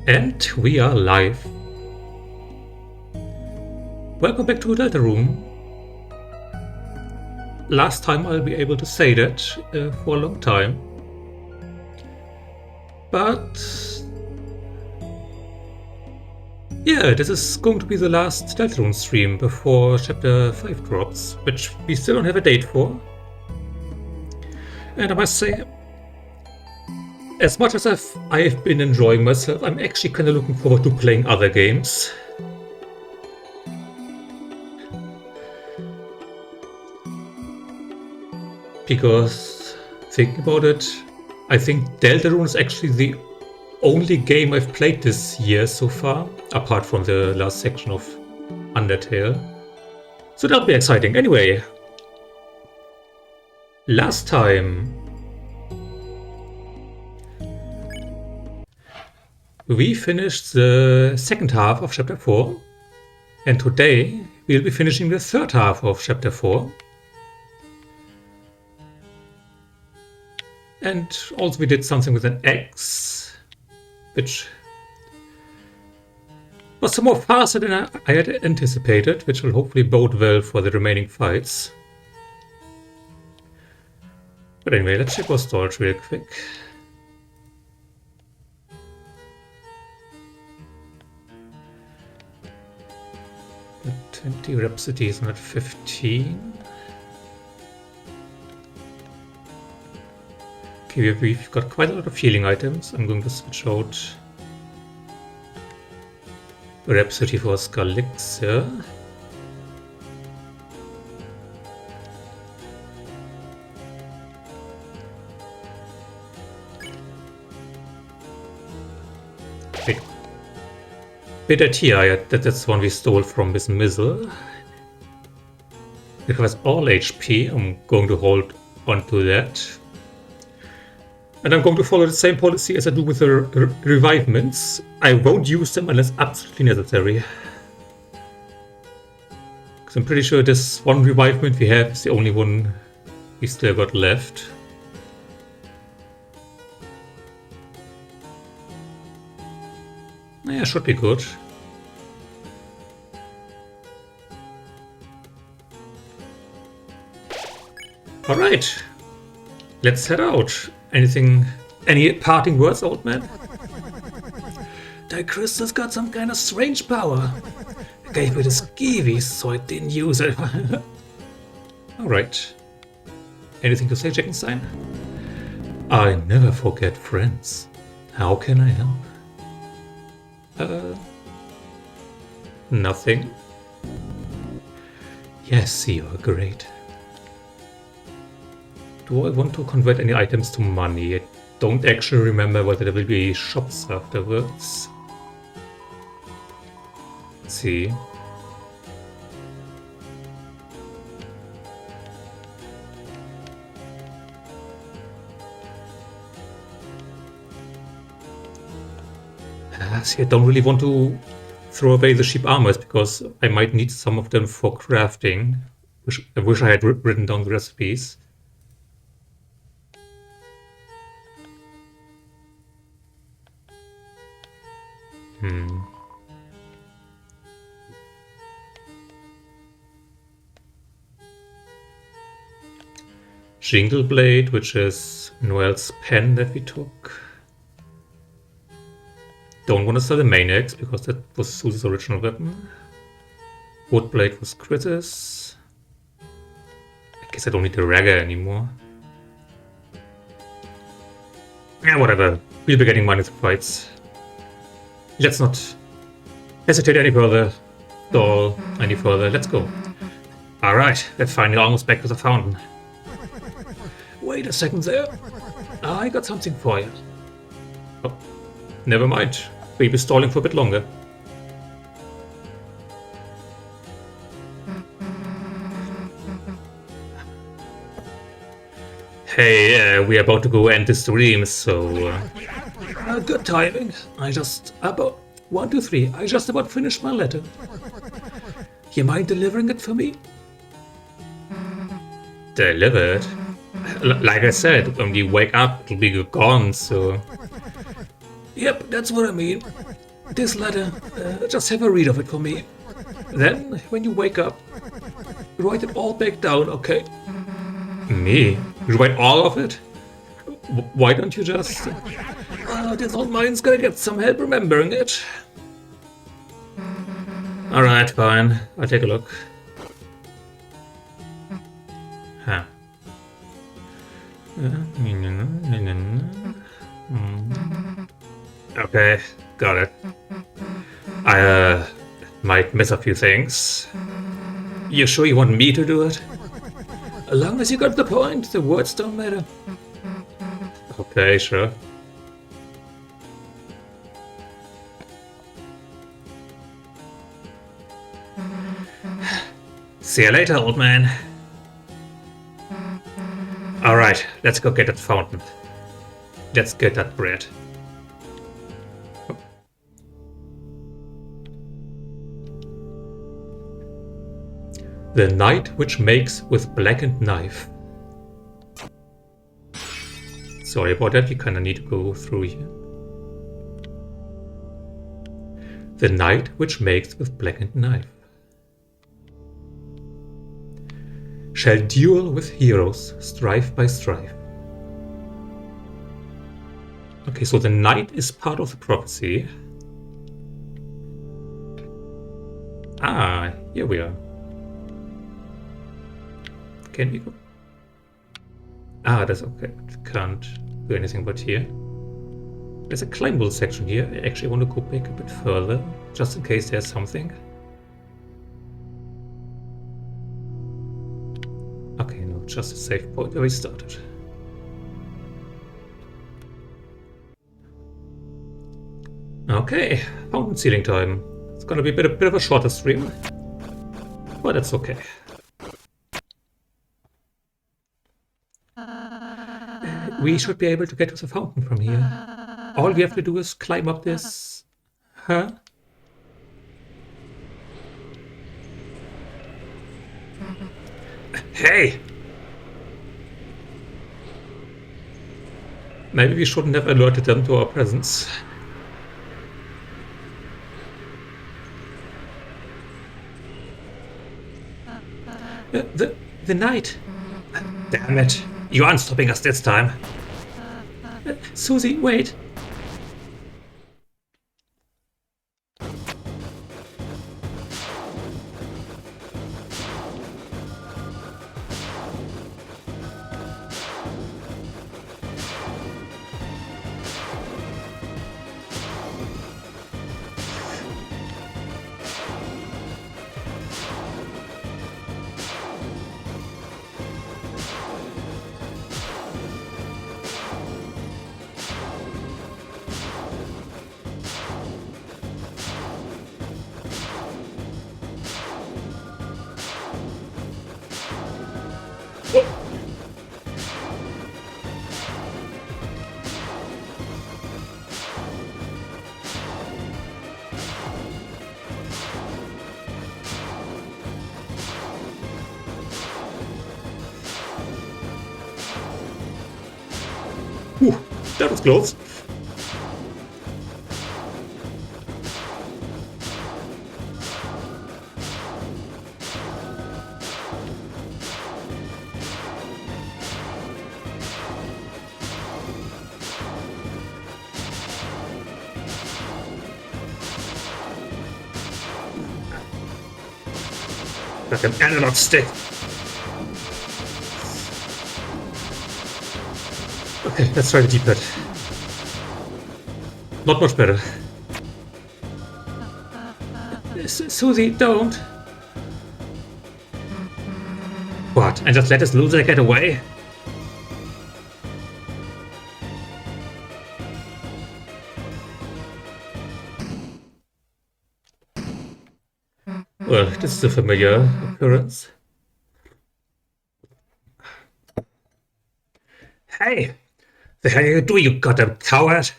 And we are live. Welcome back to Deltarune. Last time I'll be able to say that for a long time. But yeah, this is going to be the last Deltarune stream before Chapter 5 drops, which we still don't have a date for. And I must say, as much as I've been enjoying myself, I'm actually kind of looking forward to playing other games. Because, thinking about it, I think Deltarune is actually the only game I've played this year so far, apart from the last section of Undertale. So that'll be exciting. Anyway, last time we finished the second half of Chapter 4, and today we'll be finishing the third half of Chapter 4. And also we did something with an X, which was some more faster than I had anticipated, which will hopefully bode well for the remaining fights. But anyway, let's check our storage real quick. The 20 Rhapsodies, not 15. Okay, we've got quite a lot of healing items. I'm going to switch out Rhapsody for Skalixia. Wait. Bitter Tea, that's one we stole from Miss Mizzle. It has all HP. I'm going to hold on to that. And I'm going to follow the same policy as I do with the revivements. I won't use them unless absolutely necessary. Because I'm pretty sure this one revivement we have is the only one we still got left. Yeah, should be good. Alright, let's head out. Any parting words, old man? That crystal's got some kind of strange power. I gave it a skeevy, so I didn't use it. Alright. Anything to say, Jackenstein? I never forget friends. How can I help? Nothing. Yes, you're great. Do I want to convert any items to money? I don't actually remember whether there will be shops afterwards. Let's see. See, I don't really want to throw away the sheep armors because I might need some of them for crafting. I wish I had written down the recipes. Jingle Blade, which is Noel's pen that we took. Don't want to sell the Maniacs because that was Susie's original weapon. Wood Blade was Chris's. I guess I don't need the Ragger anymore. Yeah, whatever. We'll be getting money through fights. Let's not hesitate any further, stall any further. Let's go. Alright, we're finally almost back to the fountain. Wait a second there. I got something for you. Oh, never mind. We'll be stalling for a bit longer. Hey, we're about to go end the stream, so... good timing. I just about 1, 2, 3. I just about finished my letter. You mind delivering it for me? Delivered? Like I said, when you wake up, it'll be gone, so... Yep, that's what I mean. This letter, just have a read of it for me. Then, when you wake up, write it all back down, okay? Me? You write all of it? Why don't you just... this old mind's gonna get some help remembering it. Alright, fine. I'll take a look. Huh. Okay, got it. I might miss a few things. You sure you want me to do it? As long as you got the point, the words don't matter. Okay, sure. See you later, old man. Alright, let's go get that fountain. Let's get that bread. The night which makes with blackened knife. Sorry about that, we kinda need to go through here. The night which makes with blackened knife. Shall duel with heroes, strife by strife. Okay, so the night is part of the prophecy. Ah, here we are. Can we go? Ah, that's okay. Can't do anything but here. There's a climbable section here. I actually want to go back a bit further, just in case there's something. Okay, no, just a save point where we started. Okay, fountain sealing time. It's gonna be a bit of a shorter stream, but that's okay. We should be able to get to the fountain from here. All we have to do is climb up this... Huh? Hey! Maybe we shouldn't have alerted them to our presence. The night! Damn it! You aren't stopping us this time. Susie, wait! That was close. Like an analog stick. Okay, let's try the D-pad. Not much better. Susie, don't. What? And just let this loser get away? Well, this is a familiar occurrence. Hey! The hell you do, you goddamn coward?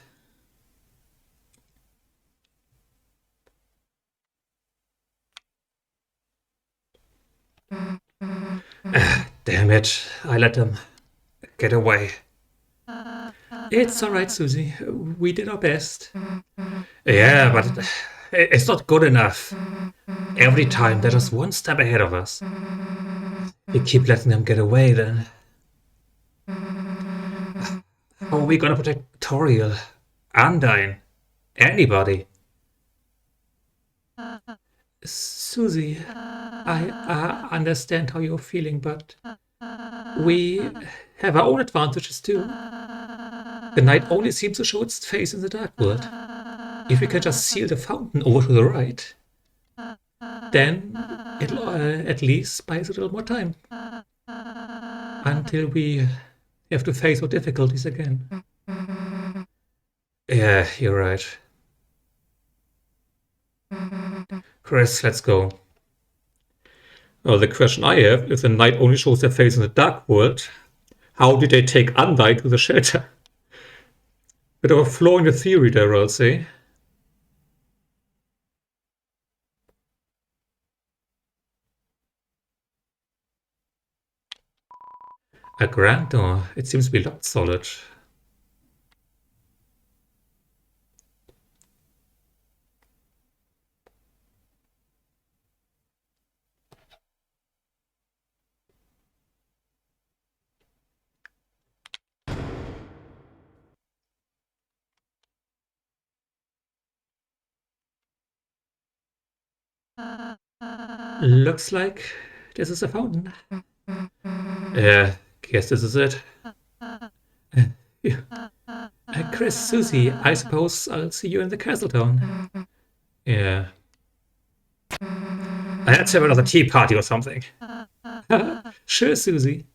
Damn it, I let them get away. It's alright, Susie. We did our best. Yeah, but it's not good enough. Every time they're just one step ahead of us. We keep letting them get away then. How are we gonna protect Toriel, Undyne, anybody? Susie, I understand how you're feeling, but we have our own advantages too. The night only seems to show its face in the dark world. If we can just seal the fountain over to the right, then it'll at least buy us a little more time. Until we have to face our difficulties again. Yeah, you're right. Chris, let's go. Well, the question I have, if the night only shows their face in the dark world, how did they take Undyne to the shelter? Bit of a flaw in the theory there, Ralsei. A grand door. It seems to be locked solid. Looks like this is a fountain. Yeah, guess this is it. Chris, Susie, I suppose I'll see you in the castle town. Yeah. I had to have another tea party or something. Sure, Susie.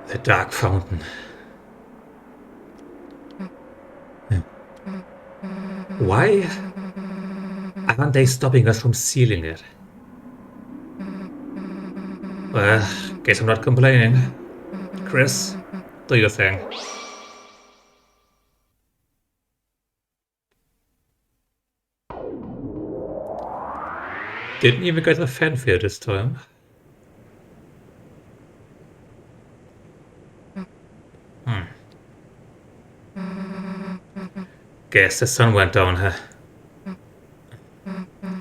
The dark fountain. Why aren't they stopping us from sealing it? Well, guess I'm not complaining. Chris, do your thing. Didn't even get a fanfare this time. Guess the sun went down, huh?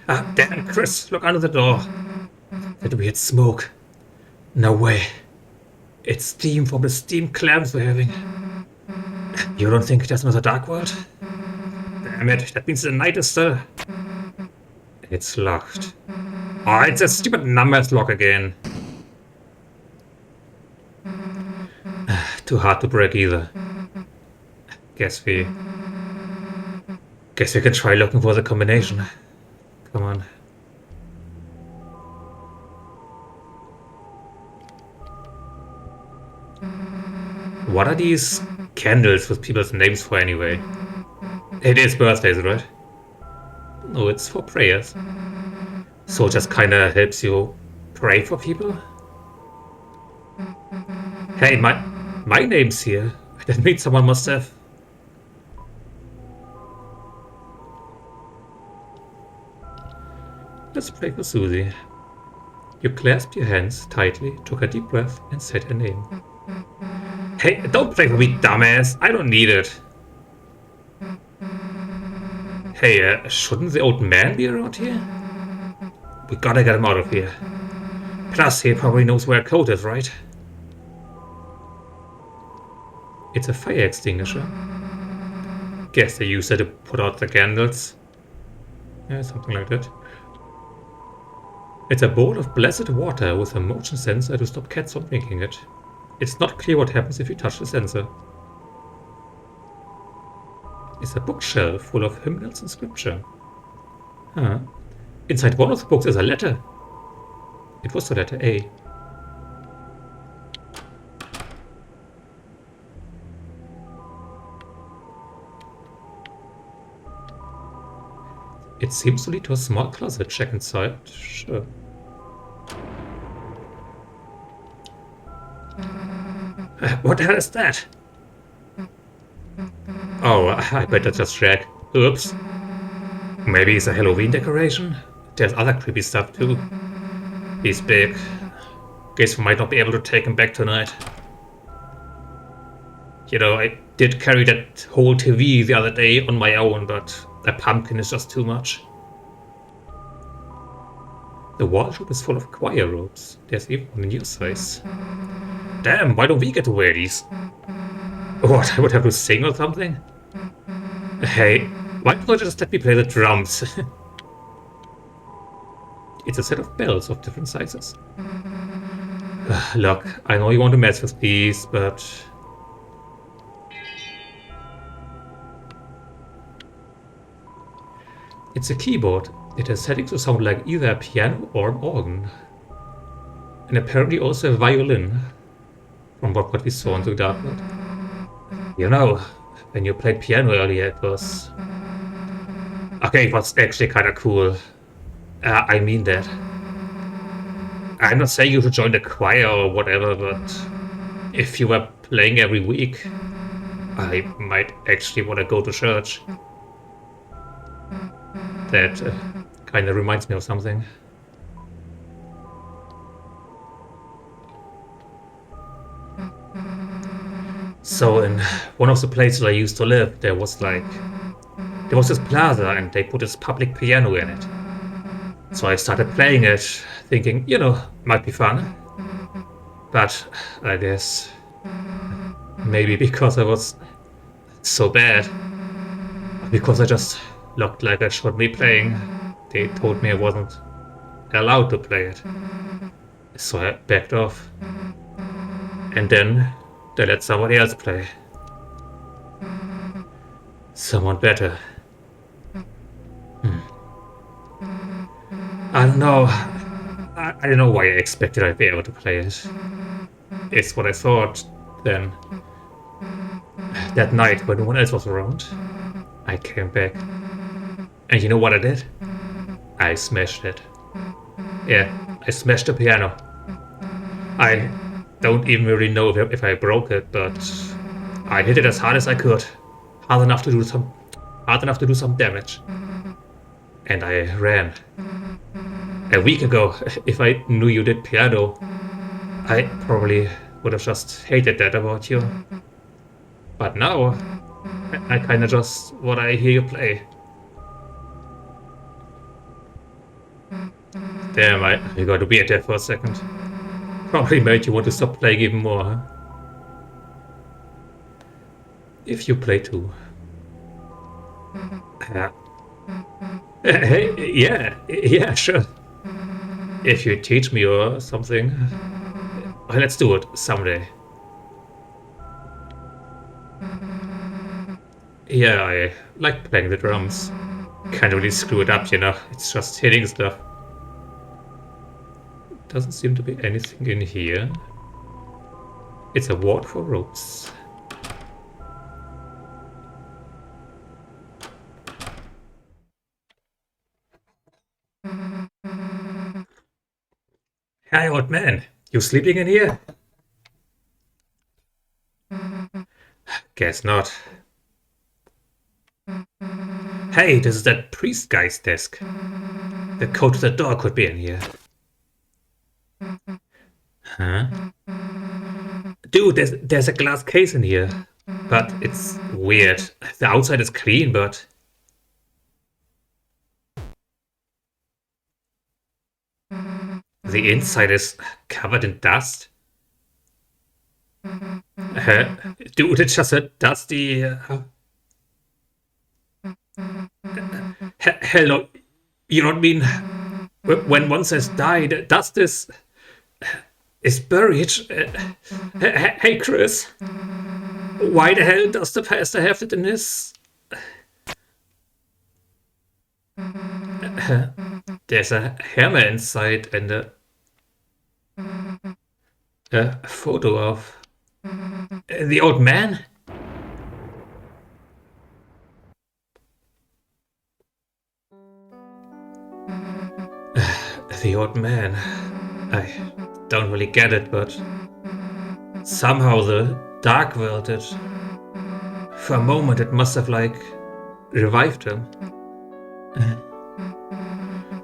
Ah, damn, Chris, look under the door. That weird smoke. No way. It's steam from the steam clams we're having. You don't think there's another dark world? Damn it, that means the night is still... It's locked. Oh, it's a stupid numbers lock again. Too hard to break either. Guess we can try looking for the combination. Come on. What are these candles with people's names for anyway? It is birthdays, right? No, it's for prayers. So it just kinda helps you pray for people? Hey, my name's here. That means someone must have... Let's pray for Susie. You clasped your hands tightly, took a deep breath, and said her name. Hey, don't pray for me, dumbass. I don't need it. Hey, shouldn't the old man be around here? We gotta get him out of here. Plus, he probably knows where a coat is, right? It's a fire extinguisher. Guess they use it to put out the candles. Yeah, something like that. It's a bowl of blessed water with a motion sensor to stop cats from drinking it. It's not clear what happens if you touch the sensor. It's a bookshelf full of hymnals and scripture. Huh. Inside one of the books is a letter. It was the letter A. It seems to lead to a small closet. Check inside. Sure. What the hell is that? Oh, I bet that's just Jack. Oops. Maybe it's a Halloween decoration? there's other creepy stuff too. He's big. Guess we might not be able to take him back tonight. You know, I did carry that whole TV the other day on my own, but a pumpkin is just too much. The wardrobe is full of choir robes. There's even one in your size. Damn, why don't we get to wear these? What, I would have to sing or something? Hey, why don't you just let me play the drums? It's a set of bells of different sizes. Look, I know you want to mess with these, but... It's a keyboard. It has settings to sound like either a piano or an organ. And apparently also a violin. From what we saw on the dartboard. You know, when you played piano earlier, it was... Okay, it was actually kinda cool. I mean that. I'm not saying you should join the choir or whatever, but... if you were playing every week, I might actually want to go to church. That kinda reminds me of something. So in one of the places I used to live, there was this plaza and they put this public piano in it. So I started playing it, thinking, you know, might be fun. But I guess maybe because I was so bad, because I just looked like I shouldn't be playing, they told me I wasn't allowed to play it. So I backed off. And then they let somebody else play. Someone better. I don't know. I don't know why I expected I'd be able to play it. It's what I thought then. That night when no one else was around, I came back. And you know what I did? I smashed it. Yeah, I smashed the piano. I don't even really know if I broke it, but I hit it as hard as I could. Hard enough to do some damage. And I ran. A week ago, if I knew you did piano, I probably would have just hated that about you. But now, I kinda just want to hear you play. Damn, I got to be there for a second. Probably made you want to stop playing even more, huh? If you play too. Hey, yeah, sure. If you teach me or something. Well, let's do it someday. Yeah, I like playing the drums. Can't really screw it up, you know. It's just hitting stuff. Doesn't seem to be anything in here. It's a ward for ropes. Hi, old man. You sleeping in here? Guess not. Hey, this is that priest guy's desk. The code to the door could be in here. Huh? Dude, there's a glass case in here. But it's weird. The outside is clean, but... the inside is covered in dust. Dude, it's just a dusty... Hello, you don't mean... when one says died, dust is buried. Hey, Chris. Why the hell does the pastor have it in his... There's a hammer inside and a photo of the old man. The old man. I don't really get it, but somehow the dark world, for a moment it must have, like, revived him.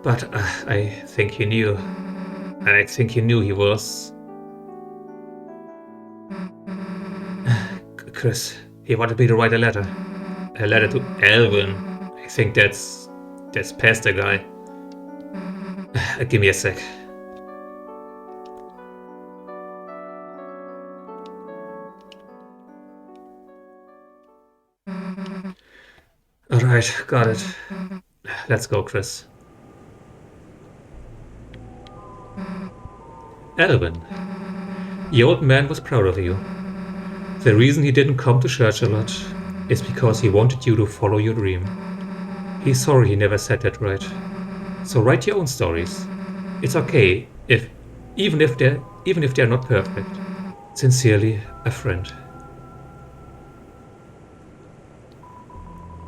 But I think he knew. And I think he knew he was... Chris, he wanted me to write a letter. A letter to Alvin. I think that's past the guy. Give me a sec. Alright, got it. Let's go, Chris. Alvin, the old man was proud of you. The reason he didn't come to church a lot is because he wanted you to follow your dream. He's sorry he never said that right. So write your own stories. It's okay even if they're not perfect. Sincerely, a friend.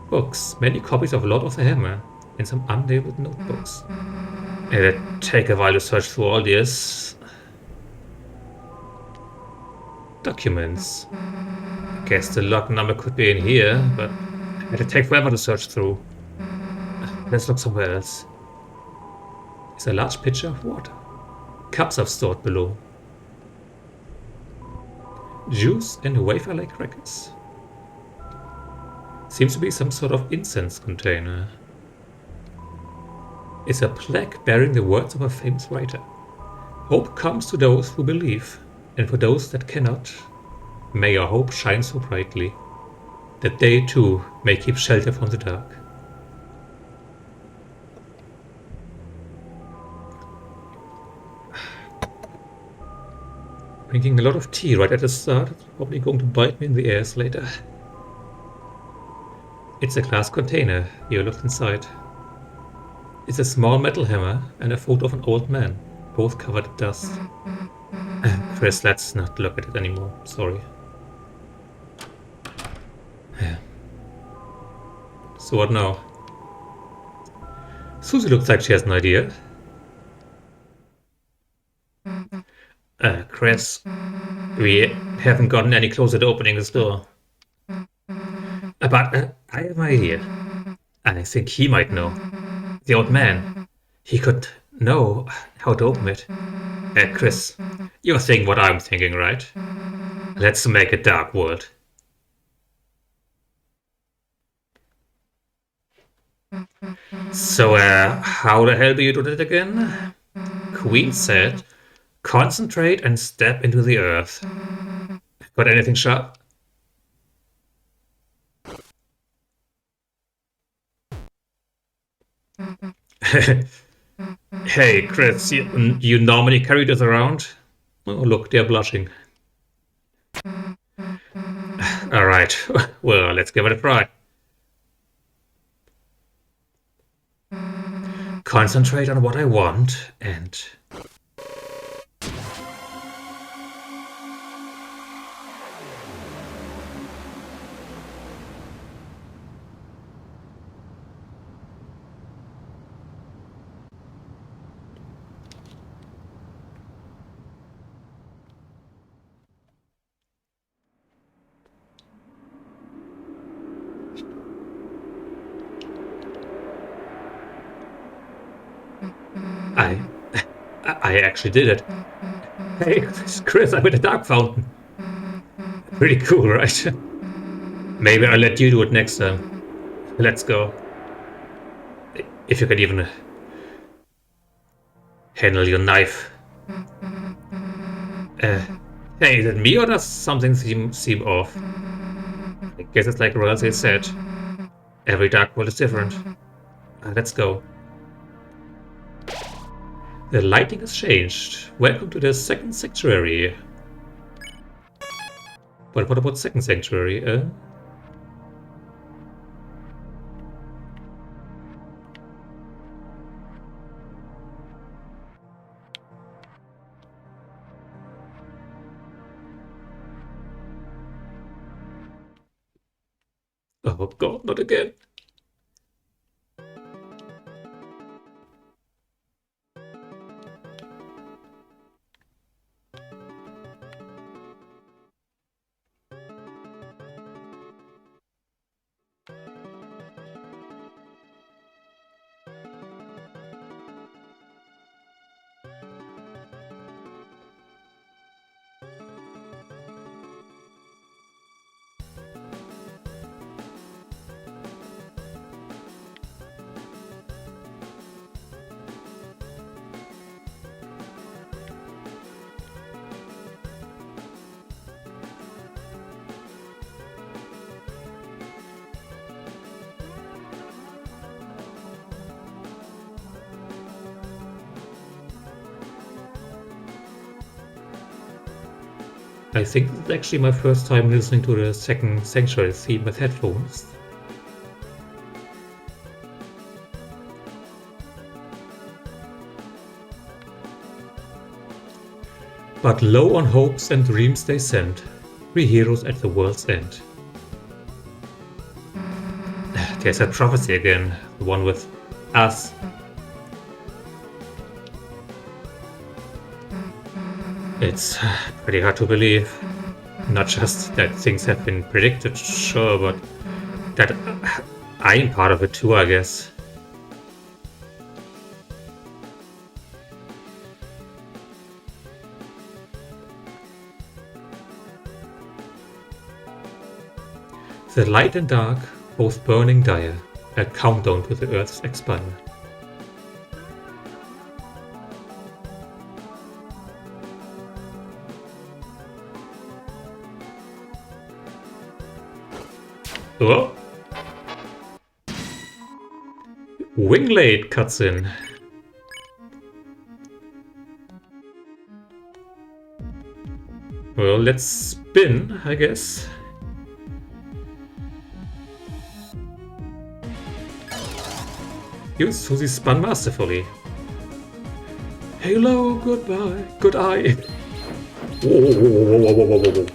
Books, many copies of Lord of the Hammer, and some unlabeled notebooks. It'd take a while to search through all this. Documents. I guess the log number could be in here, but it'd take forever to search through. Let's look somewhere else. Is a large pitcher of water. Cups are stored below. Juice and wafer-like crackers. Seems to be some sort of incense container. Is a plaque bearing the words of a famous writer. Hope comes to those who believe, and for those that cannot, may your hope shine so brightly, that they too may keep shelter from the dark. Drinking a lot of tea right at the start, it's probably going to bite me in the ears later. It's a glass container, you looked inside. It's a small metal hammer and a photo of an old man, both covered in dust. Chris, let's not look at it anymore, sorry. So what now? Susie looks like she has an idea. Chris, we haven't gotten any closer to opening this door. But I have an idea. I think he might know. The old man. He could know how to open it. Chris, you're thinking what I'm thinking, right? Let's make a dark world. So, how the hell do you do that again? Queen said, concentrate and step into the earth. Got anything sharp? Hey, Chris, you normally carry this around? Oh, look, they're blushing. Alright, well, let's give it a try. Concentrate on what I want, and... I actually did it. Hey, Chris, I'm in a dark fountain. Pretty cool, right? Maybe I'll let you do it next time. Let's go. If you can even handle your knife. Hey, is it me or does something seem off? I guess it's like Ralsei said. Every dark world is different. Let's go. The lighting has changed. Welcome to the second sanctuary. But what about second sanctuary? Oh god, not again. I think it's actually my first time listening to the second Sanctuary theme with headphones. But low on hopes and dreams they send, 3 heroes at the world's end. There's that prophecy again, the one with us. It's pretty hard to believe. Not just that things have been predicted, sure, but that I'm part of it too, I guess. The light and dark, both burning dire, a countdown to the Earth's expire. Oh! Winglade cuts in. Well, let's spin, I guess. Use Susie spun masterfully. Hello, goodbye, good eye. Whoa.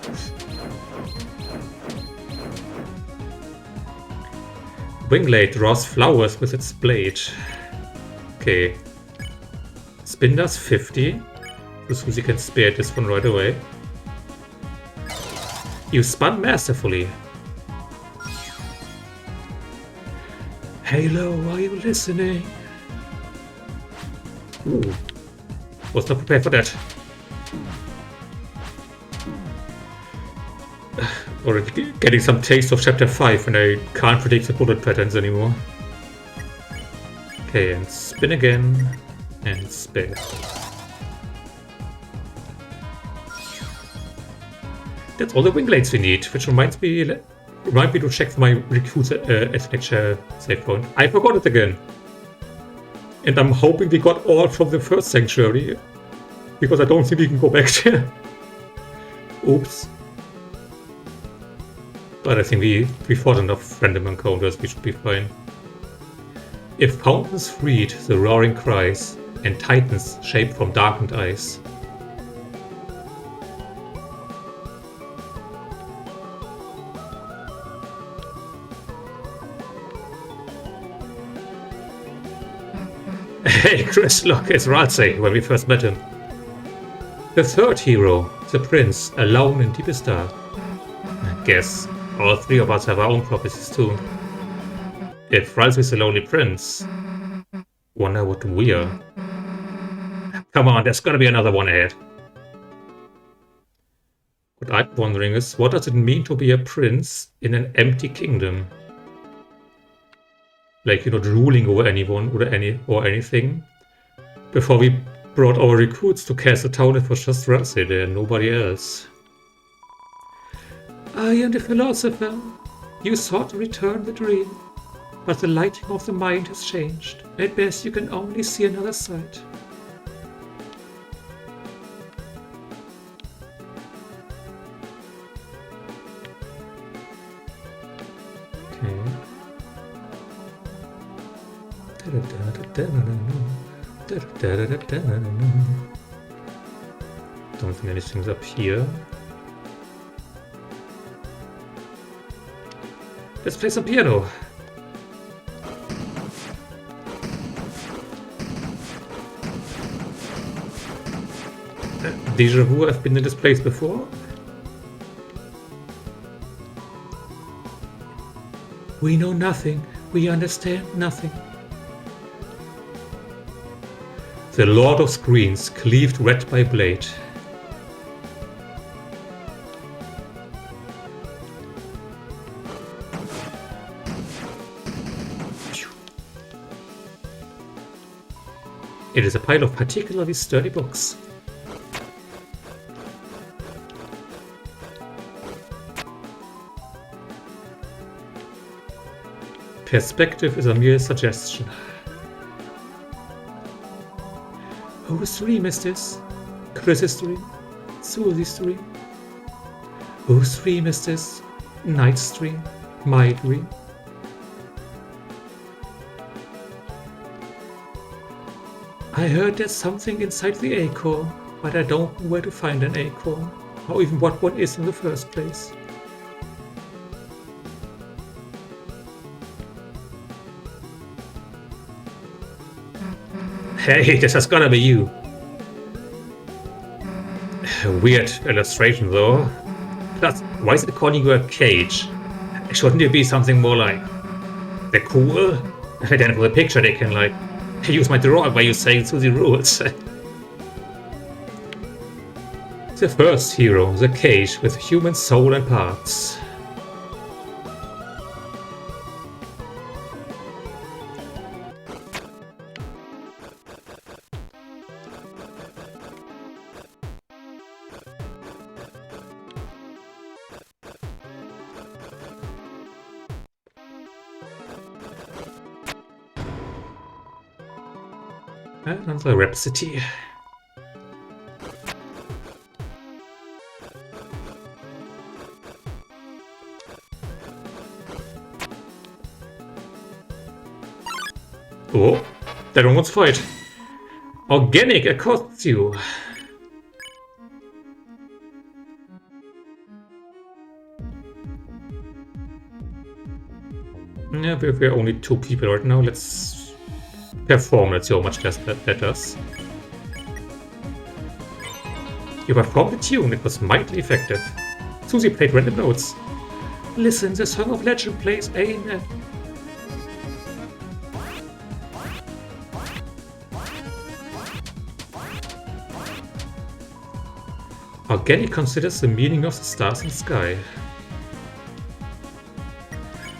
Winglade draws flowers with its blade. Okay. Spin does 50. So Susie can spare this one right away. You spun masterfully. Halo, are you listening? Ooh. Was not prepared for that. Already getting some taste of chapter 5 and I can't predict the bullet patterns anymore. Okay, and spin again. And spin. That's all the Winglades we need, which reminds me to check for my recruit architecture save point. I forgot it again. And I'm hoping we got all from the first Sanctuary, because I don't think we can go back there. Oops. But I think we fought enough random encounters, we should be fine. If fountains freed the roaring cries, and titans shaped from darkened ice. Hey Chris, look, it's Ralsei, when we first met him. The third hero, the prince, alone in deepest dark. I guess all 3 of us have our own prophecies too. If Ralsei's the lonely prince, wonder what we are. Come on, there's gotta be another one ahead. What I'm wondering is, what does it mean to be a prince in an empty kingdom? Like, you're not ruling over anyone or anything. Before we brought our recruits to Castle Town, it was just Ralsei there, nobody else. I am the philosopher. You sought to return the dream, but the lighting of the mind has changed. At best, you can only see another side. Don't think anything's up here. Let's play some piano. Deja vu, I've been in this place before. We know nothing. We understand nothing. The Lord of Screens, cleaved red by blade. It is a pile of particularly sturdy books. Perspective is a mere suggestion. Whose dream is this? Chris's dream? Susie's dream? Whose dream is this? Night's dream? My dream? I heard there's something inside the acorn, but I don't know where to find an acorn, or even what one is in the first place. Hey, this has gotta be you. Weird illustration though. Plus, why is it calling you a cage? Shouldn't it be something more like the cool? Then for the picture they can like use my drawing where you say Susie rules. The first hero, the cage with human soul and parts. Another Rhapsody. Oh, that one wants to fight. Organic accosts you. Yeah, we're only 2 people right now. Let's perform. Let's see how much that does. You performed the tune. It was mightily effective. Susie played random notes. Listen, the Song of Legend plays a... Organic considers the meaning of the stars in the sky.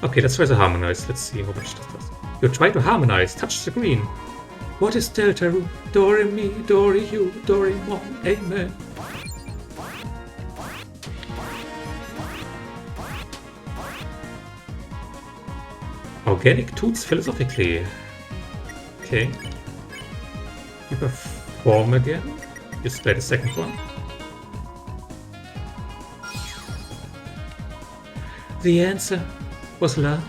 Okay, let's try to harmonize. Let's see how much this does. You try to harmonize. Touch the green. What is Deltarune? Do re mi, do re you, do re mo, amen. Organic toots philosophically. Okay. You perform again. You play the second one. The answer was love.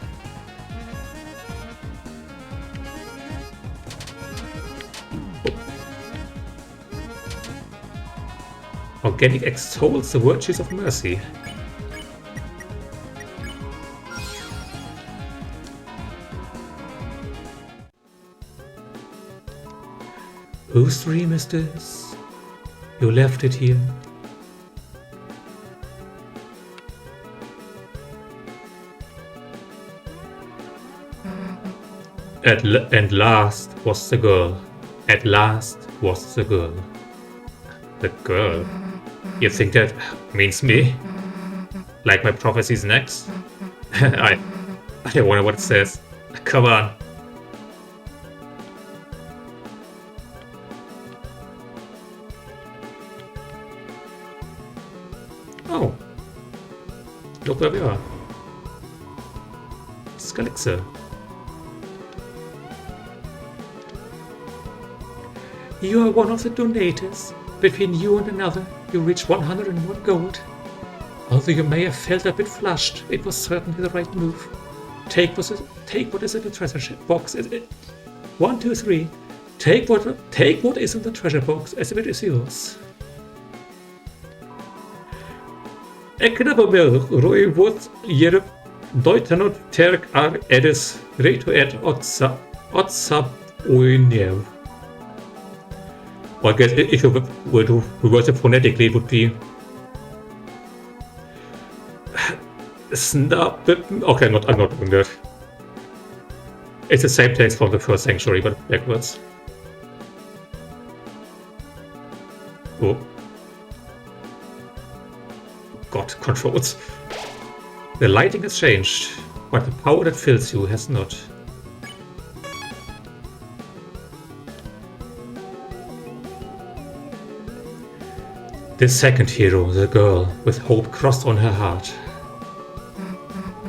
Organic extols the virtues of mercy. Whose dream is this? You left it here. And last was the girl. At last was the girl. The girl? You think that means me? Like my prophecy's next? I don't wonder what it says. Come on. Oh. Look where we are. Skelexa. You are one of the donators. Between you and another, you reach 101 gold. Although you may have felt a bit flushed, it was certainly the right move. Take what is in the treasure box. 1, 2, 3. Take what is in the treasure box as if it is yours. Ik knap wel rooi wordt hier Deutanot terk edis reto et otsap oinev. I guess if you were to reverse it phonetically, it would be snap. Okay, I'm not doing that. It's the same text from the first Sanctuary, but backwards. Oh. God, controls. The lighting has changed, but the power that fills you has not. The second hero, the girl, with hope crossed on her heart.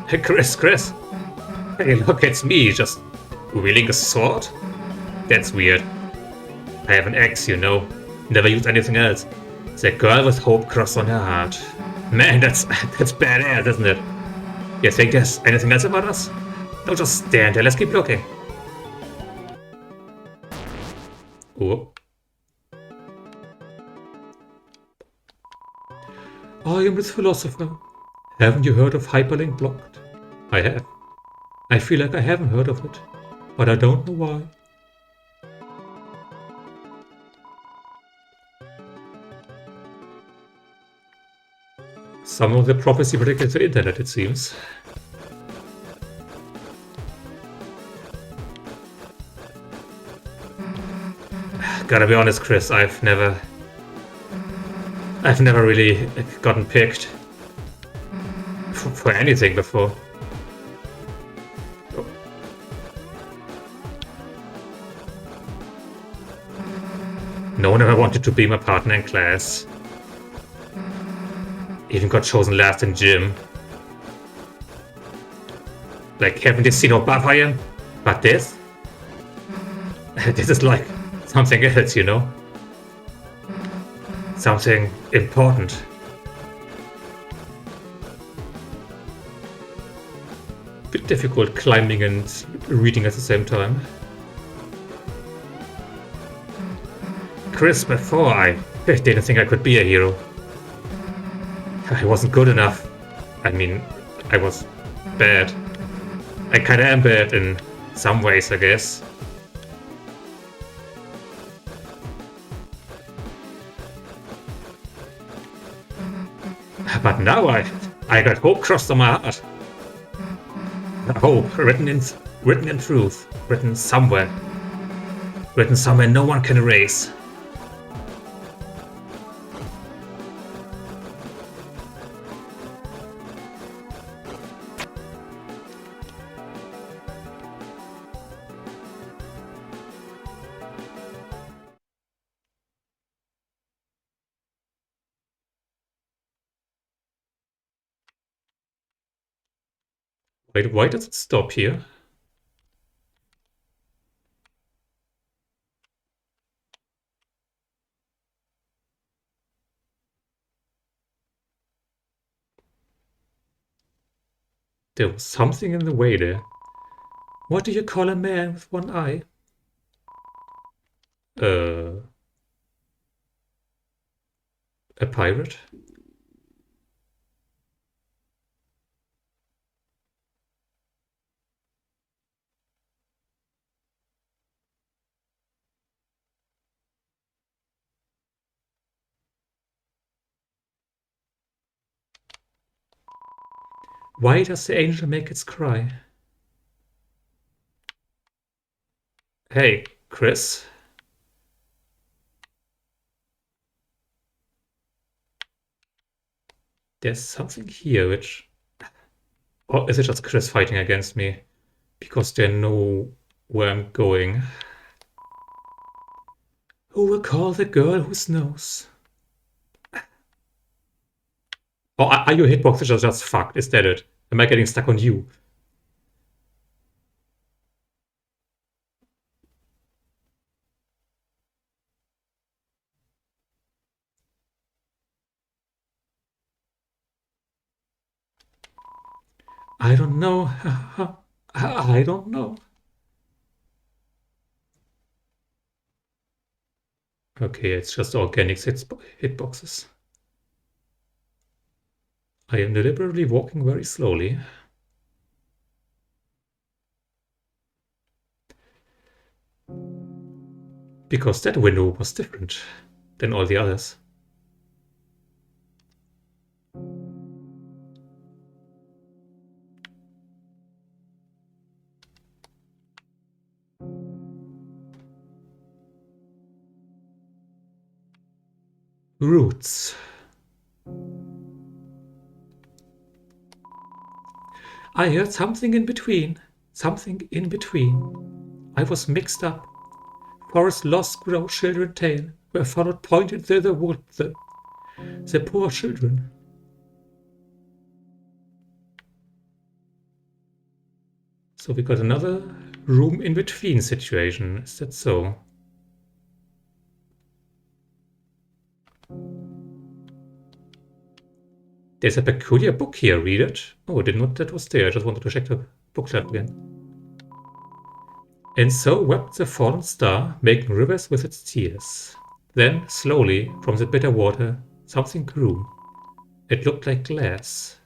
Hey, Chris! Hey, look, it's me, just wielding a sword? That's weird. I have an axe, you know. Never used anything else. The girl with hope crossed on her heart. Man, that's badass, isn't it? You think there's anything else about us? Don't just stand there, let's keep looking. Oh. I am this philosopher. Haven't you heard of hyperlink blocked? I have. I feel like I haven't heard of it, but I don't know why. Some of the prophecy predicted the internet, it seems. Gotta be honest, Chris, I've never really gotten picked for anything before. Oh. No one ever wanted to be my partner in class. Even got chosen last in gym. Like, haven't you seen how buff I am? But this? This is like something else, you know? Something important. Bit difficult climbing and reading at the same time. Chris, before I didn't think I could be a hero. I wasn't good enough. I mean, I was bad. I kinda am bad in some ways, I guess. But now I got hope crossed on my heart. Hope written in truth, written somewhere no one can erase. Wait, why does it stop here? There was something in the way there. What do you call a man with one eye? A pirate? Why does the angel make its cry? Hey, Chris? There's something here which... Or is it just Chris fighting against me? Because they know where I'm going. Who will call the girl who snows? Oh, are your hitboxes just fucked? Is that it? Am I getting stuck on you? I don't know. I don't know. Okay, it's just organic hitboxes. I am deliberately walking very slowly. Because that window was different than all the others. Roots. I heard something in between. Something in between. I was mixed up. Forest lost grow children tale, where followed pointed thither wood the poor children. So we got another room in between situation, is that so? There's a peculiar book here. Read it. Oh, I didn't know that was there. I just wanted to check the bookshelf again. And so wept the fallen star, making rivers with its tears. Then, slowly, from the bitter water, something grew. It looked like glass.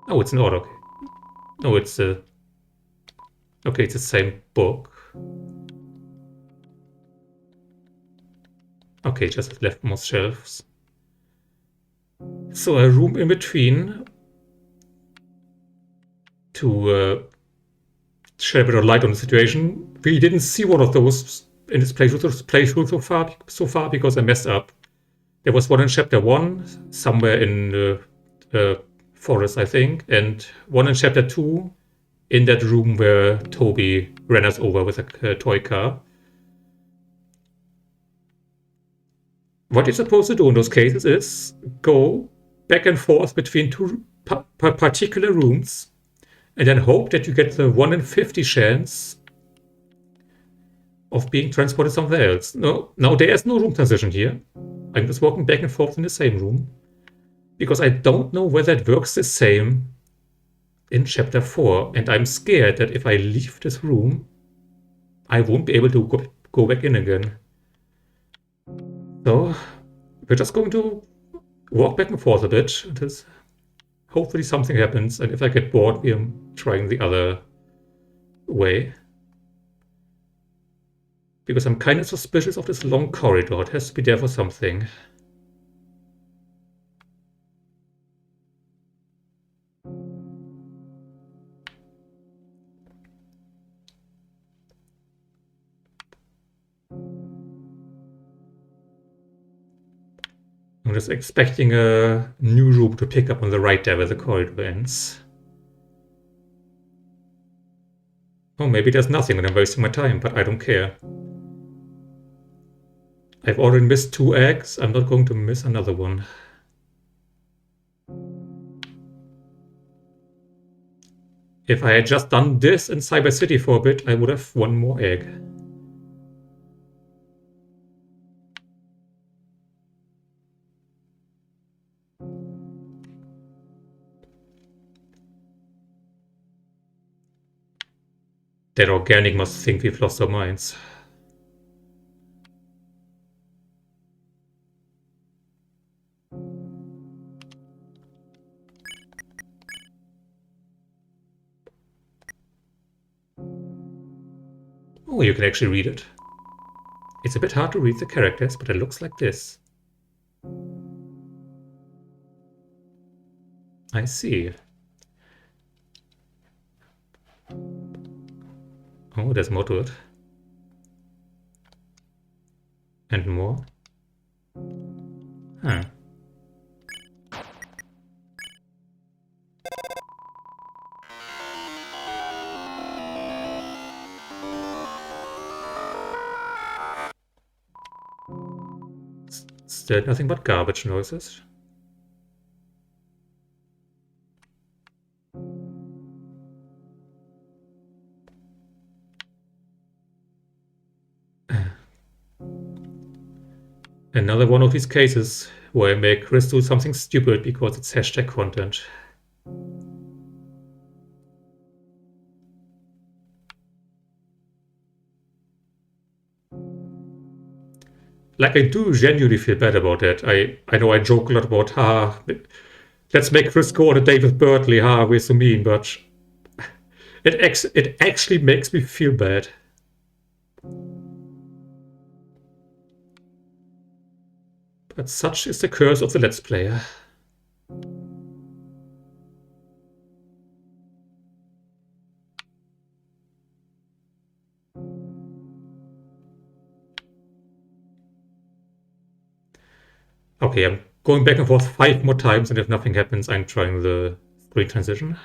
Oh, it's an order. Okay. No, it's a... Okay, it's the same book. Okay, just leftmost shelves. So a room in between to shed a bit of light on the situation. We didn't see one of those in this playthrough so far because I messed up. There was one in chapter 1, somewhere in the forest, I think, and one in chapter 2 in that room where Toby ran us over with a toy car. What you're supposed to do in those cases is go back and forth between two particular rooms and then hope that you get the 1 in 50 chance of being transported somewhere else. No, there is no room transition here. I'm just walking back and forth in the same room because I don't know whether it works the same in chapter 4, and I'm scared that if I leave this room, I won't be able to go back in again. So we're just going to walk back and forth a bit. Hopefully something happens, and if I get bored, we're trying the other way. Because I'm kind of suspicious of this long corridor. It has to be there for something. I'm just expecting a new room to pick up on the right there where the corridor ends. Oh, maybe there's nothing and I'm wasting my time, but I don't care. I've already missed 2 eggs. I'm not going to miss another one. If I had just done this in Cyber City for a bit, I would have 1 more egg. That organic must think we've lost our minds. Oh, you can actually read it. It's a bit hard to read the characters, but it looks like this. I see. Oh, there's more to it. And more. Huh. Still nothing but garbage noises. Another one of these cases where I make Chris do something stupid because it's hashtag content. Like, I do genuinely feel bad about that. I know I joke a lot about, let's make Chris go on a date with Bertley, we're so mean, but it actually makes me feel bad. But such is the curse of the Let's Player. Okay, I'm going back and forth 5 more times, and if nothing happens, I'm trying the screen transition.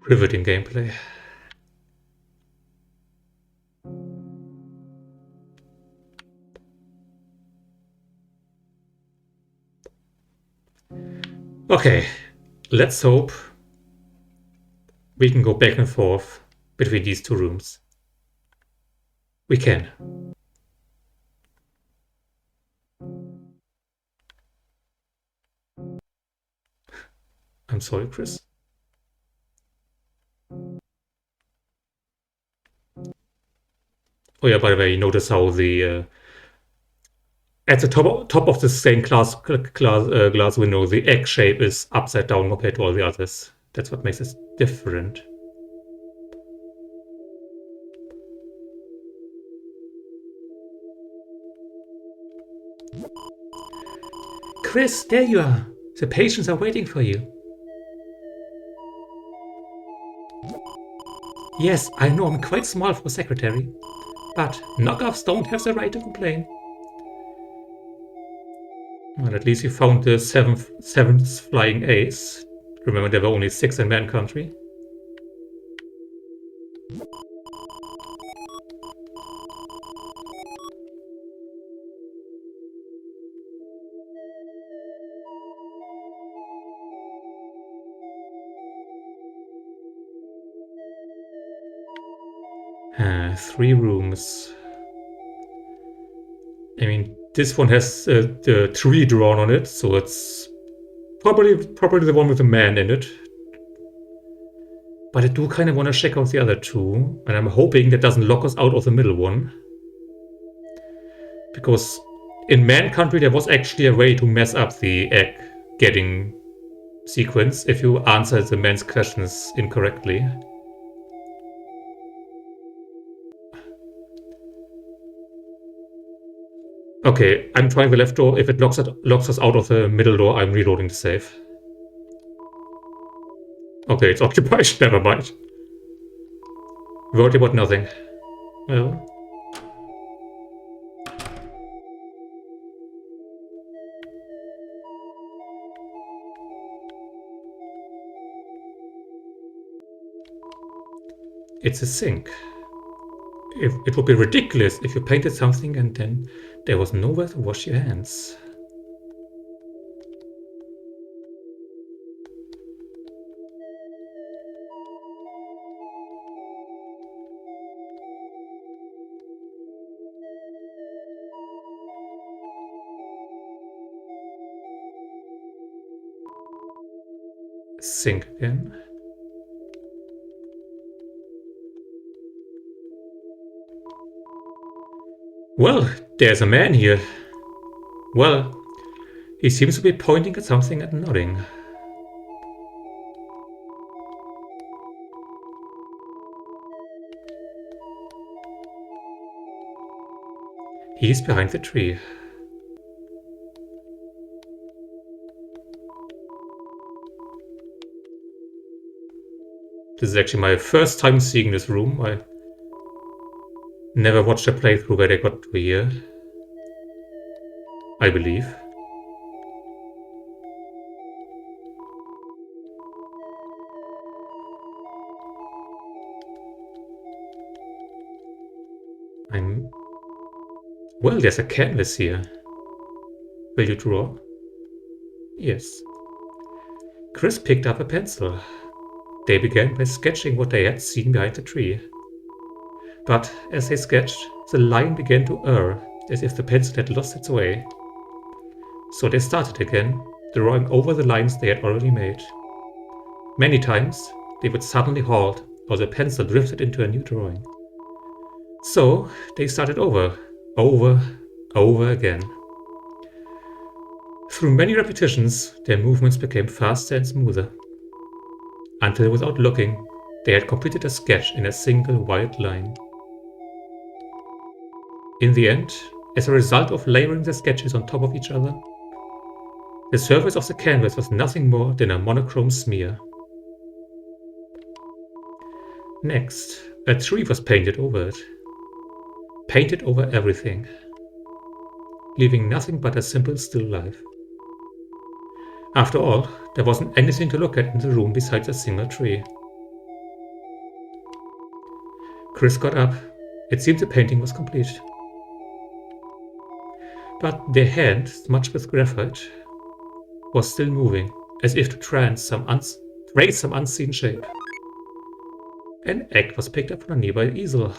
Riveting gameplay. Okay, let's hope we can go back and forth between these two rooms. We can. I'm sorry, Chris. Oh yeah, by the way, you notice how the at the top of the stained glass window, the egg shape is upside down compared to all the others. That's what makes it different. Chris, there you are. The patients are waiting for you. Yes, I know I'm quite small for a secretary, but knockoffs don't have the right to complain. Well, at least you found the seventh flying ace. Remember, there were only 6 in Man Country. Three rooms. I mean, this one has the tree drawn on it, so it's probably the one with the man in it. But I do kind of want to check out the other two, and I'm hoping that doesn't lock us out of the middle one. Because in Man Country there was actually a way to mess up the egg getting sequence if you answer the man's questions incorrectly. Okay, I'm trying the left door. If it locks us out of the middle door, I'm reloading the save. Okay, it's occupied. Never mind. Worried about nothing. Well. It's a sink. It would be ridiculous if you painted something and then there was nowhere to wash your hands. Sink again. Well, there's a man here. Well, he seems to be pointing at something and nodding. He's behind the tree. This is actually my first time seeing this room. I never watched a playthrough where they got to here, I believe. Well, there's a canvas here. Will you draw? Yes. Chris picked up a pencil. They began by sketching what they had seen behind the tree. But as they sketched, the line began to err, as if the pencil had lost its way. So they started again, drawing over the lines they had already made. Many times, they would suddenly halt, or the pencil drifted into a new drawing. So they started over again. Through many repetitions, their movements became faster and smoother, until without looking, they had completed a sketch in a single wide line. In the end, as a result of layering the sketches on top of each other, the surface of the canvas was nothing more than a monochrome smear. Next, a tree was painted over it. Painted over everything, leaving nothing but a simple still life. After all, there wasn't anything to look at in the room besides a single tree. Chris got up. It seemed the painting was complete. But their hand, smudged with graphite, was still moving, as if to trace some unseen shape. An egg was picked up from a nearby easel.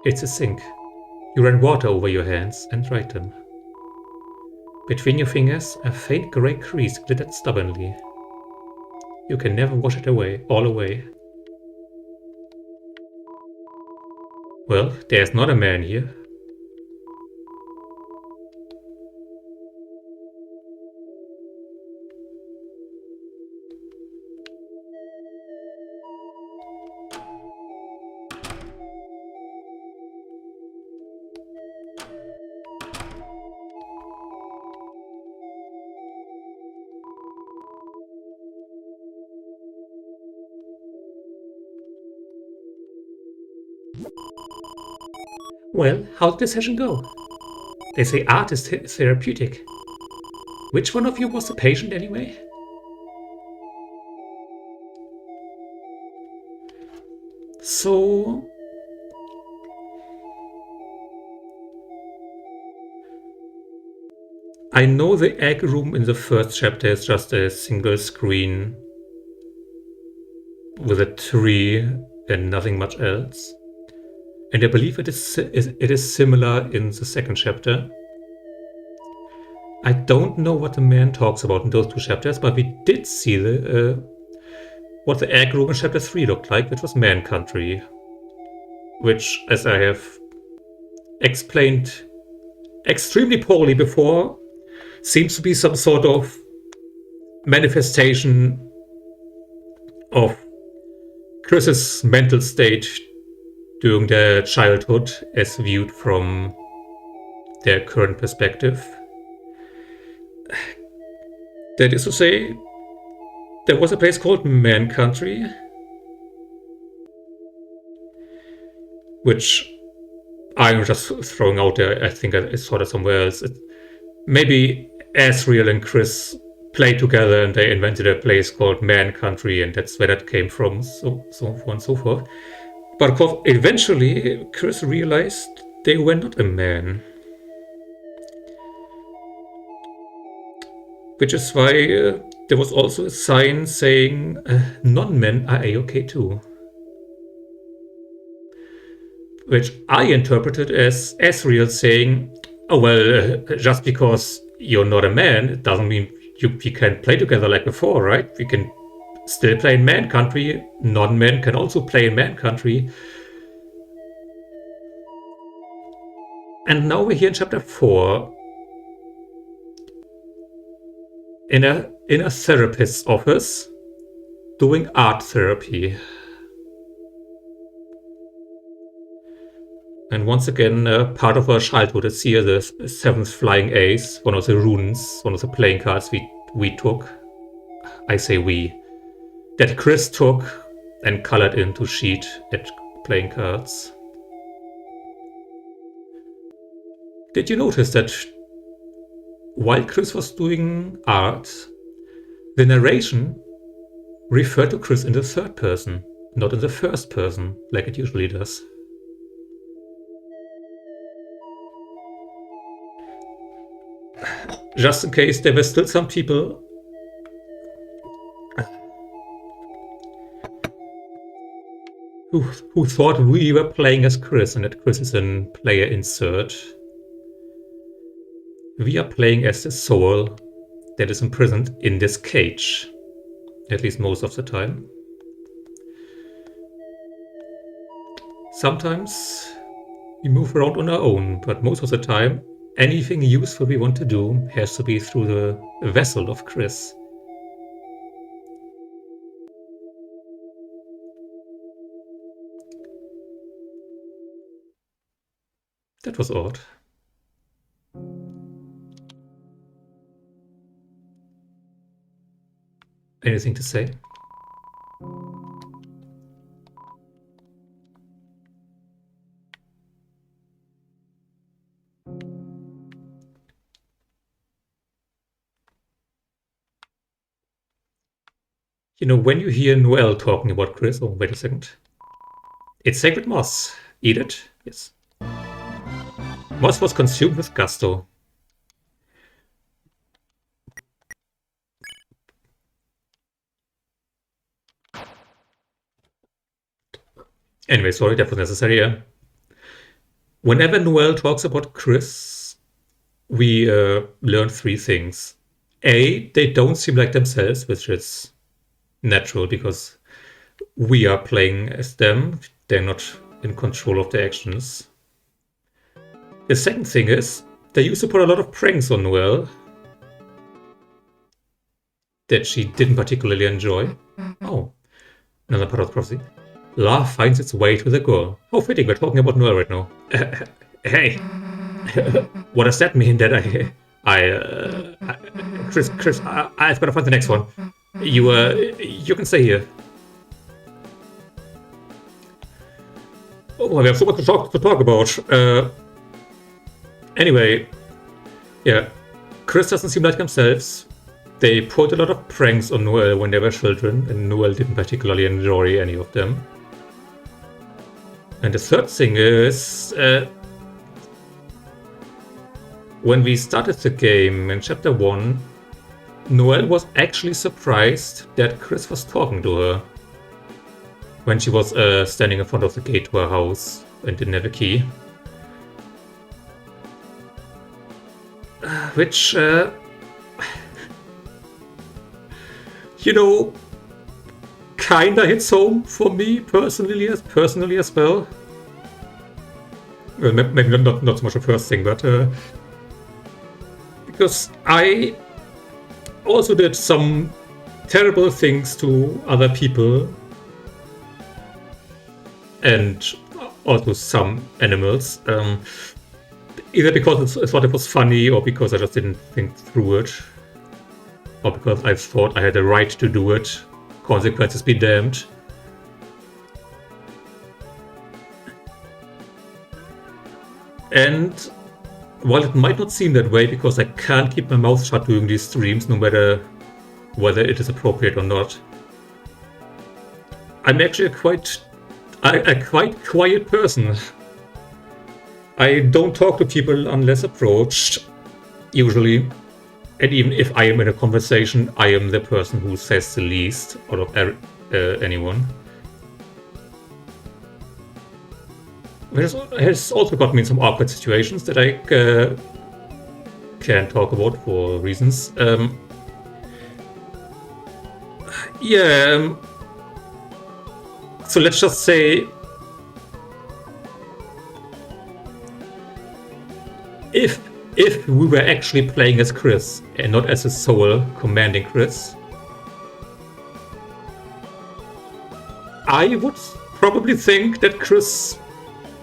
It's a sink. You ran water over your hands and dried them. Between your fingers, a faint grey crease glittered stubbornly. You can never wash it all away. Well, there's not a man here. Well, how did the session go? They say art is therapeutic. Which one of you was the patient anyway? So... I know the egg room in the first chapter is just a single screen with a tree and nothing much else. And I believe it is similar in the second chapter. I don't know what the man talks about in those two chapters, but we did see what the egg room in chapter 3 looked like, which was man country. Which, as I have explained extremely poorly before, seems to be some sort of manifestation of Chris's mental state during their childhood as viewed from their current perspective. That is to say, there was a place called Man Country, which I'm just throwing out there. I think I saw that somewhere else. Maybe Asriel and Chris played together and they invented a place called Man Country, and that's where that came from, so on and so forth. But of course, eventually, Chris realized they were not a man. Which is why there was also a sign saying non-men are A-okay too. Which I interpreted as Asriel saying, oh well, just because you're not a man, it doesn't mean we can't play together like before, right? We can still play in Man Country. Non-men can also play in Man Country. And now we're here in chapter 4. In a therapist's office, doing art therapy. And once again, part of our childhood is here, the 7th Flying Ace, one of the runes, one of the playing cards we took. I say we. That Chris took and colored into sheet at playing cards. Did you notice that while Chris was doing art, the narration referred to Chris in the third person, not in the first person, like it usually does? Just in case there were still some people who thought we were playing as Chris and that Chris is a player insert. We are playing as the soul that is imprisoned in this cage, at least most of the time. Sometimes we move around on our own, but most of the time, anything useful we want to do has to be through the vessel of Chris. That was odd. Anything to say? You know, when you hear Noelle talking about Chris... Oh, wait a second. It's sacred moss. Eat it? Yes. Moss was consumed with gusto. Anyway, sorry, that was necessary, yeah. Whenever Noelle talks about Chris, we learn three things. A, they don't seem like themselves, which is natural because we are playing as them. They're not in control of their actions. The second thing is, they used to put a lot of pranks on Noelle that she didn't particularly enjoy. Oh, another part of the prophecy. Love finds its way to the girl. How fitting, we're talking about Noelle right now. Hey, what does that mean that Chris, I've got to find the next one. You can stay here. Oh, we have so much to talk about. Anyway, yeah, Chris doesn't seem like themselves. They put a lot of pranks on Noelle when they were children, and Noelle didn't particularly enjoy any of them. And the third thing is, when we started the game in Chapter 1, Noelle was actually surprised that Chris was talking to her when she was standing in front of the gate to her house and didn't have a key. Which, you know, kinda hits home for me personally as well. Well, maybe not so much the first thing, but because I also did some terrible things to other people and also some animals. Either because I thought it was funny or because I just didn't think through it. Or because I thought I had the right to do it. Consequences be damned. And while it might not seem that way because I can't keep my mouth shut during these streams, no matter whether it is appropriate or not, I'm actually a quite quiet person. I don't talk to people unless approached, usually. And even if I am in a conversation, I am the person who says the least out of anyone. It has also got me in some awkward situations that I can't talk about for reasons. So let's just say, if we were actually playing as Chris and not as a soul commanding Chris, I would probably think that Chris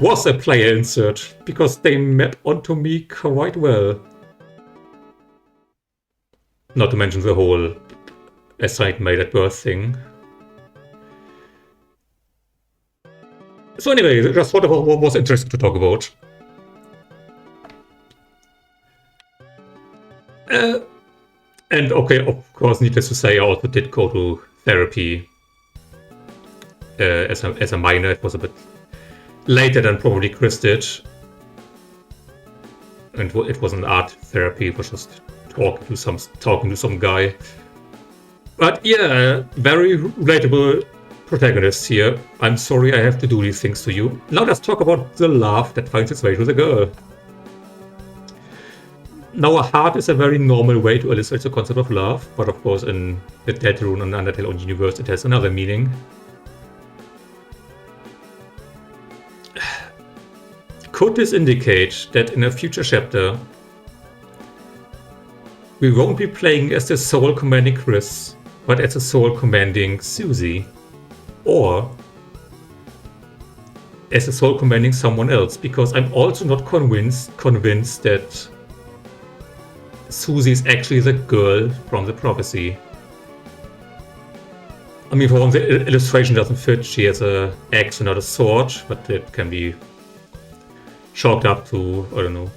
was a player insert because they map onto me quite well. Not to mention the whole assigned mate at birth thing. So anyway, just what was interesting to talk about. And okay, of course, needless to say, I also did go to therapy as a minor. It was a bit later than probably Chris did. And it wasn't art therapy, it was just talking to some guy. But yeah, very relatable protagonist here. I'm sorry I have to do these things to you. Now let's talk about the love that finds its way to the girl. Now, a heart is a very normal way to illustrate the concept of love, but of course in the Deltarune and Undertale universe it has another meaning. Could this indicate that in a future chapter we won't be playing as the soul commanding Chris, but as the soul commanding Susie? Or as a soul commanding someone else? Because I'm also not convinced that Susie is actually the girl from the prophecy. I mean, for one, the illustration doesn't fit. She has an axe and not a sword, but it can be chalked up to, I don't know,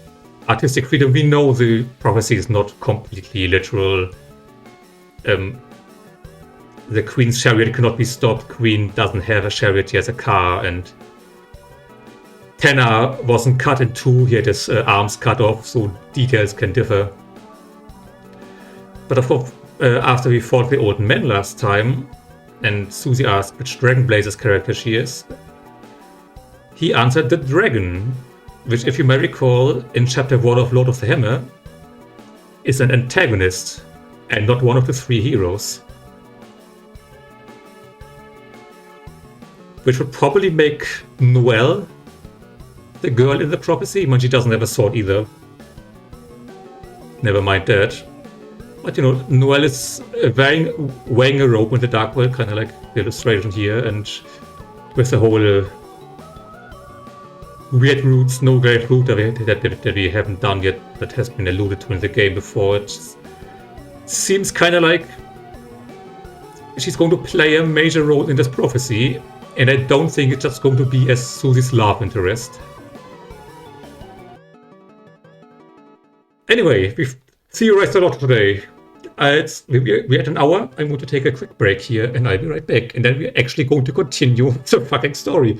artistic freedom. We know the prophecy is not completely literal. the queen's chariot cannot be stopped. Queen doesn't have a chariot, he has a car, and Tenna wasn't cut in two, he had his arms cut off, so details can differ. But of course, after we fought the old man last time, and Susie asked which Dragon Blazer's character she is, he answered the dragon, which, if you may recall, in chapter 1 of Lord of the Hammer, is an antagonist, and not one of the three heroes. Which would probably make Noelle the girl in the prophecy, but she doesn't have a sword either. Never mind that. But you know, Noelle is weighing a rope in the dark world, kind of like the illustration here, and with the whole weird roots, no great root that we haven't done yet, that has been alluded to in the game before. It seems kind of like she's going to play a major role in this prophecy, and I don't think it's just going to be as Susie's love interest. Anyway, we've theorized a lot today. We're at an hour. I'm going to take a quick break here, and I'll be right back. And then we're actually going to continue the fucking story.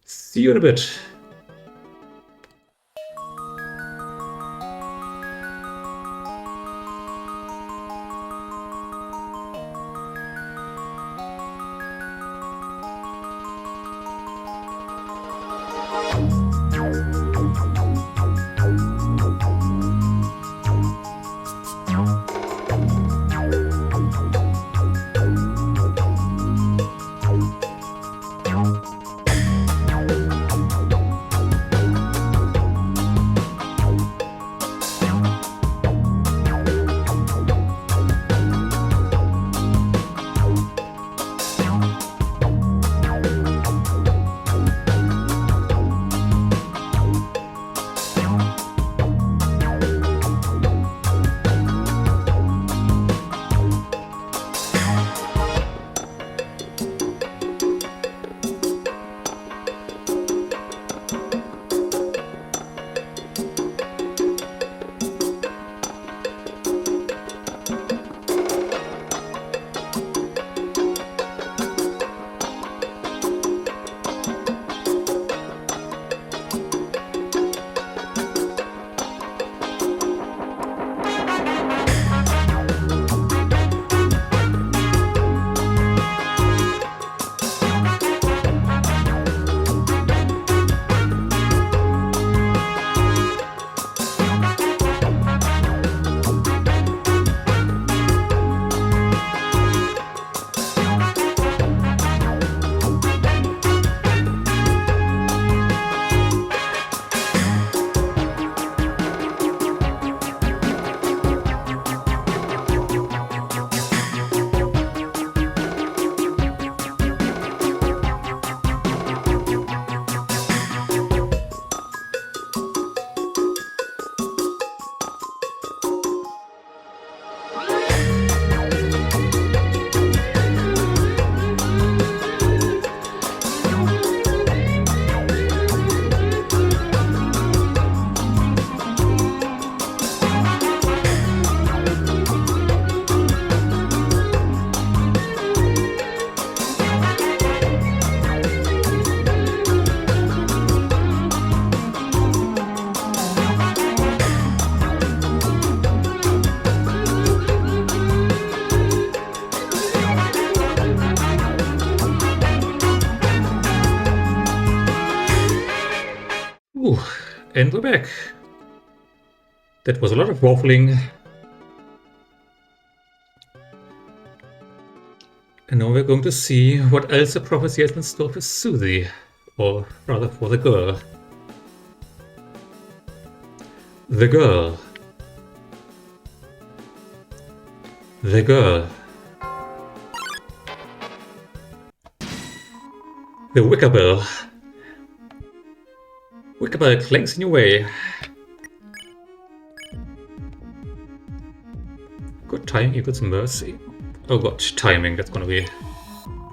See you in a bit. And we're back. That was a lot of waffling. And now we're going to see what else the prophecy has in store for Susie, or rather for the girl. The girl. The girl. The wicker bell. Wicker bell clanks in your way. Good timing equals mercy. Oh god, timing, that's gonna be...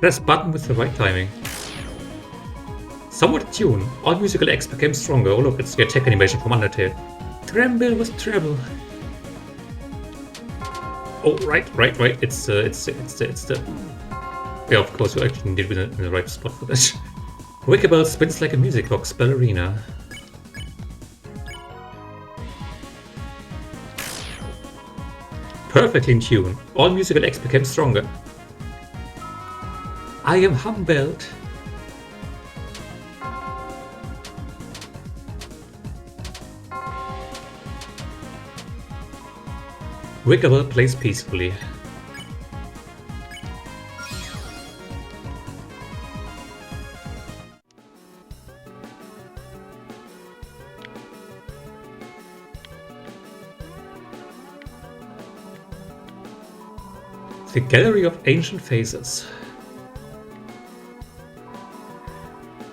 Press button with the right timing. Somewhat attuned, all musical acts became stronger. Oh look, it's the attack animation from Undertale. Tremble with treble. Oh, right. It's the. Yeah, of course, you actually did in the right spot for that. Wickabell spins like a music box ballerina. Perfectly in tune. All musical acts became stronger. I am humbled. Wickabell plays peacefully. The Gallery of Ancient Faces.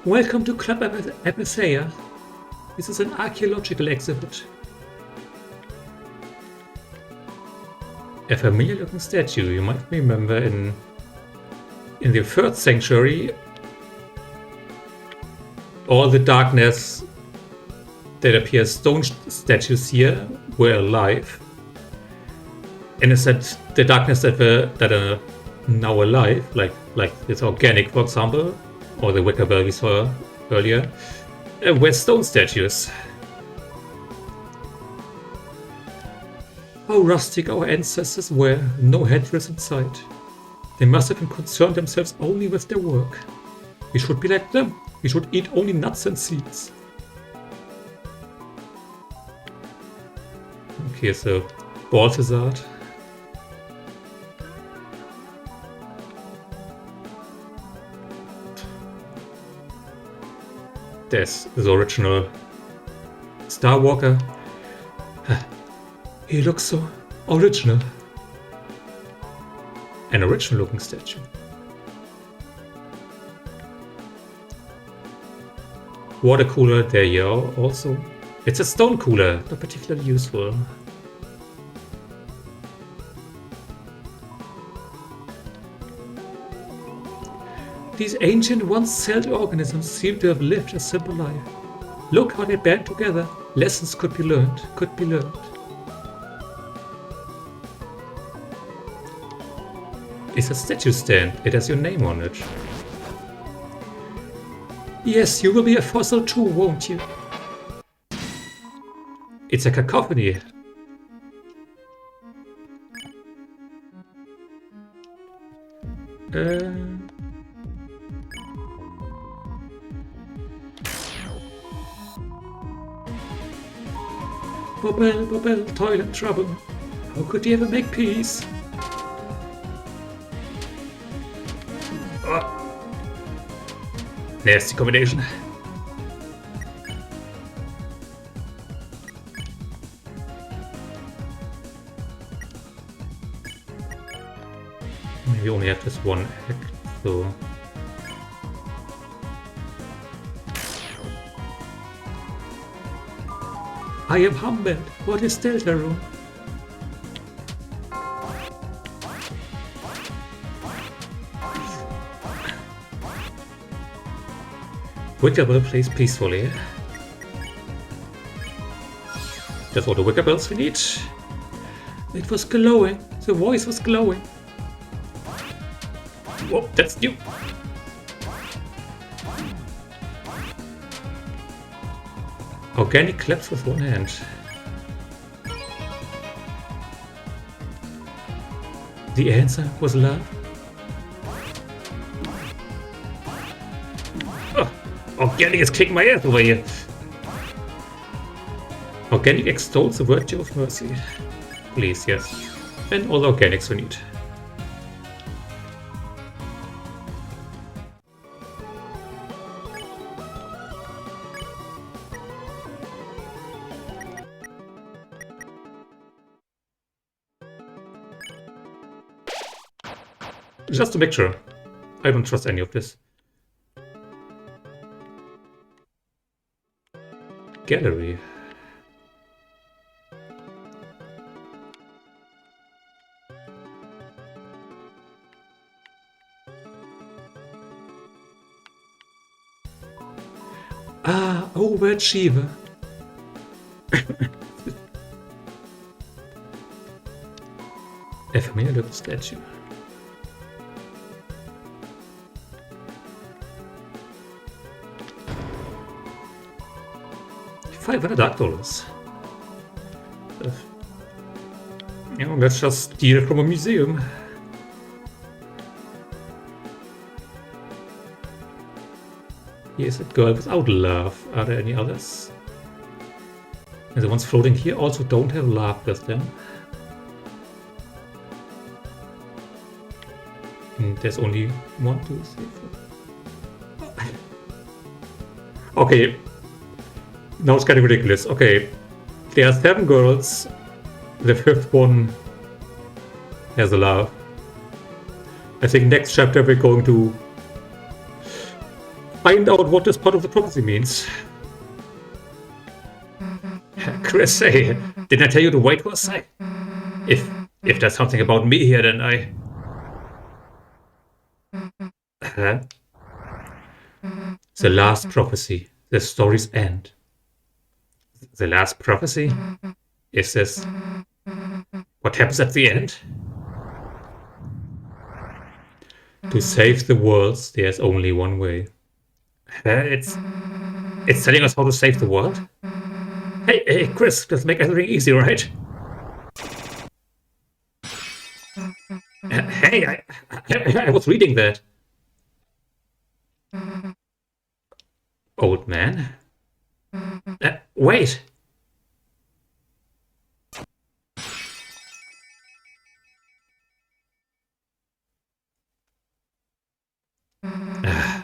Welcome to Club Abyssea. This is an archaeological exhibit. A familiar looking statue you might remember in the third sanctuary. All the darkness that appears stone statues here were alive. And it's that the darkness that are now alive, like this organic, for example, or the Wickabell we saw earlier, were stone statues. How rustic our ancestors were, no headdress in sight. They must have concerned themselves only with their work. We should be like them. We should eat only nuts and seeds. Okay, so Balthazar. There's the original Starwalker. He looks so original. An original looking statue. Water cooler there, yeah, also. It's a stone cooler, not particularly useful. These ancient once-celled organisms seem to have lived a simple life. Look how they band together. Lessons could be learned. It's a statue stand. It has your name on it. Yes, you will be a fossil too, won't you? It's a cacophony. Bobble, toilet trouble. How could you ever make peace? Oh. Nasty combination. We only have this one act, so... I am humbled. What is Deltarune? Wickabell plays peacefully. That's all the Wickabells we need. It was glowing. The voice was glowing. Whoa, that's new. Organic claps with one hand. The answer was love. Oh, Organic is kicking my ass over here. Organic extols the virtue of mercy. Please, yes. And all the organics we need. Just to make sure. I don't trust any of this. Gallery. Ah, overachiever. A familiar looking statue. 500 $500. Yeah, let's just steal from a museum. Here's a girl without love. Are there any others? And the ones floating here also don't have love with them. And there's only 1, 2, 3, 4. Okay. Now it's getting ridiculous. Okay. There are 7 girls. The 5th one has a love. I think next chapter we're going to find out what this part of the prophecy means. Chris, hey, didn't I tell you to wait for a sec? If there's something about me here, then I... The last prophecy. The story's end. The last prophecy? Is this what happens at the end? To save the world, there's only one way. It's telling us how to save the world? Hey, Chris, let's make everything easy, right? Hey, I was reading that. Old man? Wait!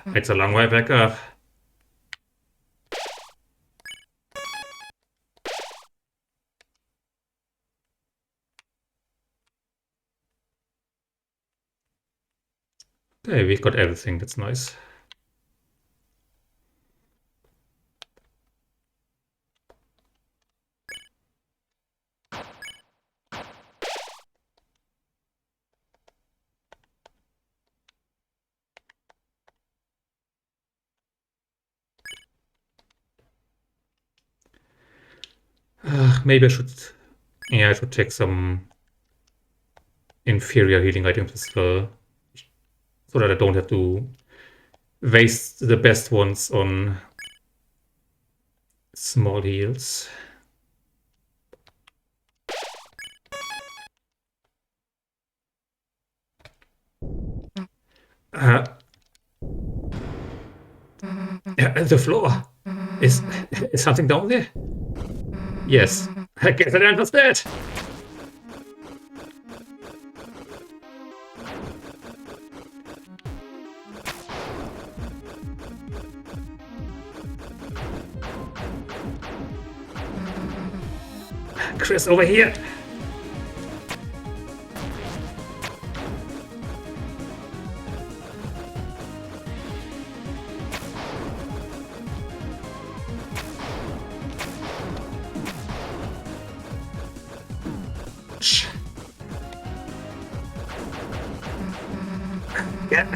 It's a long way back up. Okay, we've got everything, that's nice. Maybe I should... Yeah, I should take some inferior healing items as well. So that I don't have to waste the best ones on small heals. The floor. Is something down there? Yes. I guess I understand. Chris, over here.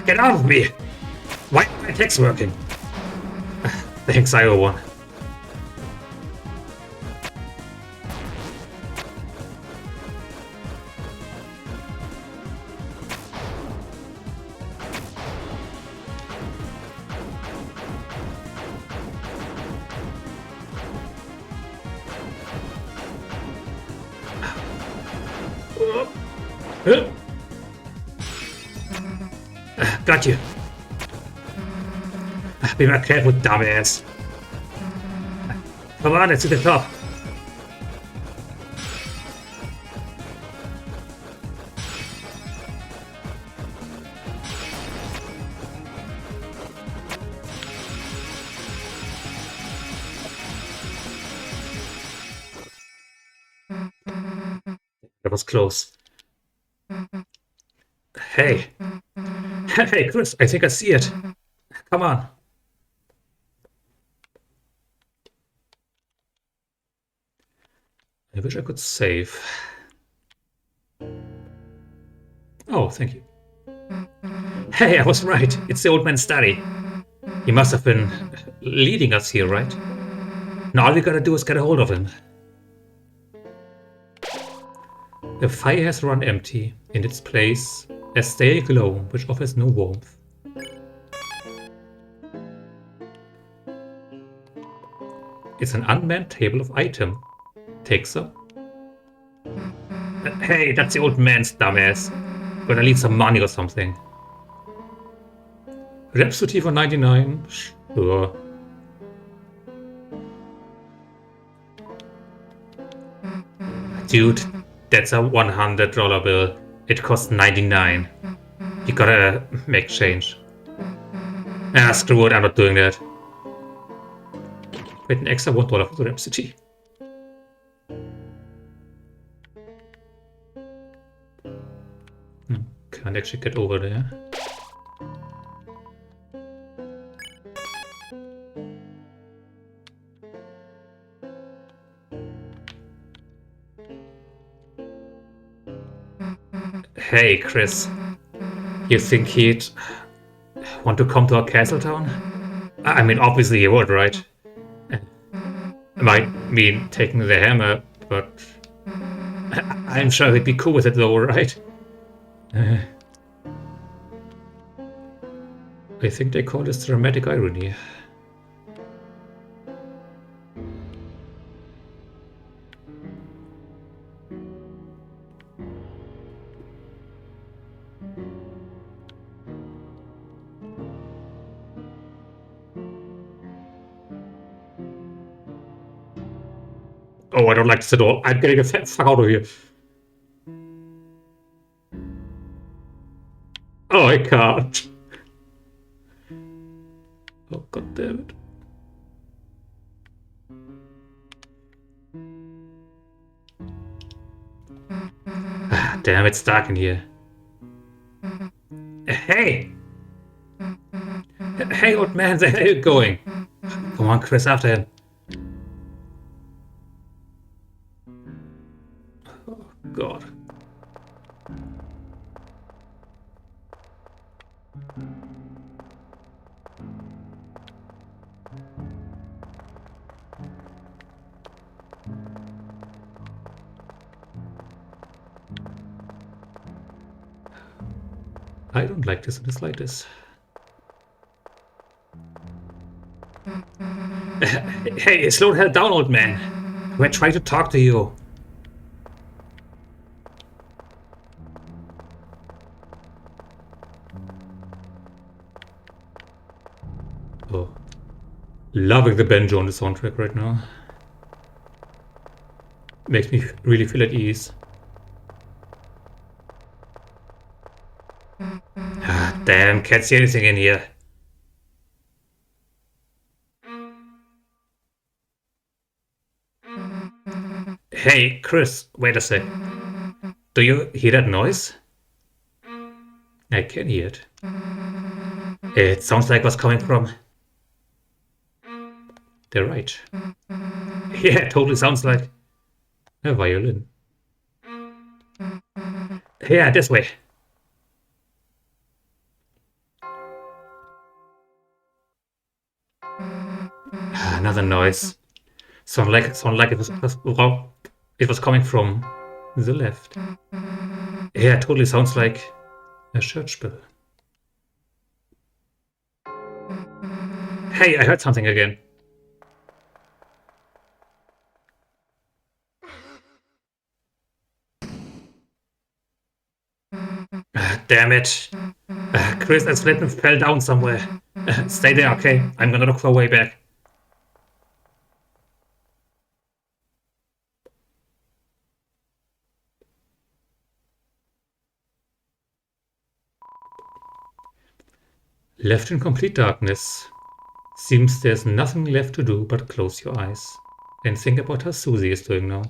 Get out of me! Why are my attacks working? Thanks, I owe one. Got you. Be more careful, dumbass. Come on, it's to the top. That was close. Hey. Hey, Chris, I think I see it. Come on. I wish I could save. Oh, thank you. Hey, I was right. It's the old man's study. He must have been leading us here, right? Now all we gotta do is get a hold of him. The fire has run empty. In its place, a stale glow which offers no warmth. It's an unmanned table of item. Take some. Hey, that's the old man's dumbass. Gonna need some money or something. Rhapsody for 99? Sure. Dude, that's a $100 bill. It costs 99. You gotta make change. Ah, screw it, I'm not doing that. Wait, an extra $1 for the Rhapsody. Can't actually get over there. Hey, Chris. You think he'd want to come to our castle town? I mean, obviously he would, right? Might mean taking the hammer, but I'm sure he'd be cool with it though, right? I think they call this dramatic irony. Oh, I don't like this at all. I'm getting the fuck out of here. Oh, I can't. Oh, god damn it. Ah, damn, it's dark in here. Hey! Hey, old man, where are you going? Come on, Chris, after him. Oh, God. I don't like this in the slightest. Hey, slow the hell down, old man. We're trying to talk to you. Oh. Loving the banjo on the soundtrack right now. Makes me really feel at ease. Ah, damn, can't see anything in here. Hey, Chris, wait a sec. Do you hear that noise? I can hear it. It sounds like what's coming from the right. Yeah, it totally sounds like a violin. Yeah, this way. Another noise. Sound like it was coming from the left. Yeah, it totally sounds like a church bell. Hey, I heard something again. Damn it. Chris and Splitten fell down somewhere. Stay there, okay? I'm gonna look for a way back. Left in complete darkness. Seems there's nothing left to do but close your eyes and think about how Susie is doing now.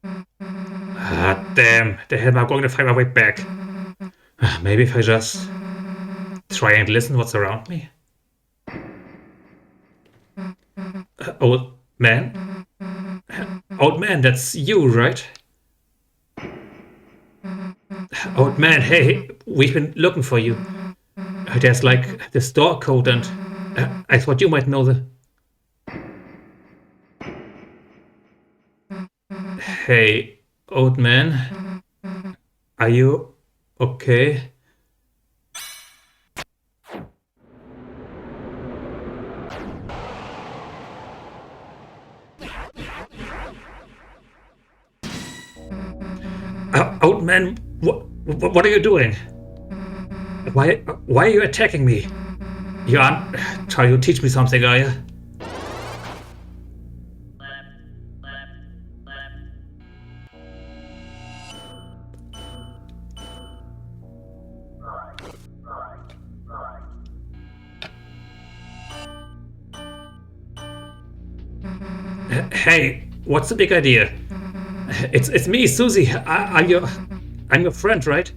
Ah, damn. The hell am I going to find my way back? Maybe if I just try and listen what's around me? Old man? Old man, that's you, right? Old man, hey, we've been looking for you. There's like the store code and I thought you might know the... Hey, Old man, are you okay? Old man, what are you doing? Why are you attacking me? You aren't trying to teach me something, are you? Hey, what's the big idea? It's me, Susie. I'm your friend, right?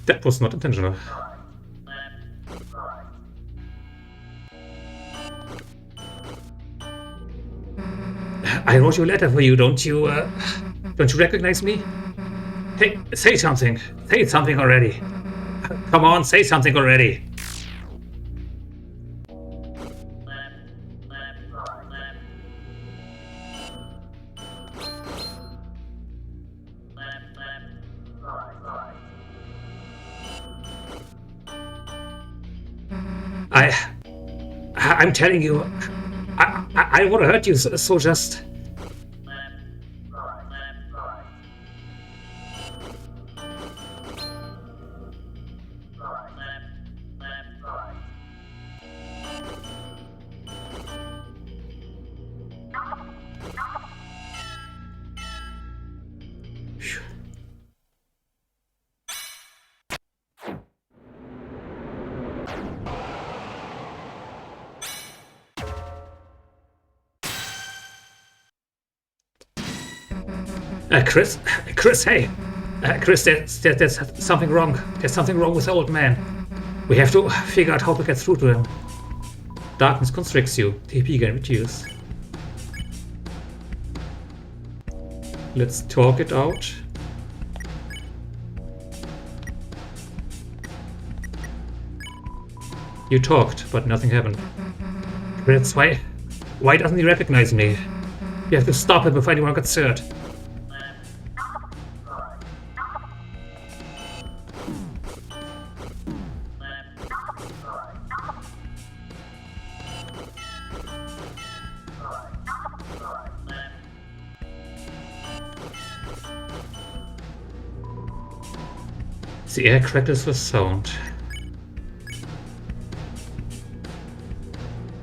That was not intentional. I wrote you a letter for you. Don't you recognize me? Hey, say something. Say something already. Come on, say something already. I'm telling you, I want to hurt you, so just... Chris, hey. Chris, there's something wrong. There's something wrong with the old man. We have to figure out how to get through to him. Darkness constricts you. TP can reduce. Let's talk it out. You talked, but nothing happened. That's why doesn't he recognize me? You have to stop him before anyone gets hurt. The air crackles with sound.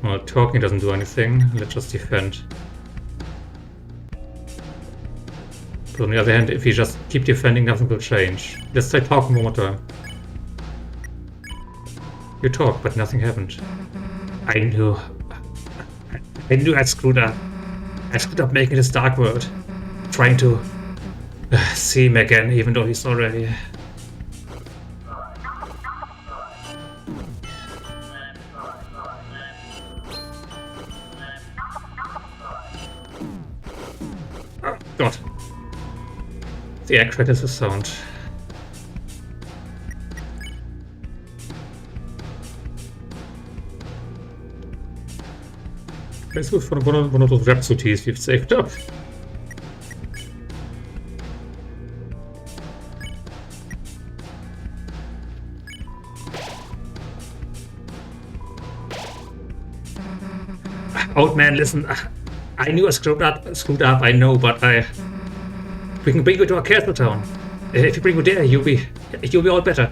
Well, talking doesn't do anything. Let's just defend. But on the other hand, if we just keep defending, nothing will change. Let's try talking one more time. You talk, but nothing happened. I knew I screwed up. I screwed up making this dark world. Trying to see him again, even though he's already... Oh, God. The air crackles with sound. This was one of those rhapsodies we've saved up. Old man, listen. I knew I screwed up, I know, but we can bring you to our castle town. If you bring you there, you'll be all better.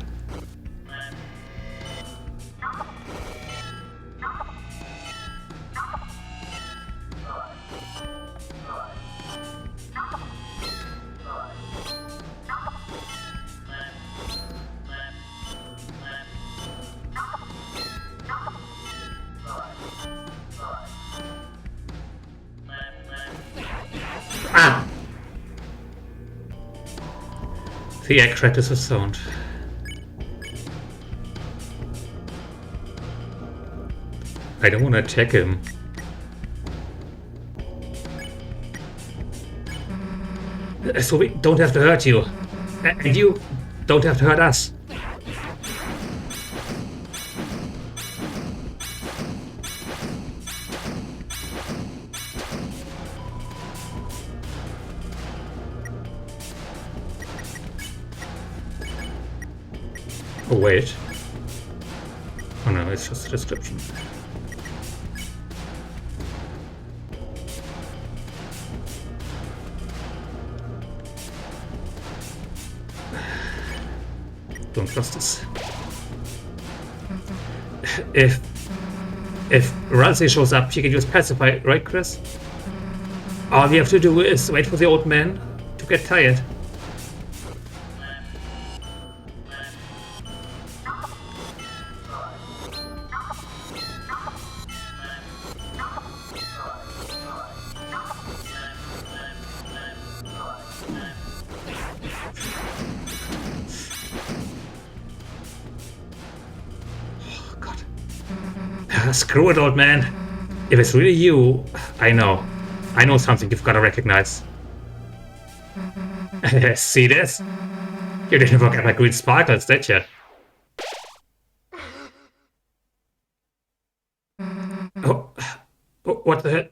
The air crackles with sound. I don't want to attack him. So we don't have to hurt you. And you don't have to hurt us. Oh, wait. Oh no, it's just a description. Don't trust this. If Ralsei shows up, she can use pacify, right, Chris? All we have to do is wait for the old man to get tired. Screw it, old man. If it's really you, I know something you've got to recognize. See this? You didn't forget my green sparkles, did you? Oh, what the...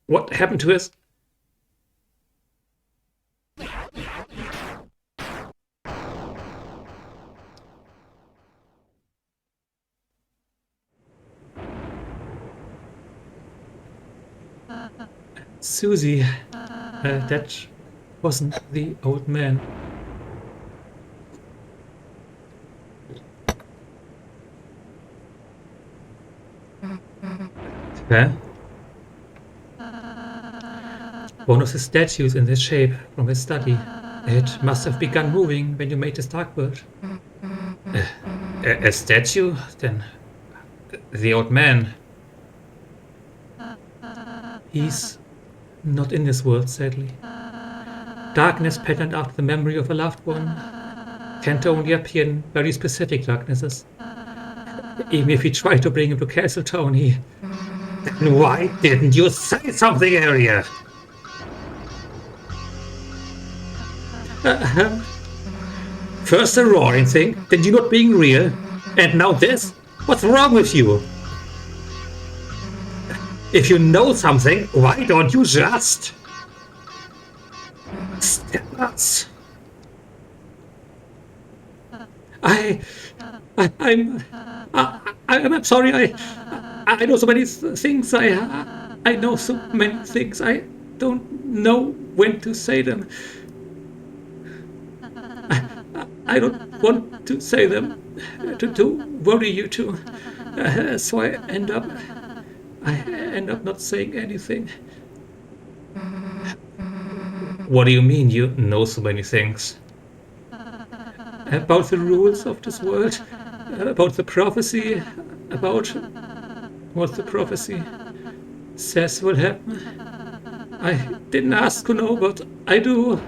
What happened to us? Susie, that wasn't the old man. Huh? One of the statues in this shape from his study. It must have begun moving when you made this dark world. A statue? Then the old man. He's not in this world, sadly. Darkness patterned after the memory of a loved one tend to only appear in very specific darknesses. Even if we try to bring him to Castletown, he... Then why didn't you say something earlier? First the roaring thing, then you not being real, and now this? What's wrong with you? If you know something, why don't you just... Step us? I'm sorry, I know so many things, I know so many things, I don't know when to say them. I don't want to say them, to worry you two, so I end up not saying anything. What do you mean you know so many things? About the rules of this world, about the prophecy, about what the prophecy says will happen. I didn't ask to know, but I do.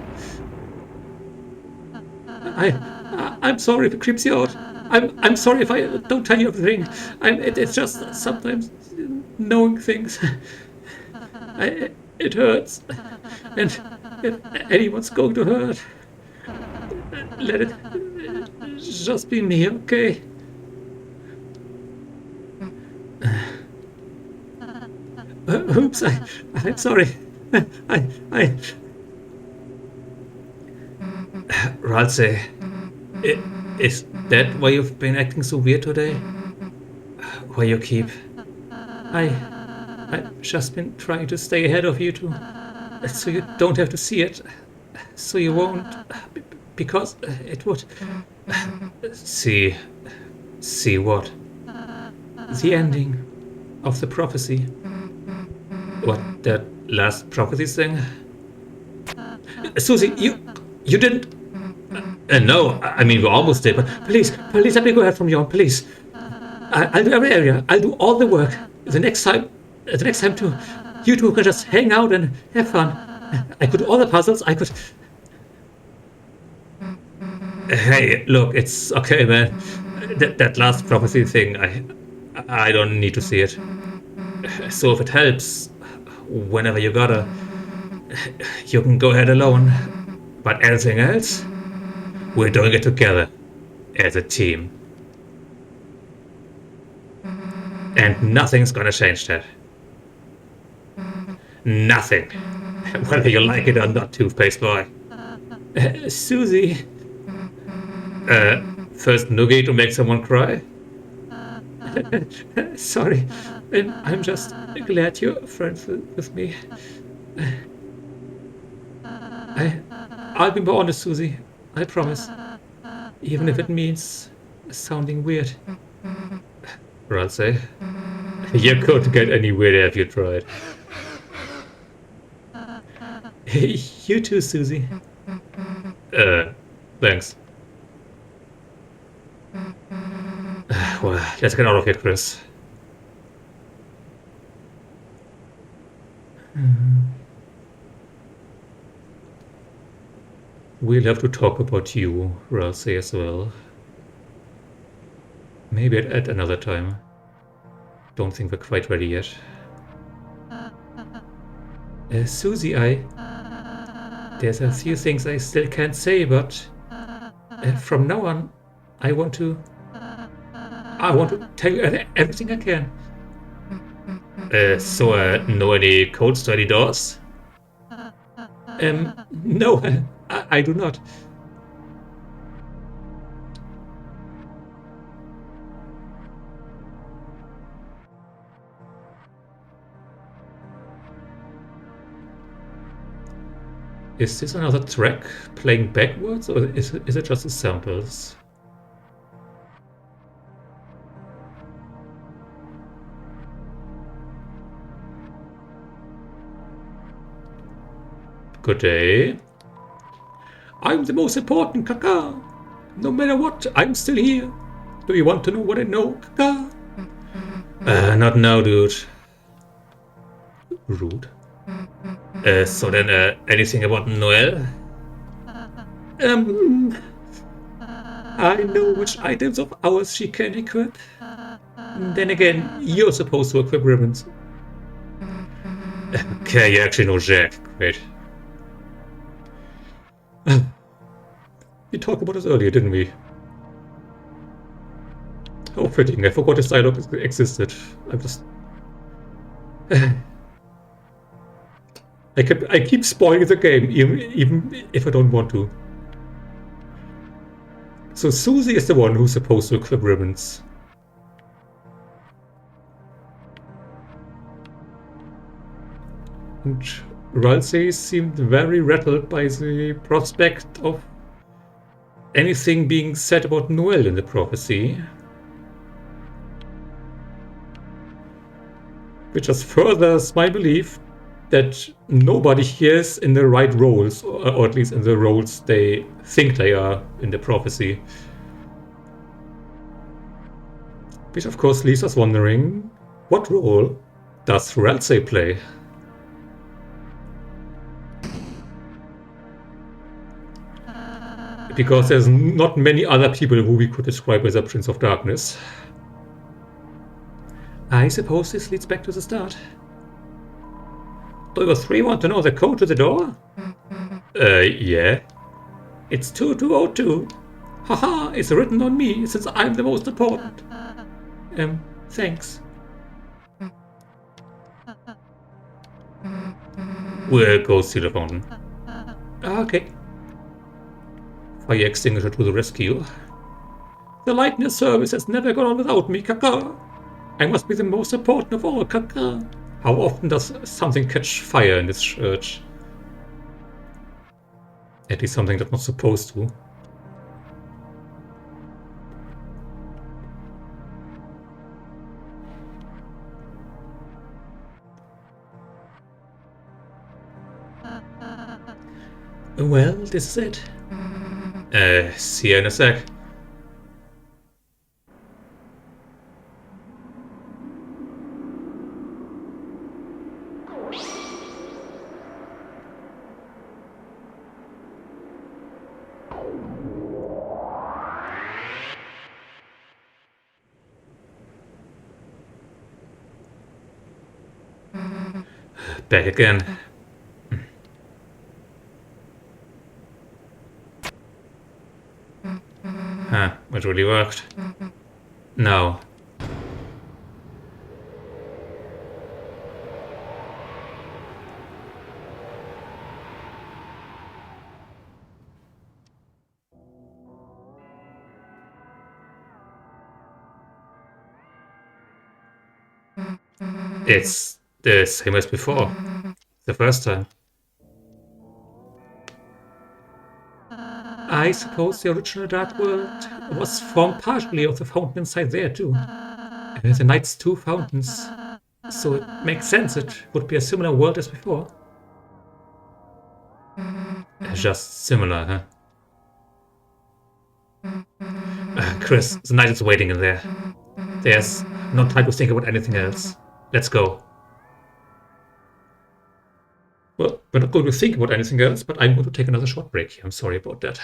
I'm sorry if it creeps you out. I'm sorry if I don't tell you everything. It's just sometimes knowing things. It hurts, and if anyone's going to hurt, let it just be me, okay? Oops, I'm sorry. Ralsei, is that why you've been acting so weird today? Why you keep... I've just been trying to stay ahead of you two, so you don't have to see it, so you won't, because it would... See what? The ending of the prophecy. What, that last prophecy thing? Susie, you didn't... no, I mean, we almost did, but please let me go ahead from you on, please. I'll do every area, I'll do all the work. The next time too, you two can just hang out and have fun. I could do all the puzzles, I could... Hey, look, it's okay, man. That last prophecy thing, I don't need to see it. So if it helps, whenever you gotta, you can go ahead alone. But anything else, we're doing it together, as a team. And nothing's gonna change that. Nothing. Whether you like it or not, Toothpaste Boy. Susie. first nougat to make someone cry? Sorry, I'm just glad you're friends with me. I'll be more honest, Susie. I promise. Even if it means sounding weird. Ralsei, you couldn't get any weirder if you tried. Hey, you too, Susie. Thanks. Well, let's get out of here, Chris. We'll have to talk about you, Ralsei, as well. Maybe at another time. Don't think we're quite ready yet. Susie, there's a few things I still can't say, but from now on, I want to tell you everything I can. So, know any codes to any doors? No, I do not. Is this another track playing backwards, or is it just the samples? Good day. I'm the most important, Kaka. No matter what, I'm still here. Do you want to know what I know, Kaka? Not now, dude. Rude. So then, anything about Noel? I know which items of ours she can equip. Then again, you're supposed to equip ribbons. Okay, you actually know Jack. Great. We talked about this earlier, didn't we? How fitting. I forgot this dialogue existed. I'm just... I keep spoiling the game, even if I don't want to. So Susie is the one who's supposed to equip ribbons. And Ralsei seemed very rattled by the prospect of anything being said about Noel in the prophecy. Which just furthers my belief that nobody here is in the right roles, or at least in the roles they think they are in the prophecy. Which of course leaves us wondering, what role does Ralsei play? Because there's not many other people who we could describe as a Prince of Darkness. I suppose this leads back to the start. Do you three want to know the code to the door? Yeah. It's 2202. Haha, it's written on me since I'm the most important. Thanks. We'll go see the fountain. Okay. Fire extinguisher to the rescue. The lightning service has never gone on without me, Kaka. I must be the most important of all, Kaka. How often does something catch fire in this church? At least something that's not supposed to. Well, this is it. See you in a sec. Back again. Huh, it really worked. No. It's the same as before. The first time. I suppose the original Dark World was formed partially of the fountain inside there too. The Knight's two fountains. So it makes sense it would be a similar world as before. Just similar, huh? Chris, the Knight is waiting in there. There's no time to think about anything else. Let's go. Well, we're not going to think about anything else, but I'm going to take another short break here. I'm sorry about that.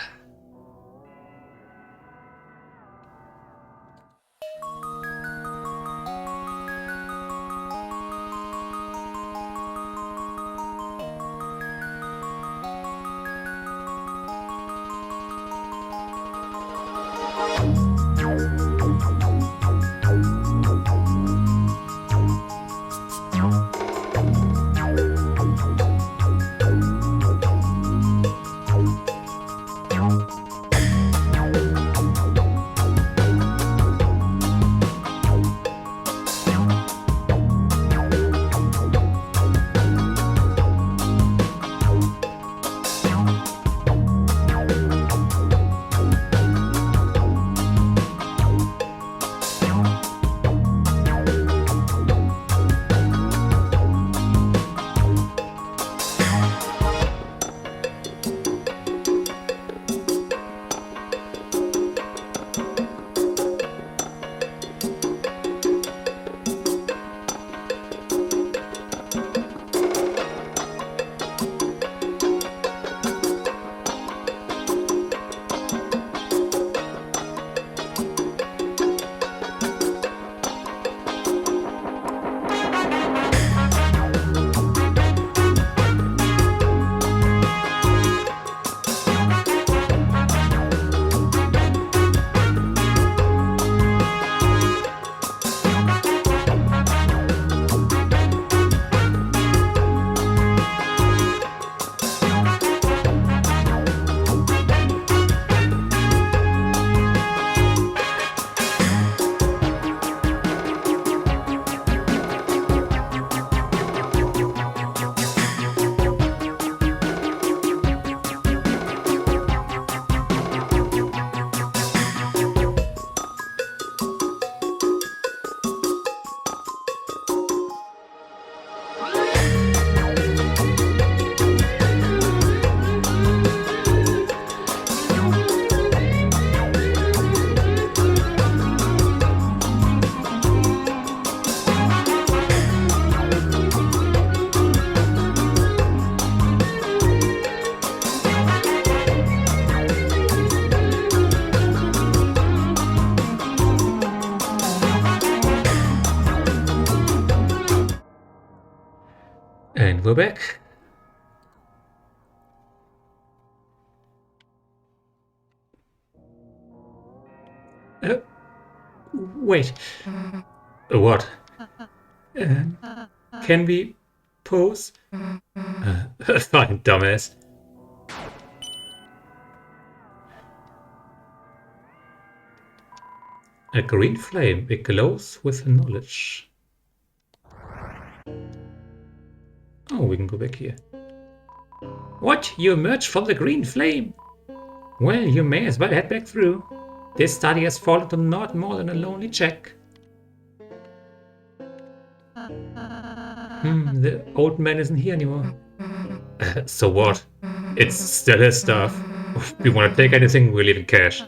And we're back. Wait. What? Can we pose? Fine, dumbass. A green flame, it glows with knowledge. Oh, we can go back here. What? You emerged from the green flame? Well, you may as well head back through. This study has fallen to not more than a lonely check. The old man isn't here anymore. So what? It's still his stuff. If we want to take anything, we'll leave in cash.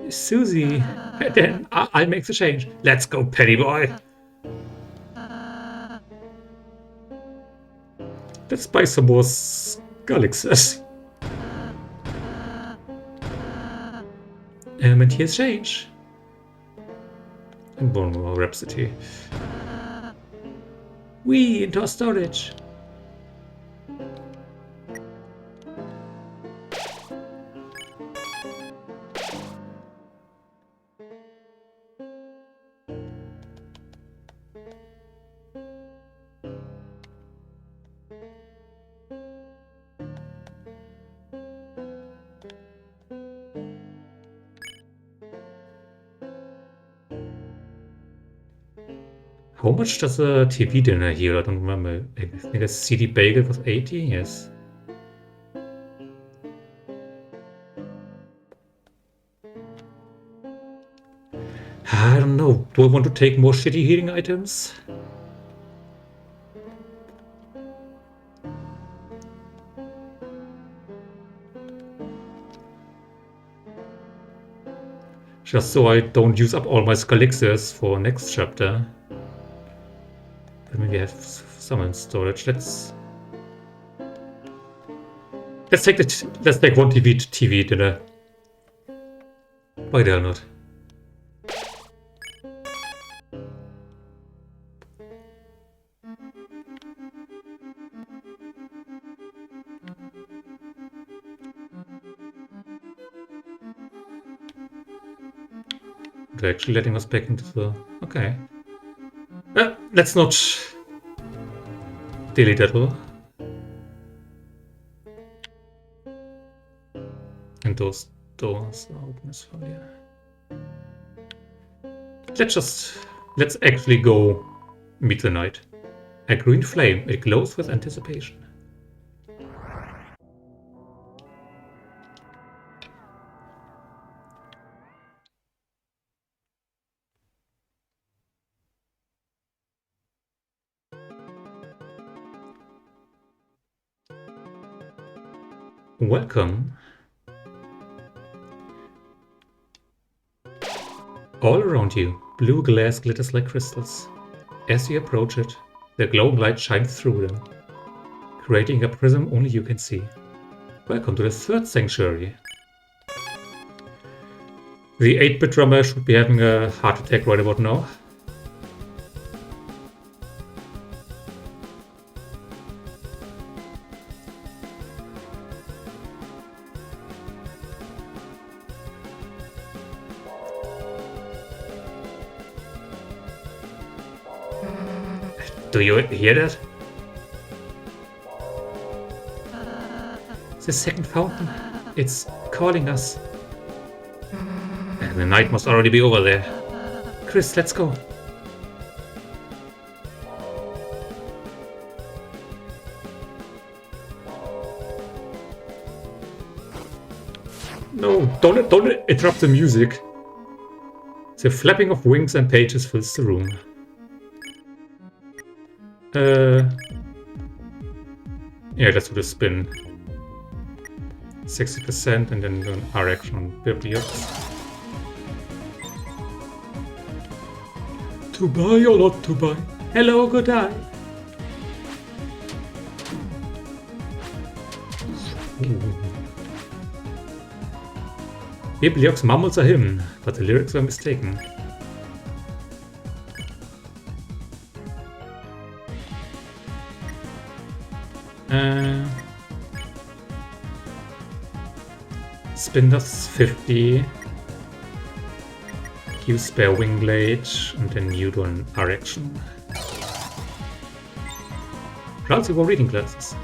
Susie, then I'll make the change. Let's go, petty boy. Let's buy some more Skullixes. And here's change. And one more Rhapsody. We into our storage. How much does a TV dinner here? I don't remember. I think a CD bagel was 80? Yes. I don't know. Do I want to take more shitty heating items? Just so I don't use up all my elixirs for next chapter. But maybe I have some in storage. Let's take one TV dinner. Why the hell not? They're actually letting us back into the... Okay. Let's not delete that all. And those doors are open as well, yeah. Let's actually go meet the night. A green flame, it glows with anticipation. Welcome. All around you, blue glass glitters like crystals. As you approach it, the glowing light shines through them, creating a prism only you can see. Welcome to the third sanctuary. The 8-bit drummer should be having a heart attack right about now. Do you hear that? The second fountain. It's calling us. And the night must already be over there. Chris, let's go. No, don't interrupt the music. The flapping of wings and pages fills the room. Yeah, let's do the spin. 60% and then do an R action on Bibliox. To buy or not to buy? Hello, good eye. Bibliox mumbles a hymn, but the lyrics were mistaken. Spin does 50. Use spare wing blade, and then you do an R action. Ralsei wore reading glasses.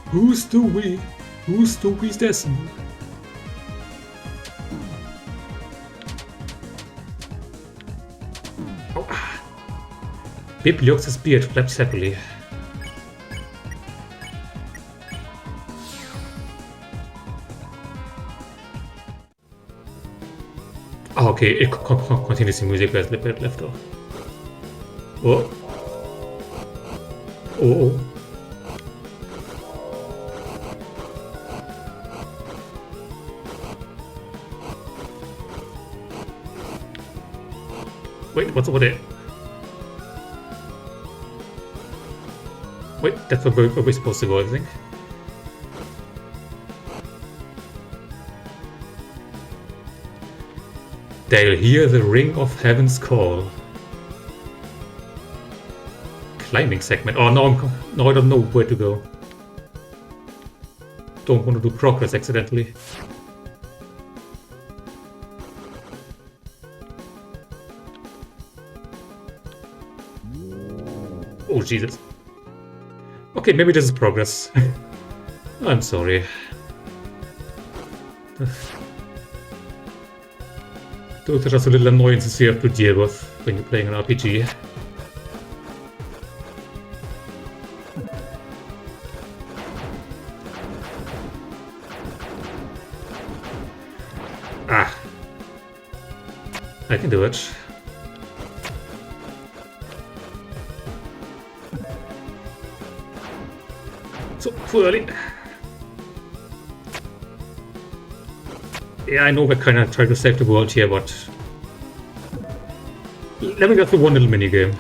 Who's do we dessen? Oh. Bibliox's beard flaps happily. Oh, okay, it continues the music where it left off. Oh. Oh. Wait, what's over there? Wait, that's where we're supposed to go, I think. They'll hear the ring of heaven's call. Climbing segment. Oh, no, I don't know where to go. Don't want to do progress accidentally. Oh, Jesus. Okay, maybe this is progress. I'm sorry. Those are just a little annoyances you have to deal with. when you're playing an RPG. Ah, I can do it. So too early. Yeah, I know we're kind of trying to save the world here, but let me get through one little mini game.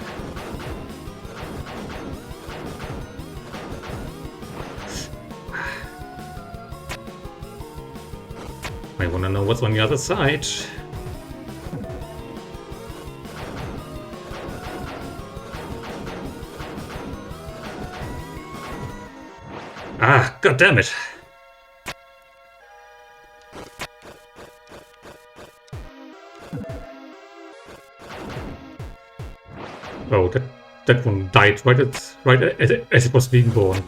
I want to know what's on the other side. Ah, god damn it. Oh, that one died right as it was being born.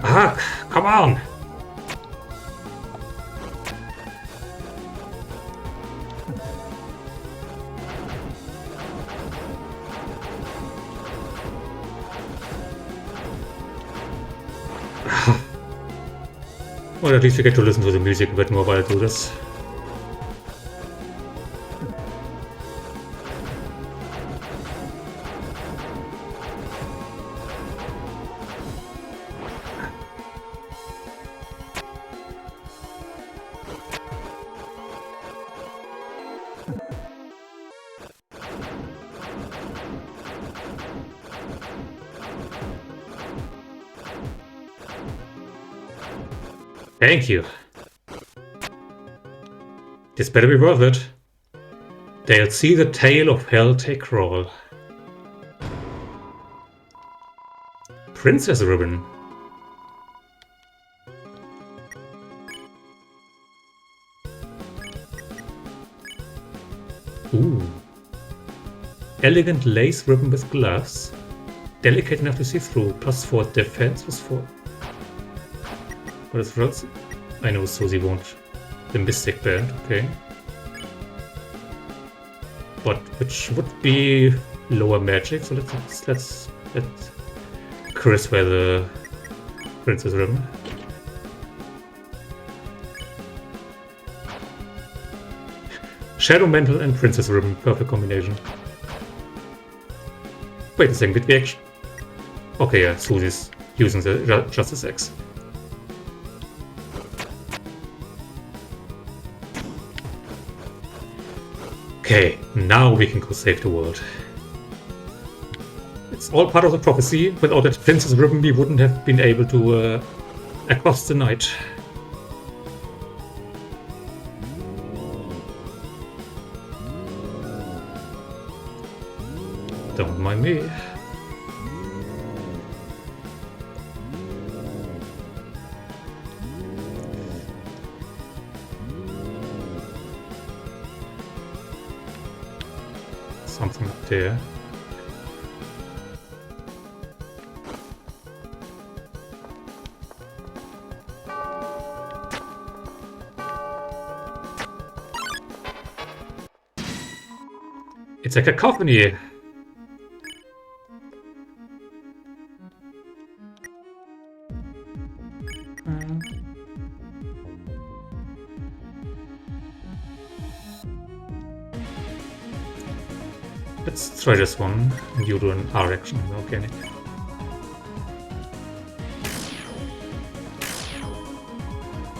Ah, come on! Well, at least we get to listen to the music a bit more while I do this. Thank you. This better be worth it. They'll see the tale of hell take roll. Princess ribbon. Ooh. Elegant lace ribbon with gloves. Delicate enough to see through. +4 defense with 4. What is Ralsei? I know Susie won't. The Mystic Band, okay. But which would be lower magic, so let's Chris wear the Princess ribbon. Shadow Mantle and Princess ribbon, perfect combination. Wait a second, did we actually... Okay, yeah, Susie's using the Justice X. Okay, now we can go save the world. It's all part of the prophecy. Without that Princess ribbon, we wouldn't have been able to across the night. Don't mind me. Something up there. It's a cacophony. Let's try this one, and you do an R action, organic.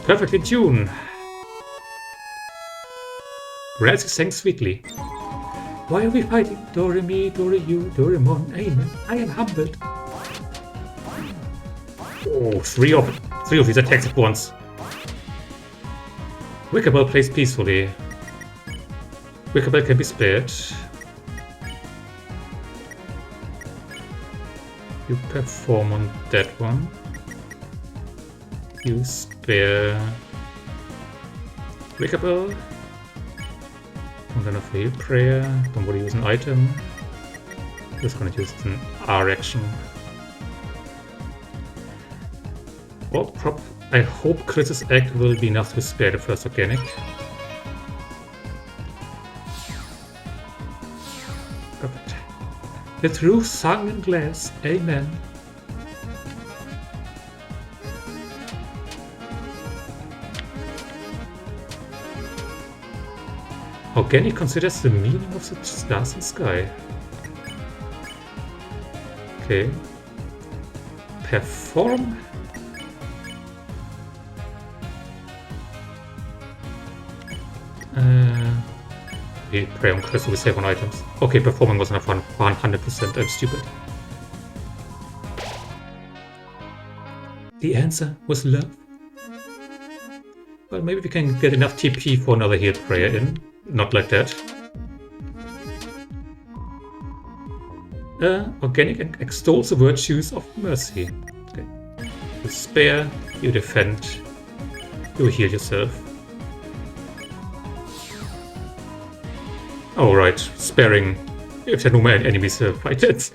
Perfectly tuned. Ralsei sang sweetly. Why are we fighting? Do-re-mi, do-re-you, do-re-mon, amen. I am humbled. Oh, three of these attacks at once. Wickable plays peacefully. Wickable can be spared. You perform on that one. You spare Wickable. I'm gonna fail prayer. Don't want to use an item. Just gonna use an R action. I hope Chris's egg will be enough to spare the first organic. Perfect. The true sung in glass. Amen. Organic considers the meaning of the stars in the sky. Okay. Perform. Okay, pray on Chris will save on items. Okay, performing was enough 100%. I'm stupid. The answer was love. Well, maybe we can get enough TP for another healed prayer in. Not like that. Organic extols the virtues of mercy. Okay. You spare, you defend, you heal yourself. Oh, right. Sparing if there are no more enemies to fight it.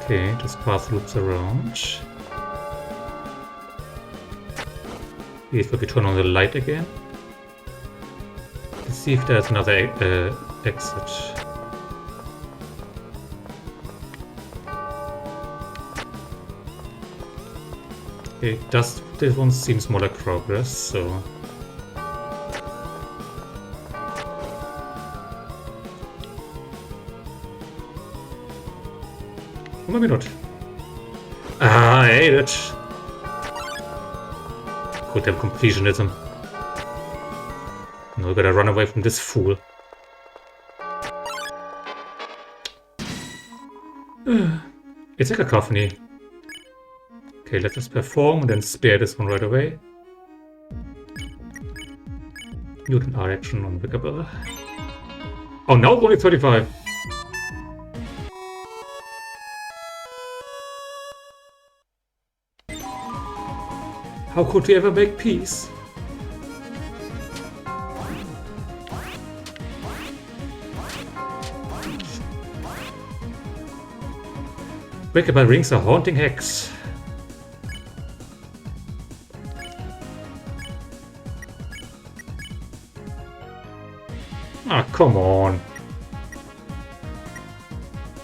Okay, this path loops around. If we turn on the light again. Let's see if there's another exit. Okay, this one seems more like progress, so... Or maybe not. Ah, I hate it. Goddamn completionism. No, we gotta run away from this fool. It's a cacophony. Okay, let us perform and then spare this one right away. Mutant R action on Wickable. Oh, now it's only 35. How could we ever make peace? Wickable rings a haunting hex. Ah, come on.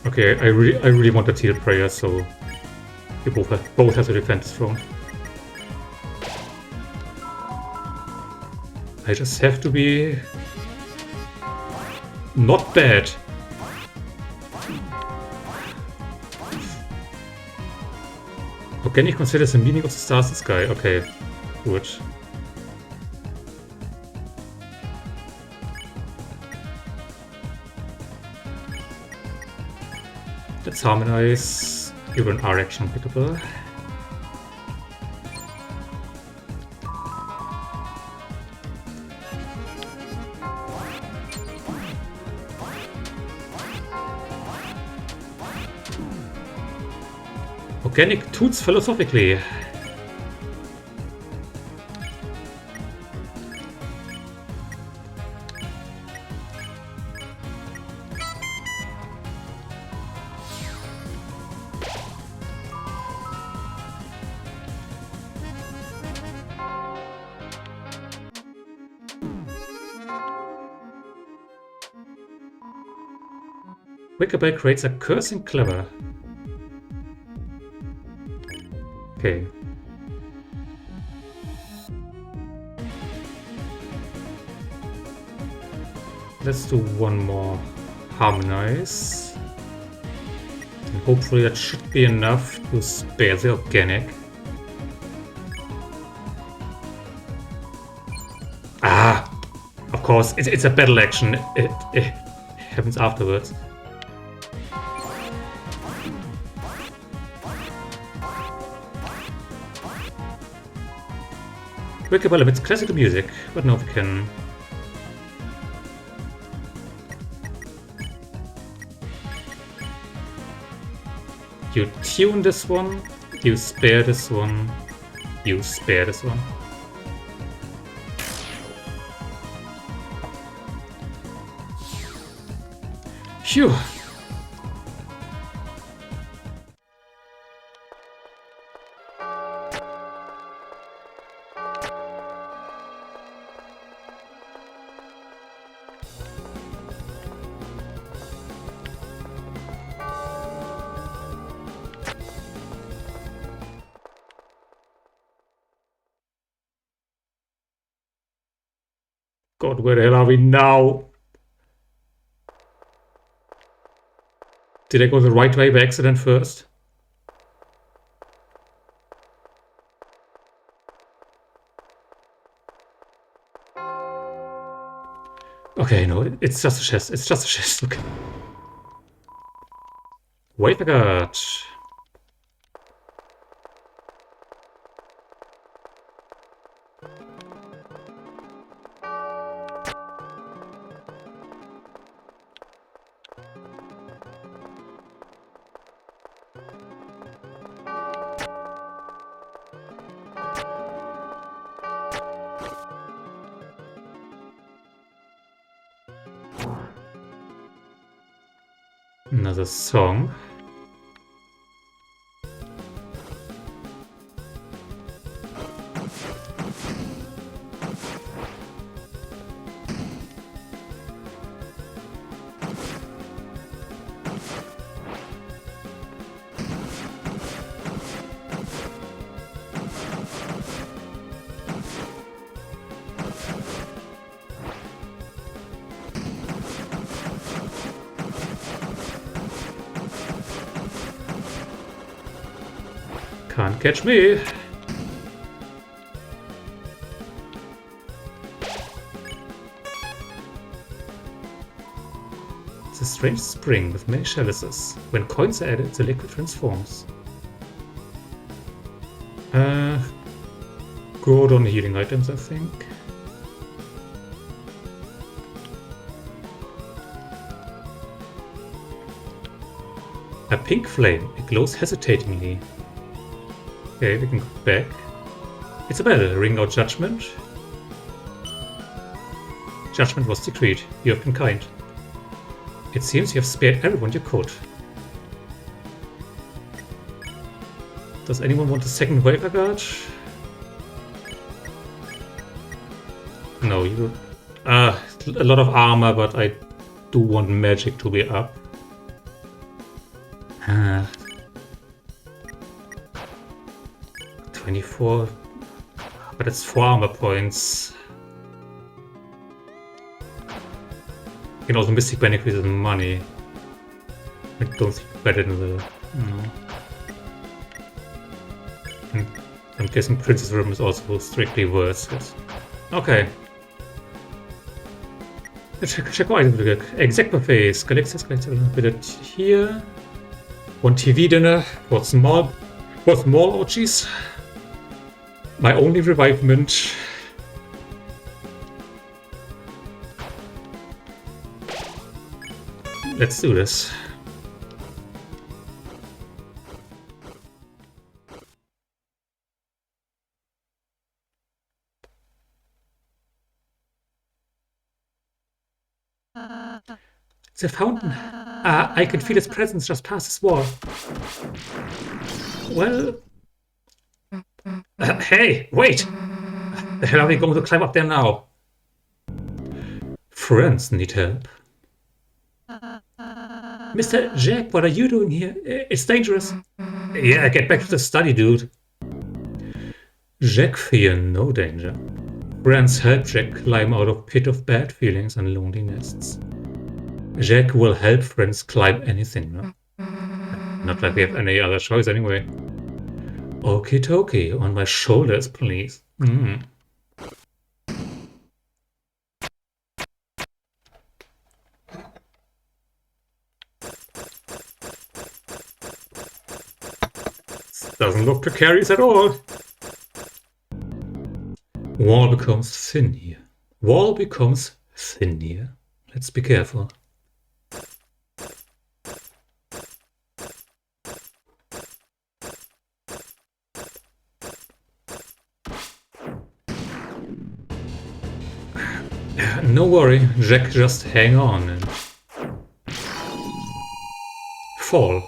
Okay, I really want to heal prayer, so you both have to defend this throne. I just have to be not bad. Organic considers the meaning of the stars in the sky. Okay, good. Let's harmonize. Give an R action pickable. Organic toots philosophically. Wickable creates a cursing clever. Okay. Let's do one more harmonize. And hopefully that should be enough to spare the organic. Ah! Of course, it's a battle action. It happens afterwards. Wickable limits classical music, but now we can You tune this one, you spare this one, you spare this one. Phew. God, where the hell are we now? Did I go the right way by accident first? Okay, no, it's just a chest. It's just a chest. Okay. Wait a god. Another song. Can't catch me. It's a strange spring with many chalices. When coins are added, the liquid transforms. Good on healing items, I think. A pink flame. It glows hesitatingly. Okay, we can go back. It's a battle. Ring out judgment. Judgment was decreed. You have been kind. It seems you have spared everyone you could. Does anyone want a second Wafer Guard? No, you... a lot of armor, but I do want magic to be up. 24, but it's 4 armor points. You can also Mystic Band increases money. I don't think better than the... No. And I'm guessing Princess Room is also strictly worse. Yes. Okay. Let's check what items we get. Exact buffets. Galaxias, with it here. 1 TV dinner for small orgies. My only revivement. Let's do this. The fountain. I can feel its presence just past this wall. Well... hey, wait! The hell are we going to climb up there now? Friends need help. Mr. Jack, what are you doing here? It's dangerous. Yeah, get back to the study, dude. Jack fear no danger. Friends help Jack climb out of pit of bad feelings and lonely nests. Jack will help friends climb anything, no? Not like we have any other choice anyway. Okie dokie, on my shoulders, please. Doesn't look precarious at all. Wall becomes thin here. Wall becomes thin here. Let's be careful. No worry, Jack, just hang on and fall.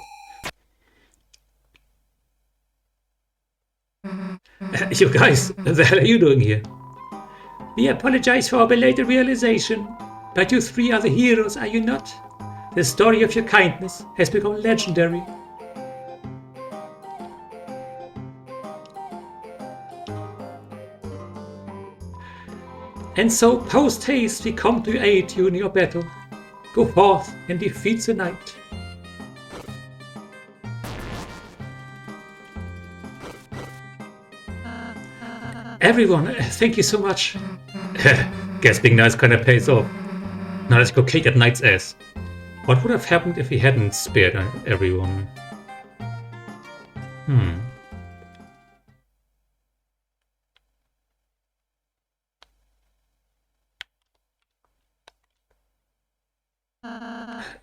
You guys, what the hell are you doing here? We apologize for our belated realization, but you three are the heroes, are you not? The story of your kindness has become legendary. And so, post-haste, we come to aid you in your battle. Go forth and defeat the night. Everyone, thank you so much. Guess being nice kinda pays off. Now let's go kick at Knight's ass. What would have happened if he hadn't spared everyone?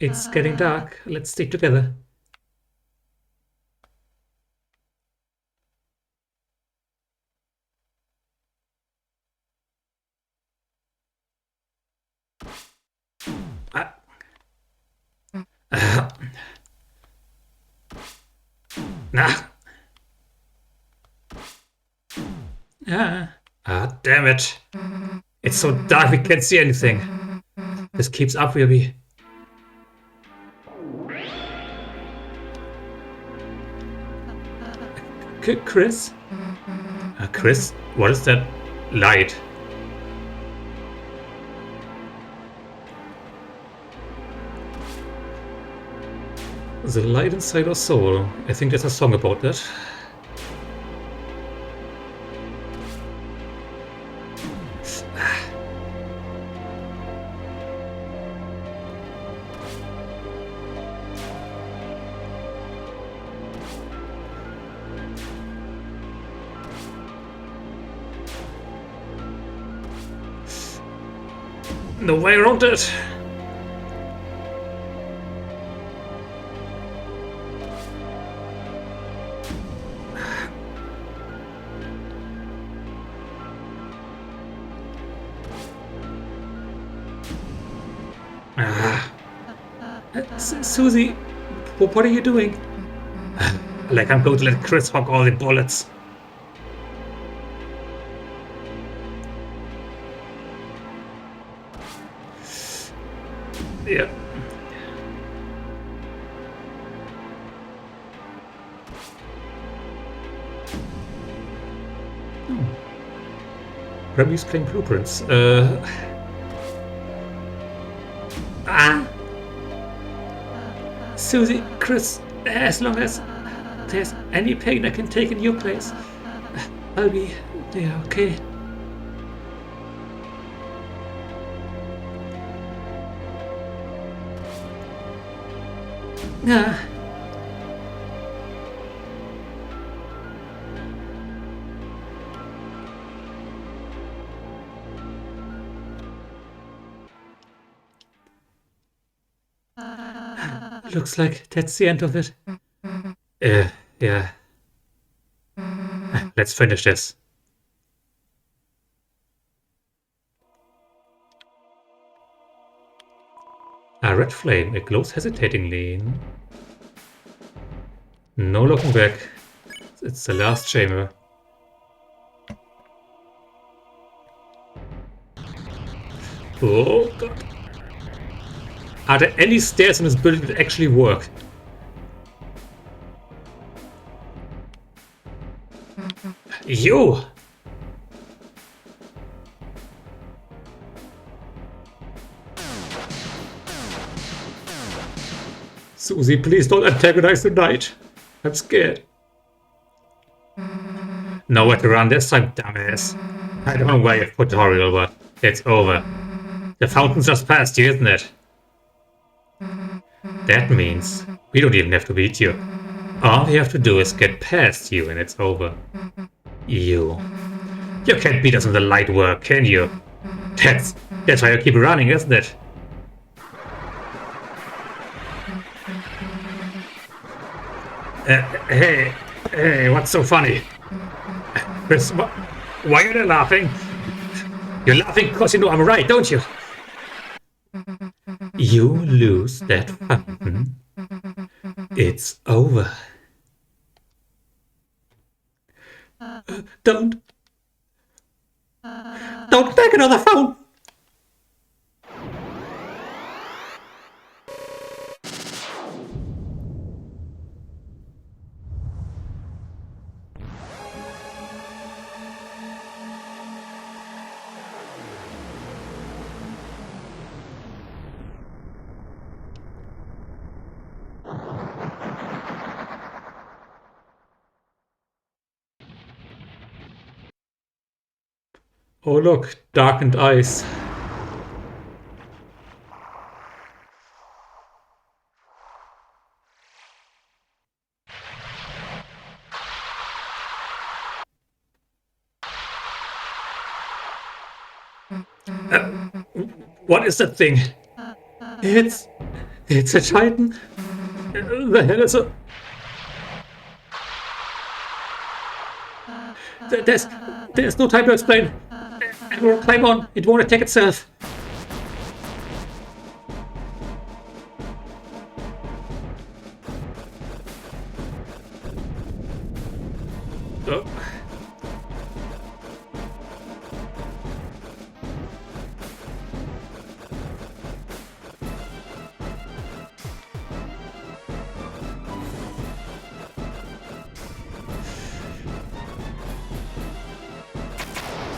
It's getting dark. Let's stay together. Damn it. It's so dark we can't see anything. This keeps up, we'll be... Chris? Chris? What is that light? The light inside our soul. I think there's a song about that. No way around it. Susie, what are you doing? Like I'm going to let Chris hog all the bullets. Yeah. Remy's playing blueprints. Susie, Chris, as long as there's any pain I can take in your place, I'll be there, okay? Looks like that's the end of it. Yeah. Let's finish this. A red flame. It glows hesitatingly. No looking back. It's the last chamber. Oh god. Are there any stairs in this building that actually work? You! Susie, please don't antagonize the knight. I'm scared. Nowhere to run this time, dumbass. I don't know why you've tutorial, but it's over. The fountain's just past you, isn't it? That means we don't even have to beat you. All we have to do is get past you and it's over. You can't beat us in the light work, can you? That's why you keep running, isn't it? Hey, what's so funny? Chris, why are they laughing? You're laughing because you know I'm right, don't you? You lose that fountain. It's over. Don't make another fountain. Oh look, darkened eyes. What is that thing? It's a Titan. The hell is a... There's no time to explain. It will climb on. It won't attack itself. Oh.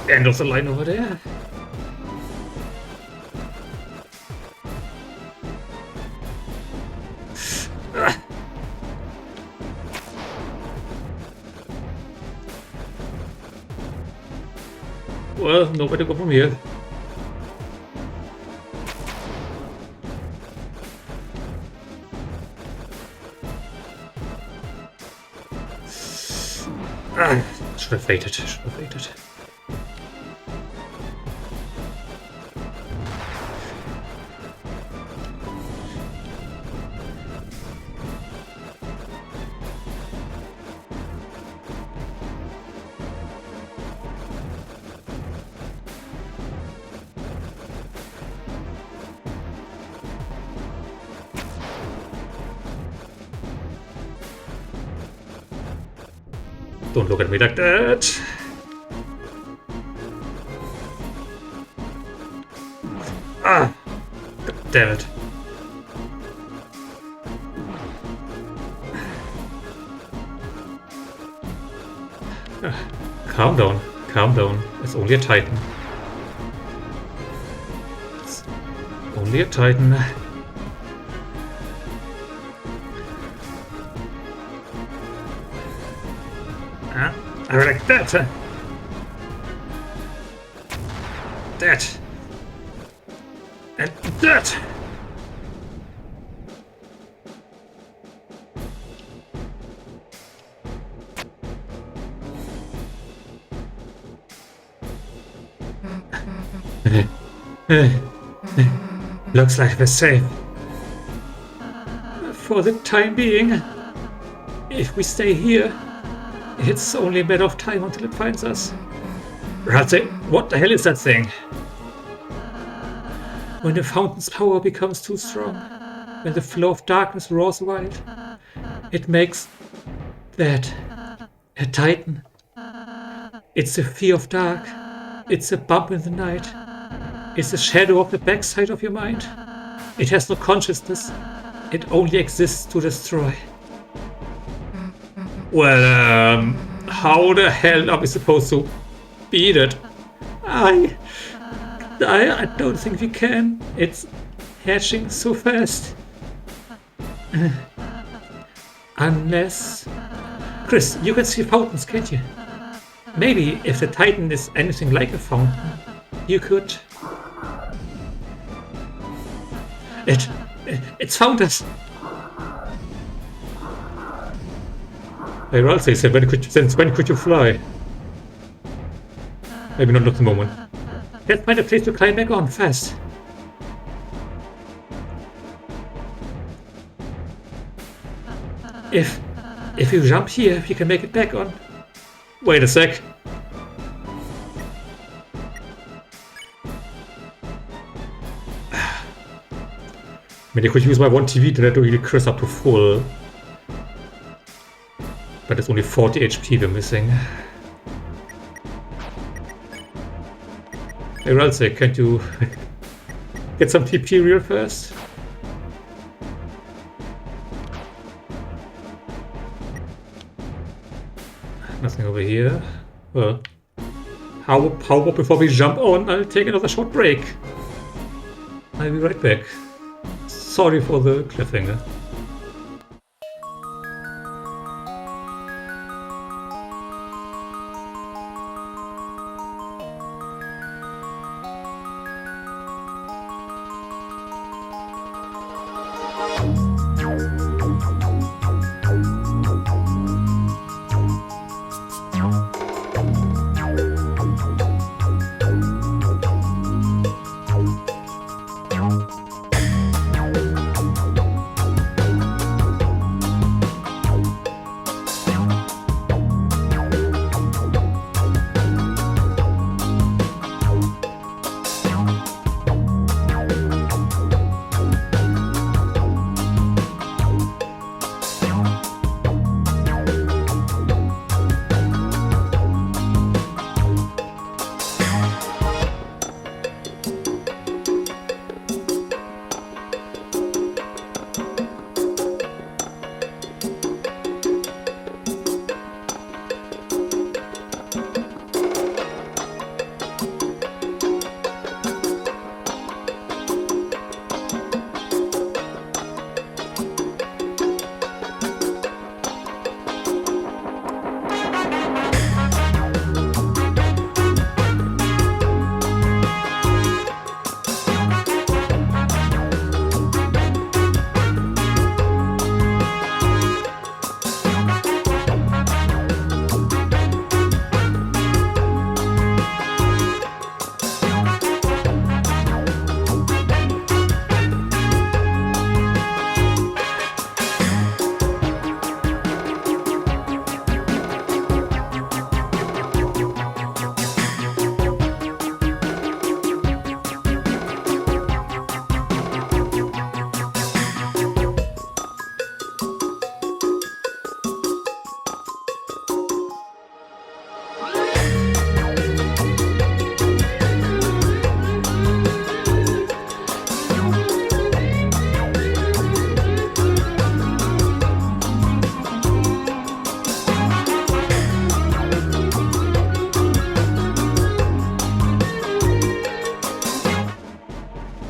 End of the line over there. Well, nowhere to go from here. Should have waited. Don't look at me like that. Ah! God damn it. Calm down. It's only a Titan. It's only a Titan. I like that. That. And that. Looks like we're safe. For the time being. If we stay here, it's only a matter of time until it finds us. Ralsei, what the hell is that thing? When the fountain's power becomes too strong, when the flow of darkness roars wild, it makes that a Titan. It's a fear of dark. It's a bump in the night. It's a shadow of the backside of your mind. It has no consciousness. It only exists to destroy. Well, how the hell are we supposed to beat it? I don't think we can. It's hatching so fast. Unless... Chris, you can see fountains, can't you? Maybe if the Titan is anything like a fountain, you could... It's found us! Hey, Ralsei said, when could you fly? Maybe not at the moment. Let's find a place to climb back on, fast. If you jump here, we can make it back on. Wait a sec. mean, I could use my 1 TV then to really curse up to full. But it's only 40 HP we're missing. Hey Ralsei, can't you get some TP real first? Nothing over here. Well, how about before we jump on, I'll take another short break. I'll be right back. Sorry for the cliffhanger.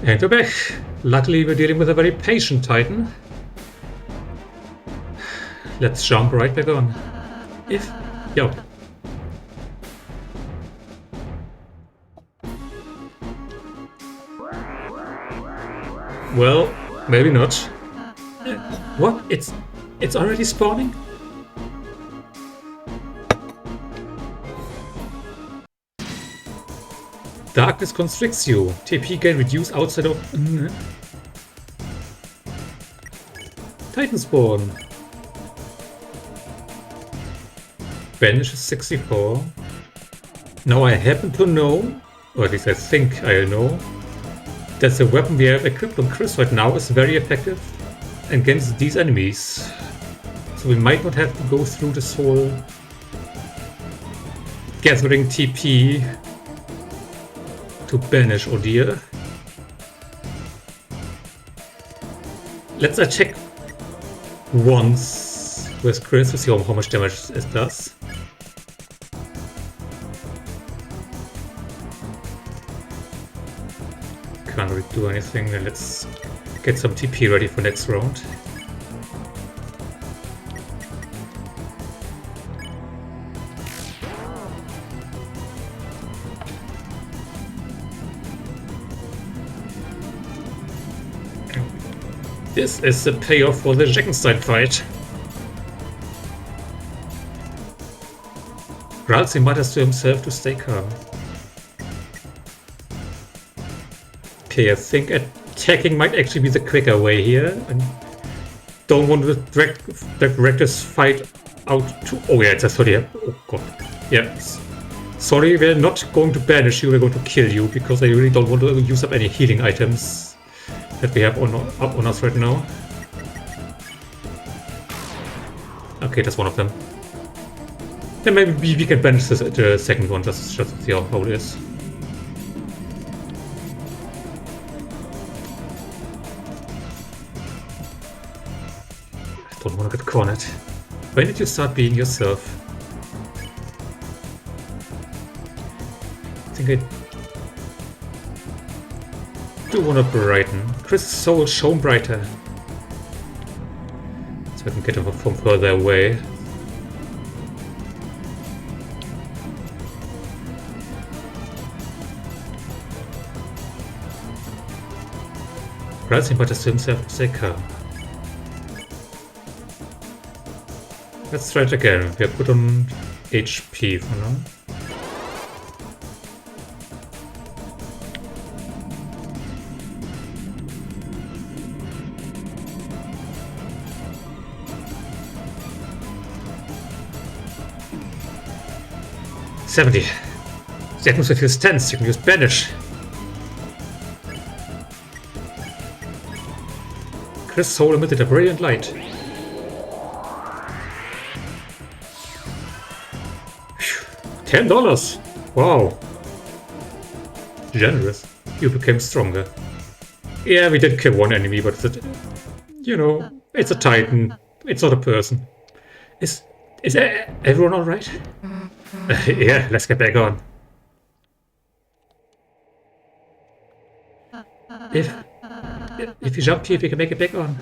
And we're back. Luckily, we're dealing with a very patient Titan. Let's jump right back on. Yo. Well, maybe not. What? It's already spawning? Darkness constricts you. TP can reduce outside of... Titan spawn. Banish is 64. Now I happen to know, or at least I think I know, that the weapon we have equipped on Chris right now is very effective against these enemies. So we might not have to go through this whole gathering TP to banish ordeal. Let's check once with Chris to see how much damage it does. Can't really do anything, then let's get some TP ready for next round. This is the payoff for the Jackenstein fight. Ralsei mutters to himself to stay calm. Okay, I think attacking might actually be the quicker way here. I don't want to drag this fight out too... Oh yeah, it's a 30. Oh god. Yeah. Sorry, we're not going to banish you, we're going to kill you, because I really don't want to use up any healing items that we have on us right now. Okay, that's one of them. Then maybe we can bench the second one, just to see how it is. I don't want to get cornered. When did you start being yourself? I think I do want to brighten. Chris' soul shone brighter. So I can get him from further away. Ralsei mutters to himself to stay calm. Let's try it again. We are put on HP for now. $70. The atmosphere feels tense. You can use banish. Chris' soul emitted a brilliant light. $10. Wow. Generous. You became stronger. Yeah, we did kill one enemy, but it's a, you know, it's a Titan. It's not a person. Is everyone all right? Yeah, let's get back on. If you jump here, we can make it back on.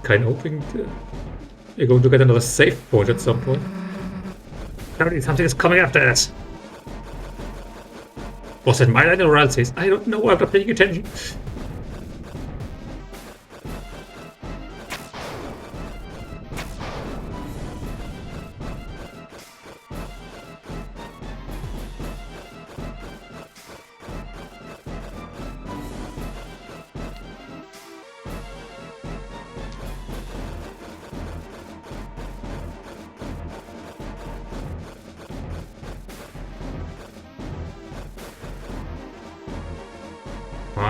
Kind of hoping we're going to get another save point at some point. Apparently something is coming after us. Was it my line or Ralsei's? I don't know, I'm not paying attention.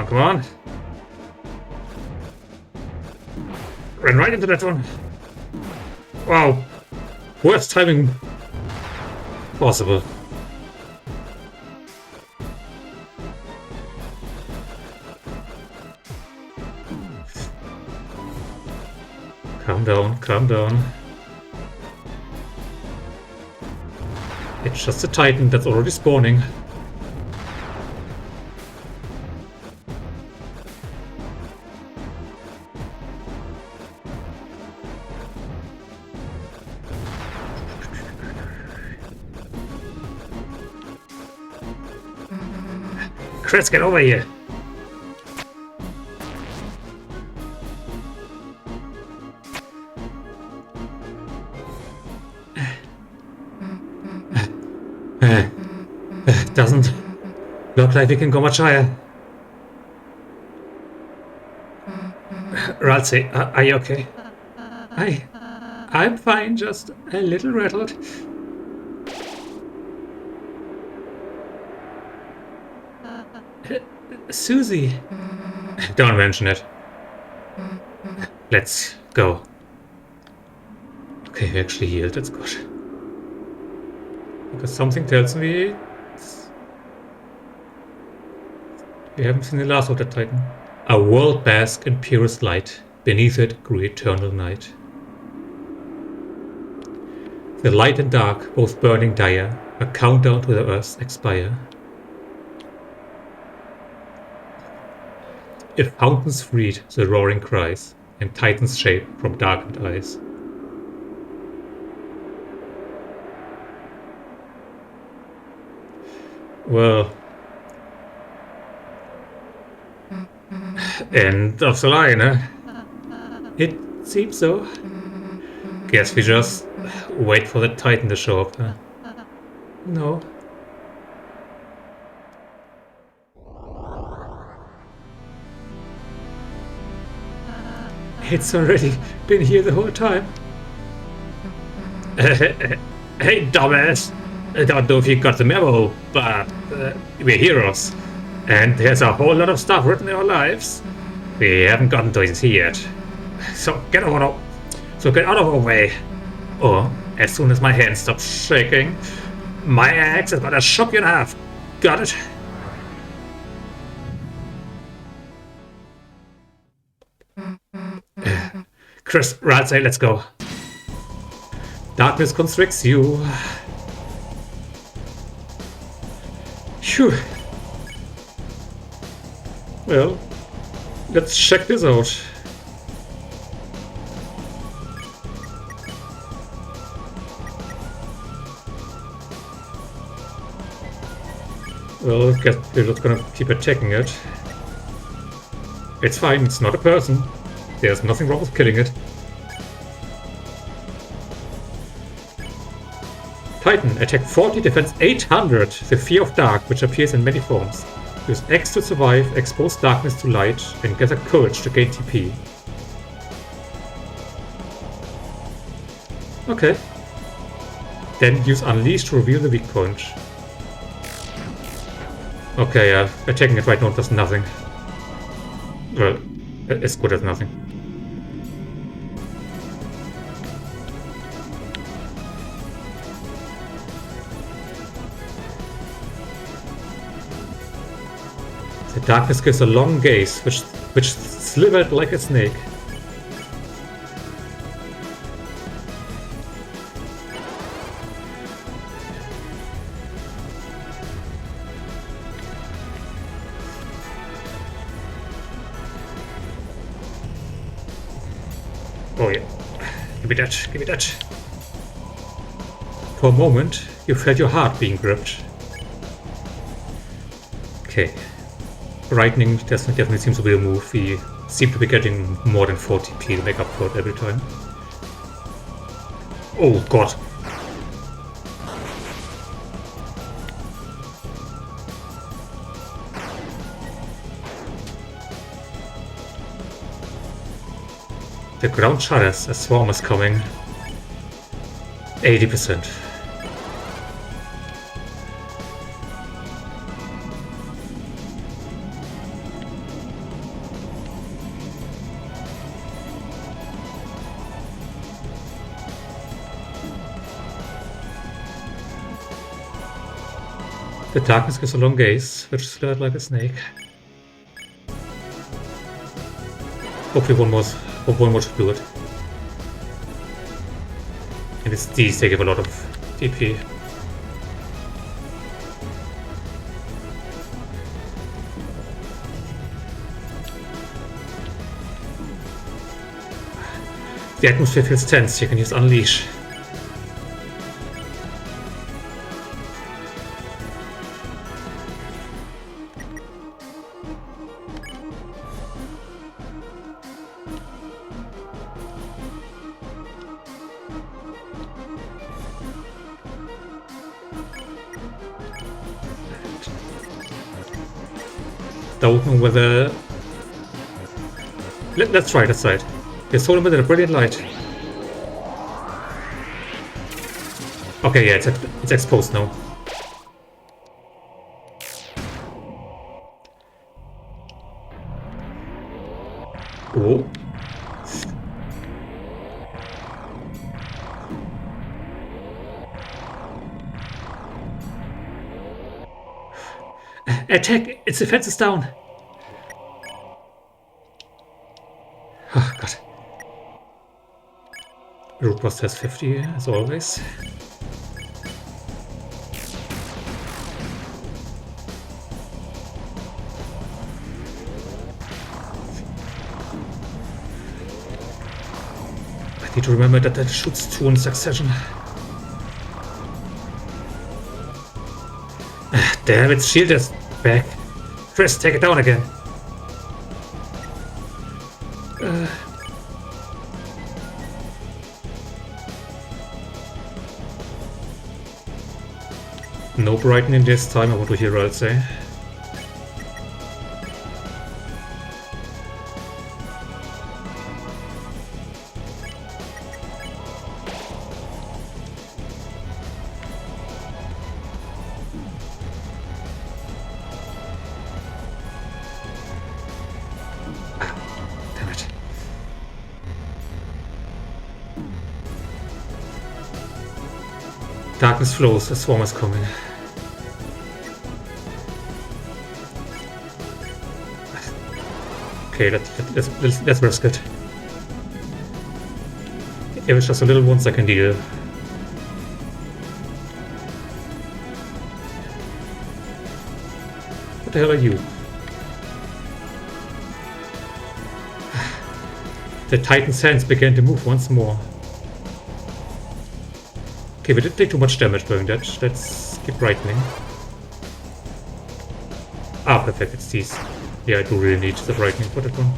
Come on. Ran right into that one. Wow. Worst timing possible. Calm down, calm down. It's just a Titan that's already spawning. Chris, get over here! Doesn't look like we can go much higher. Ralsei, are you okay? I'm fine, just a little rattled. Susie! Don't mention it. Let's go. Okay, we actually healed, that's good. Because something tells me we haven't seen the last of that Titan. A world basked in purest light. Beneath it grew eternal night. The light and dark, both burning dire, a countdown to the earth's expire. If fountains freed the roaring cries, and titans shape from darkened eyes. Well, end of the line, huh? It seems so. Guess we just wait for the Titan to show up, huh? No. It's already been here the whole time. Hey, dumbass! I don't know if you got the memo, but we're heroes. And there's a whole lot of stuff written in our lives. We haven't gotten to it yet. So get out of our way. Or, as soon as my hand stops shaking, my axe is gonna chop you in half. Got it? Chris, Ralsei, let's go. Darkness constricts you. Phew. Well, let's check this out. Well, I guess we're just gonna keep attacking it. It's fine, it's not a person. There's nothing wrong with killing it. Titan, attack 40, defense 800. The Fear of Dark, which appears in many forms. Use X to survive, expose darkness to light, and gather courage to gain TP. Okay. Then use Unleash to reveal the weak point. Okay, attacking it right now does nothing. Well, as good as nothing. The darkness gives a long gaze, which slithered like a snake. Oh yeah, give me that, give me that. For a moment, you felt your heart being gripped. Okay. Brightening definitely seems to be a move. We seem to be getting more than 40 P to make up for it every time. Oh god. The ground shudders, a swarm is coming. 80%. The darkness gives a long gaze, which slithered like a snake. Hopefully one more should do it. And it's these, they give a lot of DP. The atmosphere feels tense, you can use Unleash. Don't know whether... Let's try that side. There's solar with a brilliant light. Okay, yeah, it's exposed now. Oh. Attack! Its defense is down! Oh god. Root Burst has 50 as always. I need to remember that shoots 2 in succession. Damn, its shield is back. Chris, take it down again. No brightening this time, I want to hear Ralsei. Damn it. Darkness flows, a swarm is coming. Okay, let's risk it. If it's just a little ones I can deal. What the hell are you? The Titan's hands began to move once more. Okay, we didn't take too much damage doing that. Let's keep brightening. Ah, perfect, it's these. Yeah, I do really need the brightening for that one.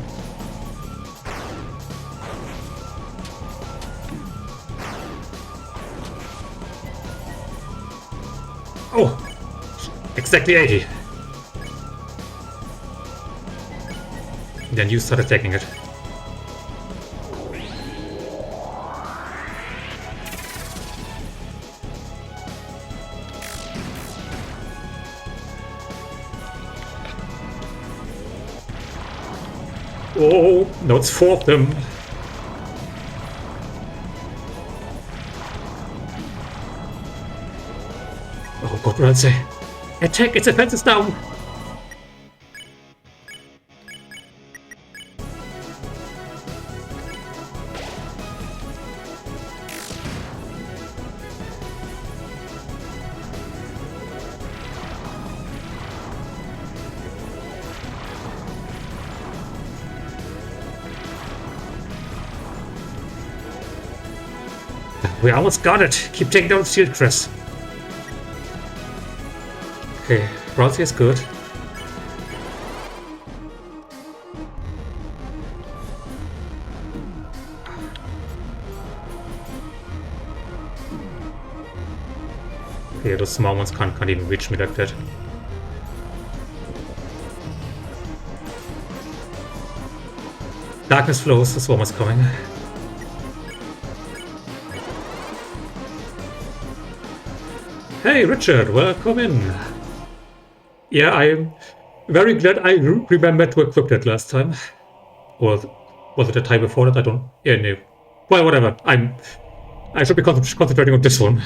Oh! Exactly 80! Then you start attacking it. Oh, no, it's 4 of them. Oh god, Ralsei. Attack, its defense is down! We almost got it! Keep taking down the shield crest. Okay, Ralsei is good. Okay, those small ones can't even reach me like that. Darkness flows, the swarm is coming. Hey Richard, welcome in. Yeah, I'm very glad I remembered to equip that last time. Or was it the time before that? I don't... Yeah, no. Well, whatever. I should be concentrating on this one.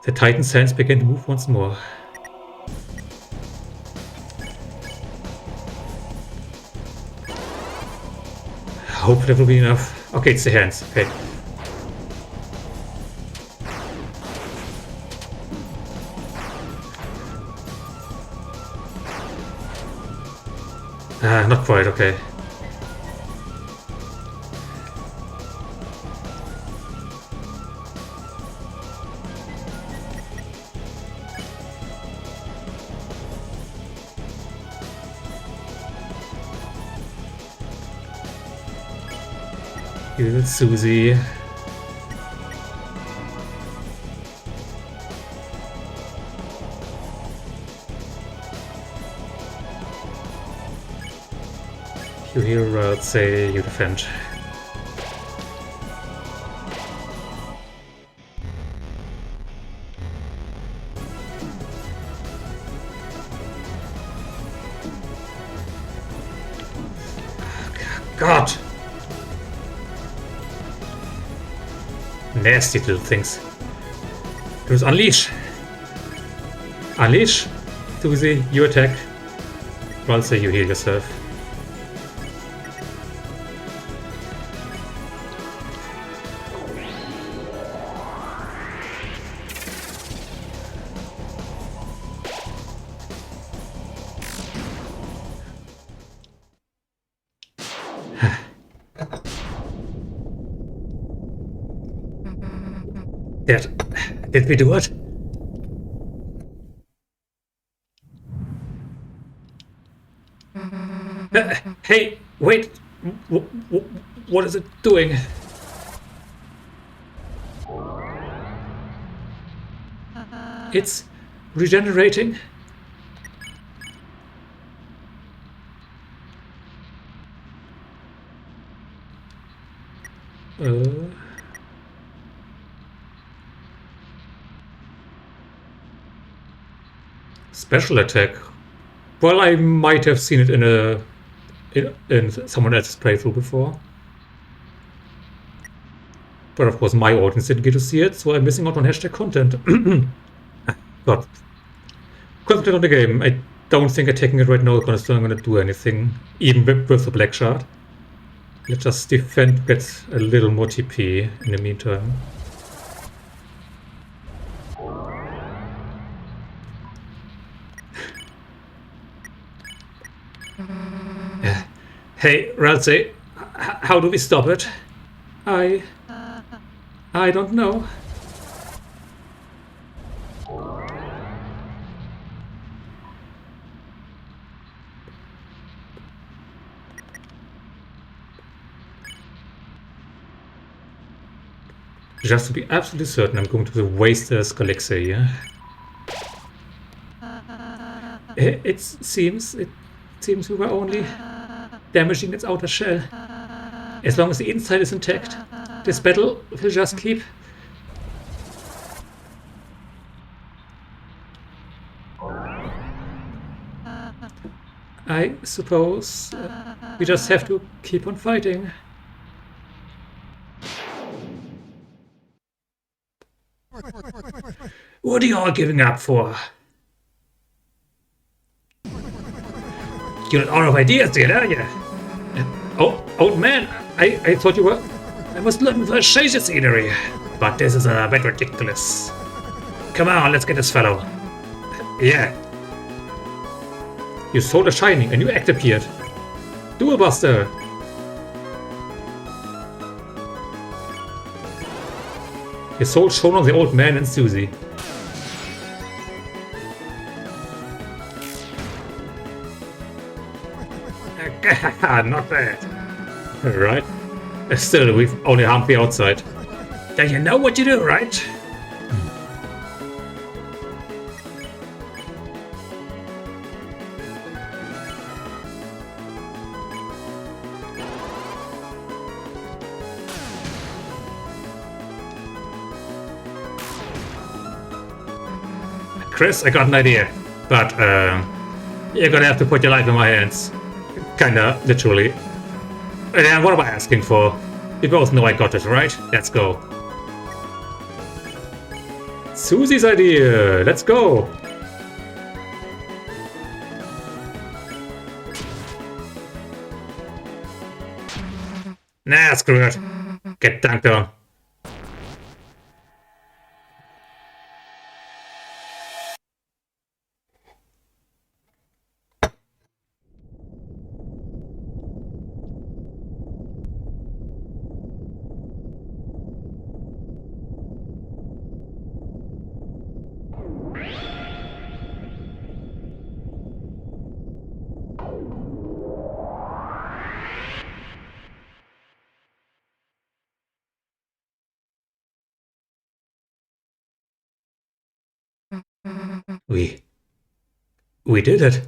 The Titan's hands began to move once more. I hope that will be enough. Okay, it's the hands. Okay. Not quite, okay. Good, Susie. You hear Ralsei, you defend. God! Nasty little things. Just unleash! Unleash! Susie, you attack. Ralsei, you heal yourself. Did we do it? Hey, wait! What is it doing? It's regenerating. Special attack. Well, I might have seen it in someone else's playthrough before. But of course my audience didn't get to see it, so I'm missing out on hashtag content. But concentrate on the game. I don't think attacking it right now is going to do anything, even with the black shard. Let's just defend, get a little more TP in the meantime. Hey, Ralsei, how do we stop it? I don't know. Just to be absolutely certain, I'm going to waste this Ralsei here. It seems we were only damaging its outer shell. As long as the inside is intact, this battle will just keep. I suppose we just have to keep on fighting. What are you all giving up for? You're out of ideas yet, are you? Oh, old man, I thought you were... I was looking for a change of scenery. But this is a bit ridiculous. Come on, let's get this fellow. Yeah. You saw the shining, a new act appeared. Dual Buster. His soul shone on the old man and Susie. Not bad. Right. Still, we've only harmed the outside. Then you know what you do, right? Chris, I got an idea. But, you're gonna have to put your life in my hands. Kinda, literally. And what am I asking for? We both know I got it, right? Let's go. Susie's idea! Let's go! Nah, screw it. Get dunked on. We did it.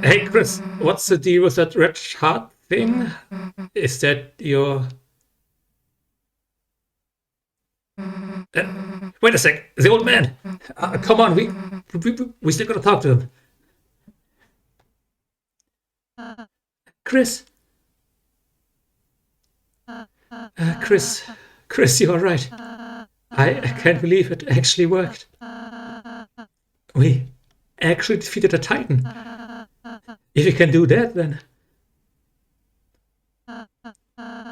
Hey, Chris, what's the deal with that red heart thing? Is that your... wait a sec, the old man! Come on, we still gotta talk to him. Chris! Chris, you are right. I can't believe it actually worked. We actually defeated a Titan. If you can do that, then...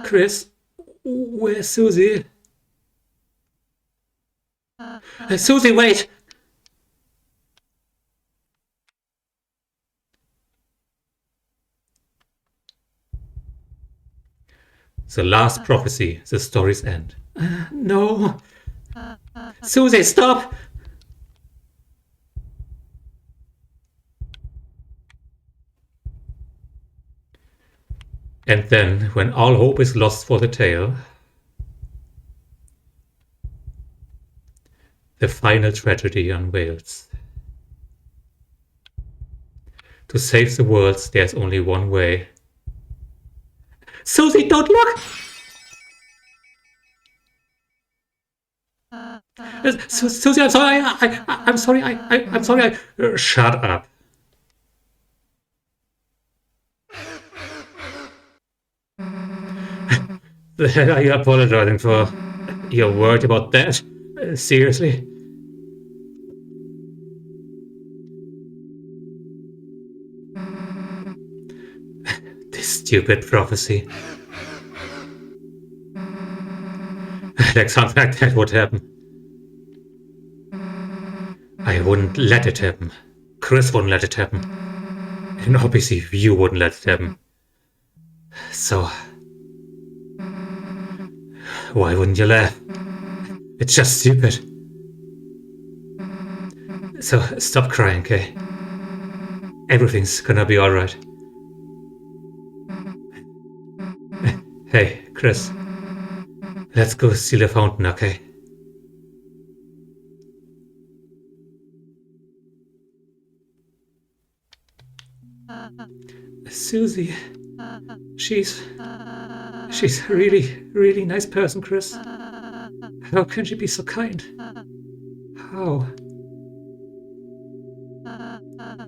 Chris, where's Susie? Susie, wait! The last prophecy, the story's end. No. Susie, stop! And then, when all hope is lost for the tale, the final tragedy unveils. To save the world, there's only one way. Susie, don't look! Susie, I'm sorry. I'm sorry. I'm sorry. Shut up. The hell are you apologizing for? You're worried about that? Seriously? This stupid prophecy. Like something like that would happen. I wouldn't let it happen. Chris wouldn't let it happen. And obviously you wouldn't let it happen. So... why wouldn't you laugh? It's just stupid. So stop crying, okay? Everything's gonna be alright. Hey, Chris. Let's go see the fountain, okay? Susie. She's a really, really nice person, Chris. How can she be so kind? How?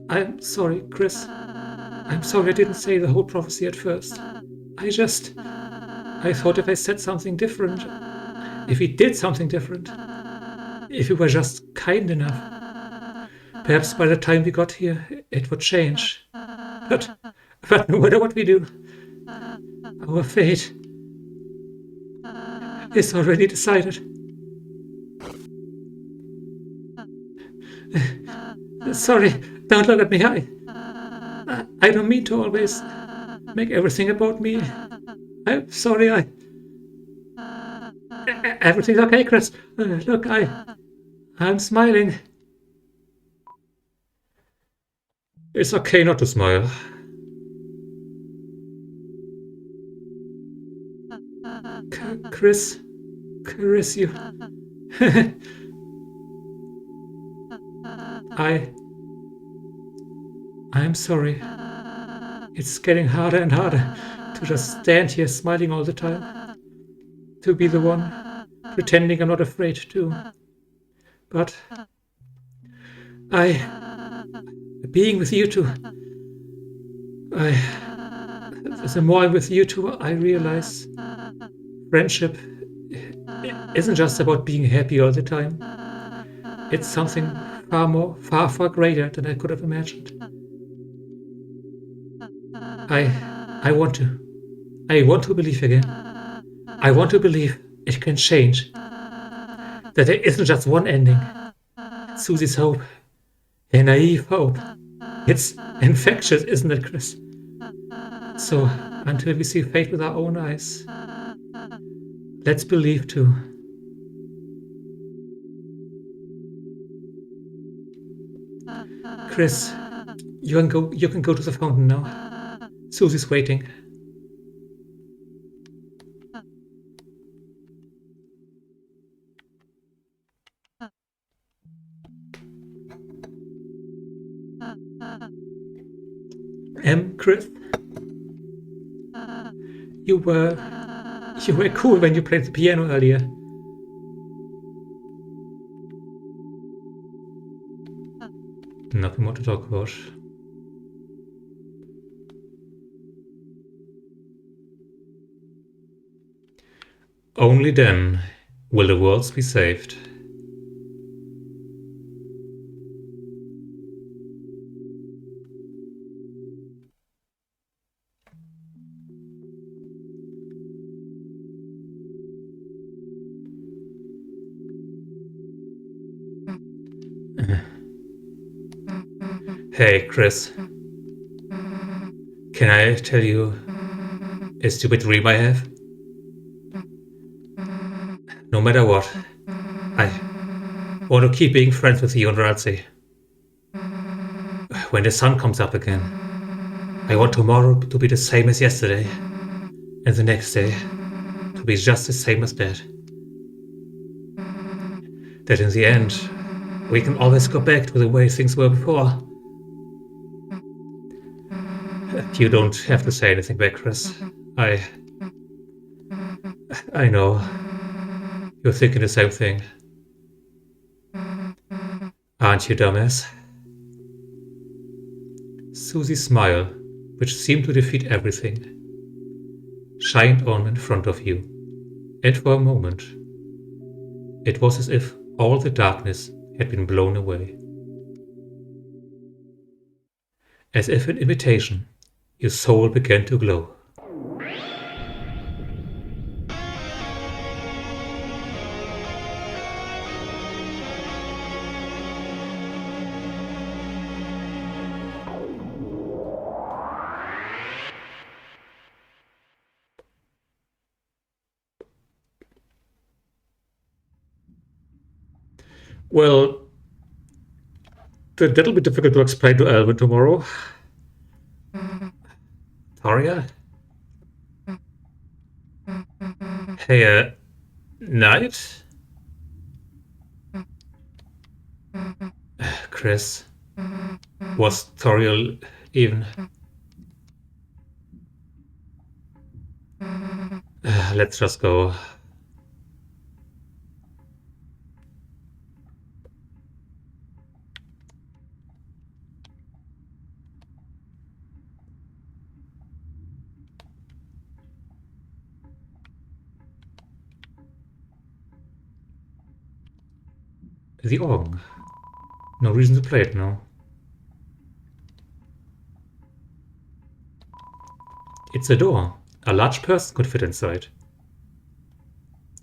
I'm sorry, Chris. I'm sorry I didn't say the whole prophecy at first. I thought if I said something different, if we did something different, if we were just kind enough, perhaps by the time we got here, it would change. But no matter what we do, our fate is already decided. Sorry, don't look at me. I don't mean to always make everything about me. I'm sorry, everything's okay, Chris. Look, I'm smiling. It's okay not to smile. Chris, you. I'm sorry. It's getting harder and harder to just stand here smiling all the time. To be the one pretending I'm not afraid too. But being with you two, the more I'm with you two, I realize friendship isn't just about being happy all the time. It's something far greater than I could have imagined. I want to believe again. I want to believe it can change. That there isn't just one ending. Susie's hope. A naive hope. It's infectious, isn't it, Chris? So, until we see fate with our own eyes, let's believe too. Chris, you can go to the fountain now. Susie's waiting. Chris, you were cool when you played the piano earlier. Nothing more to talk about. Only then will the worlds be saved. Hey, Chris. Can I tell you a stupid dream I have? No matter what, I want to keep being friends with you and Ralsei. When the sun comes up again, I want tomorrow to be the same as yesterday, and the next day to be just the same as that. That in the end, we can always go back to the way things were before. You don't have to say anything back, Chris. I know. You're thinking the same thing. Aren't you, dumbass? Susie's smile, which seemed to defeat everything, shined on in front of you, and for a moment, it was as if all the darkness had been blown away. As if in imitation, your soul began to glow. Well, that'll be difficult to explain to Alvin tomorrow. Taria? Hey, Knight? Chris? Was Toriel even... Let's just go. The organ. No reason to play it now. It's a door. A large person could fit inside.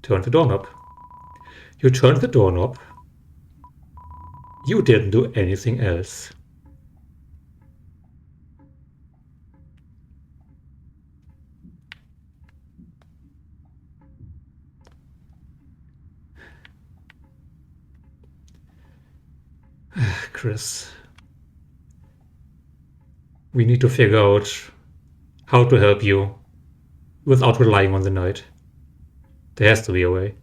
Turn the doorknob. You turned the doorknob. You didn't do anything else. Chris. We need to figure out how to help you without relying on the night. There has to be a way.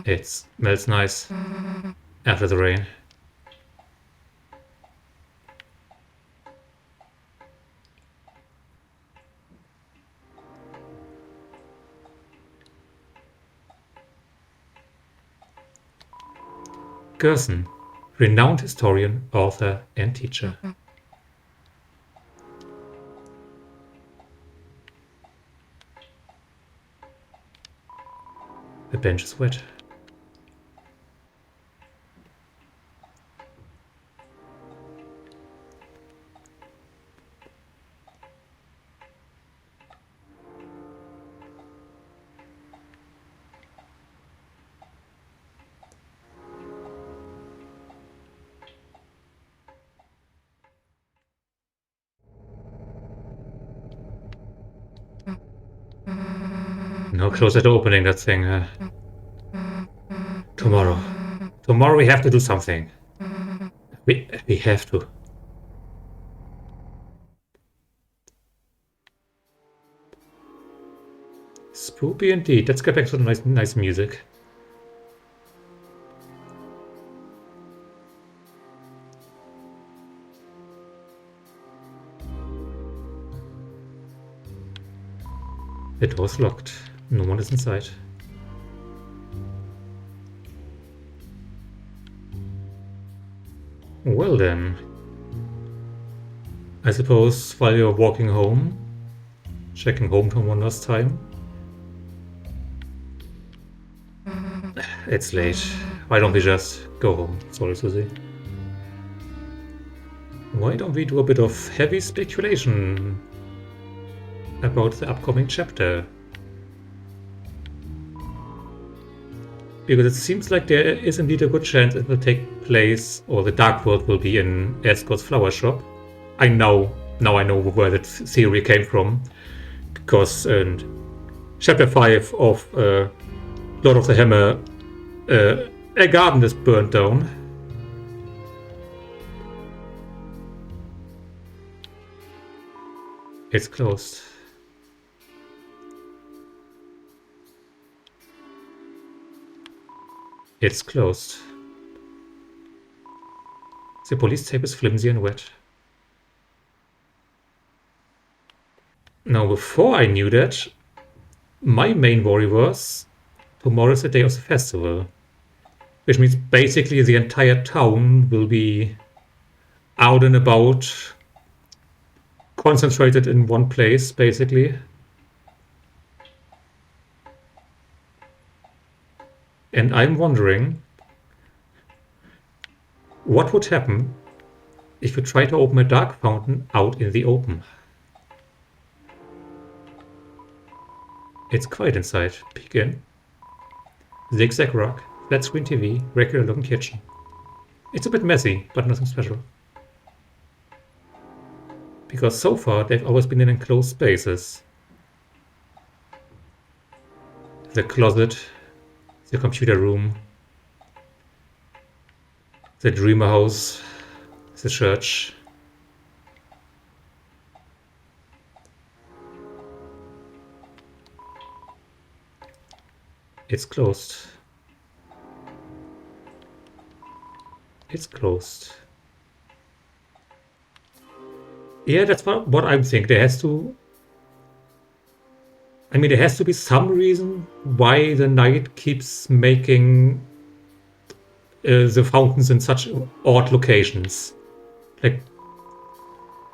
It smells nice after the rain. Gerson, renowned historian, author, and teacher. The bench is wet. No closer to opening that thing. Tomorrow. Tomorrow we have to do something. We have to. Spoopy indeed. Let's get back to the nice music. The door's locked. No one is inside. Well then. I suppose while you're walking home, checking home from one last time. It's late. Why don't we just go home? Sorry, Susie. Why don't we do a bit of heavy speculation about the upcoming chapter? Because it seems like there is indeed a good chance it will take place, or the Dark World will be in Asgore's flower shop. Now I know where that theory came from, because in chapter 5 of Lord of the Hammer, a garden is burnt down. It's closed. It's closed. The police tape is flimsy and wet. Now, before I knew that, my main worry was tomorrow is the day of the festival, which means basically the entire town will be out and about, concentrated in one place, basically. And I'm wondering what would happen if you try to open a dark fountain out in the open. It's quiet inside. Peek in. Zigzag rug, flat screen TV, regular looking kitchen. It's a bit messy, but nothing special. Because so far they've always been in enclosed spaces. The closet, the computer room, the dreamer house, the church. It's closed. It's closed. Yeah, that's what I'm thinking. There has to be some reason why the knight keeps making the fountains in such odd locations. Like,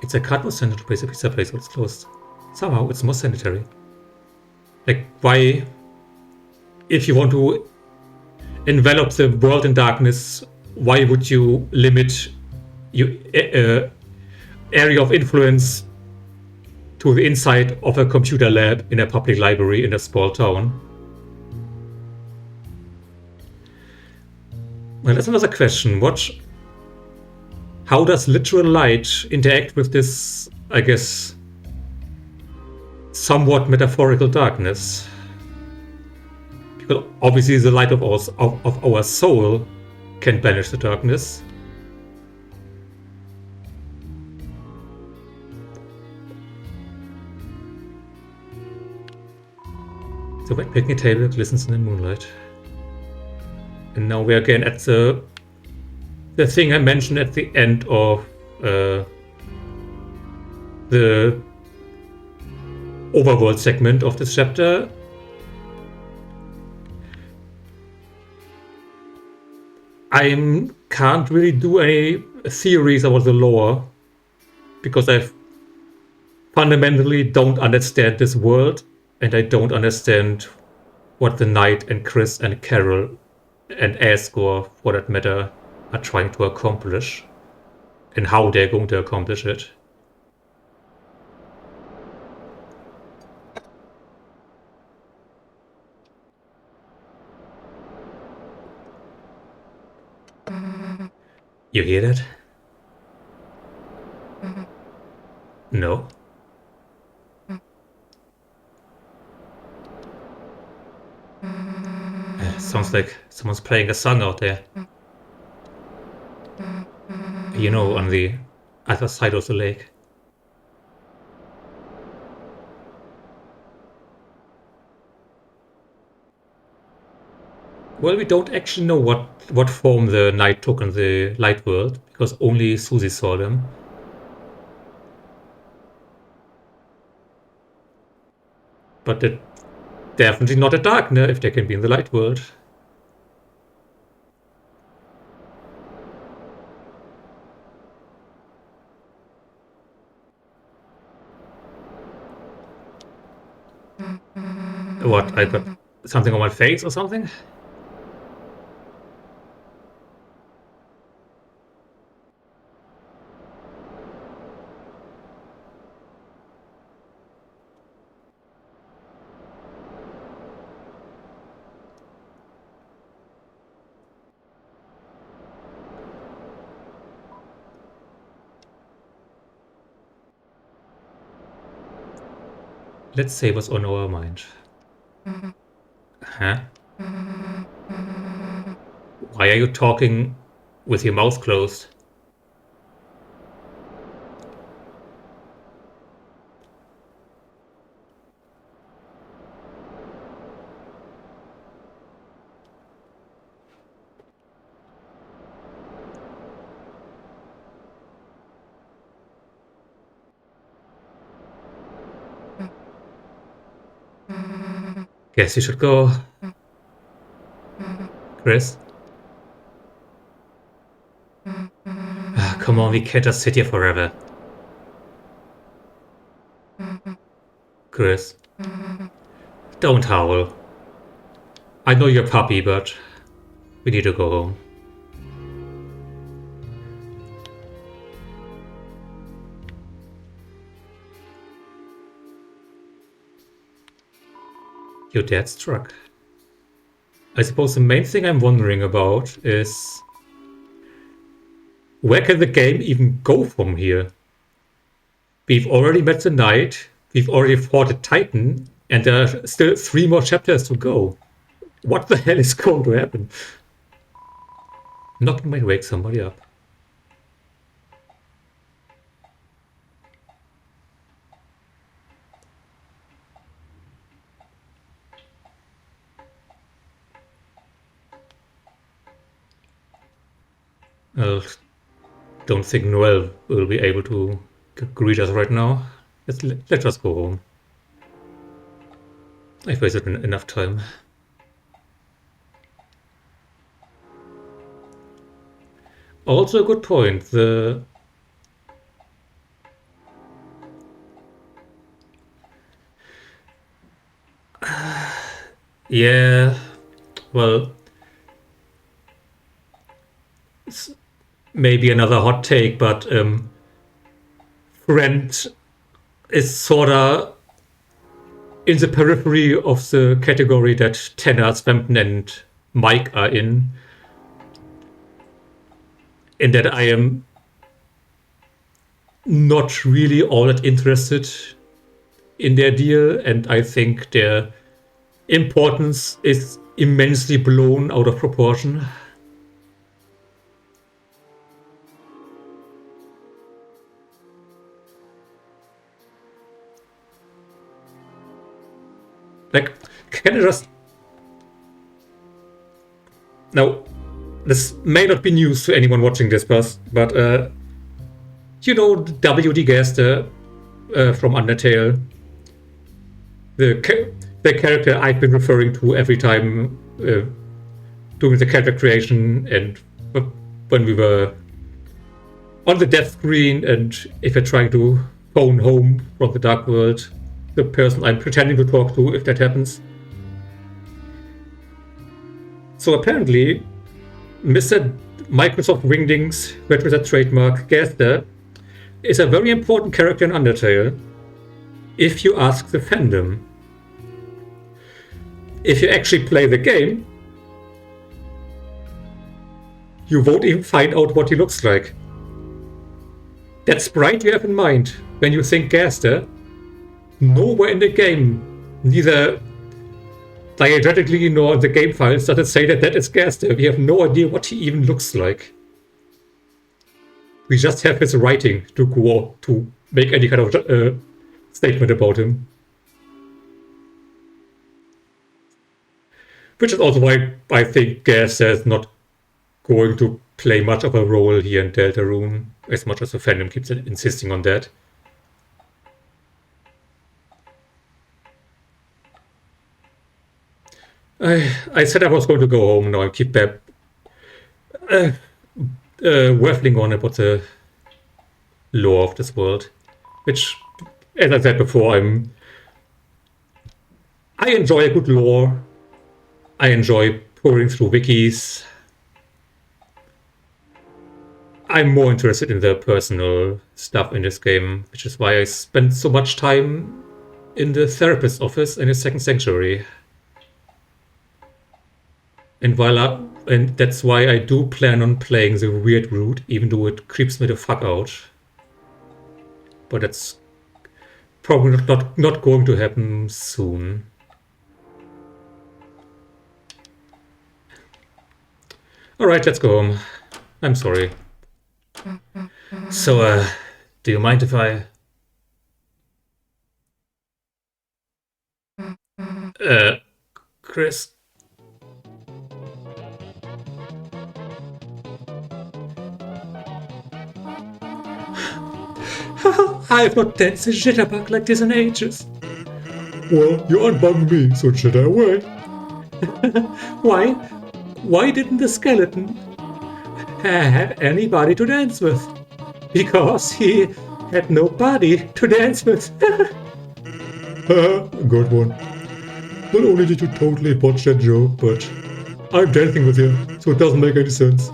it's a cardboard sanitary place, a pizza place, but it's closed. Somehow it's more sanitary. Like, why, if you want to envelop the world in darkness, why would you limit your area of influence to the inside of a computer lab in a public library in a small town? Well, that's another question. How does literal light interact with this, I guess, somewhat metaphorical darkness? Because obviously the light of our soul can banish the darkness. The wet picnic table glistens in the moonlight. And now we're again at the thing I mentioned at the end of the overworld segment of this chapter. I can't really do any theories about the lore because I fundamentally don't understand this world, and I don't understand what the Knight and Chris and Carol and Asgore, for that matter, are trying to accomplish, and how they're going to accomplish it. You hear that? No? Sounds like someone's playing a song out there. You know, on the other side of the lake. Well, we don't actually know what form the Knight took in the light world, because only Susie saw them. But they're definitely not a Darkner if they can be in the light world. What, I got something on my face or something? Let's say what's on our mind. Huh? Why are you talking with your mouth closed? Guess you should go. Chris? Come on, we can't just sit here forever. Chris? Don't howl. I know you're a puppy, but we need to go home. Your dad's truck. I suppose the main thing I'm wondering about is where can the game even go from here? We've already met the knight, we've already fought a titan, and there are still 3 more chapters to go. What the hell is going to happen? Knocking might wake somebody up. I don't think Noel will be able to greet us right now. Let's just go home. I've wasted enough time. Also a good point. Yeah, well, maybe another hot take, but Friend is sorta in the periphery of the category that Tanner, Swampton, and Mike are in that I am not really all that interested in their deal, and I think their importance is immensely blown out of proportion. Like, can I just... Now, this may not be news to anyone watching this, but you know W.D. Gaster from Undertale? The character I've been referring to every time doing the character creation, and when we were on the death screen, and if you're trying to phone home from the dark world, the person I'm pretending to talk to, if that happens. So apparently, Mr. Microsoft Wingdings, registered trademark Gaster, is a very important character in Undertale, if you ask the fandom. If you actually play the game, you won't even find out what he looks like. That sprite you have in mind when you think Gaster, nowhere in the game, neither diegetically nor in the game files, does it say that is Gaster. We have no idea what he even looks like. We just have his writing to go to make any kind of statement about him. Which is also why I think Gaster is not going to play much of a role here in Deltarune, as much as the fandom keeps insisting on that. I said I was going to go home, now I keep waffling on about the lore of this world. Which, as I said before, I enjoy a good lore. I enjoy pouring through wikis. I'm more interested in the personal stuff in this game, which is why I spent so much time in the therapist's office in the second Sanctuary. And that's why I do plan on playing the weird route, even though it creeps me the fuck out. But that's probably not going to happen soon. Alright, let's go home. I'm sorry. So, do you mind if I... Chris? I have not danced a jitterbug like this in ages. Well, you aren't bugging me, so chitter away. Why? Why didn't the skeleton have anybody to dance with? Because he had nobody to dance with. Haha, good one. Not only did you totally botch that joke, but I'm dancing with you, so it doesn't make any sense.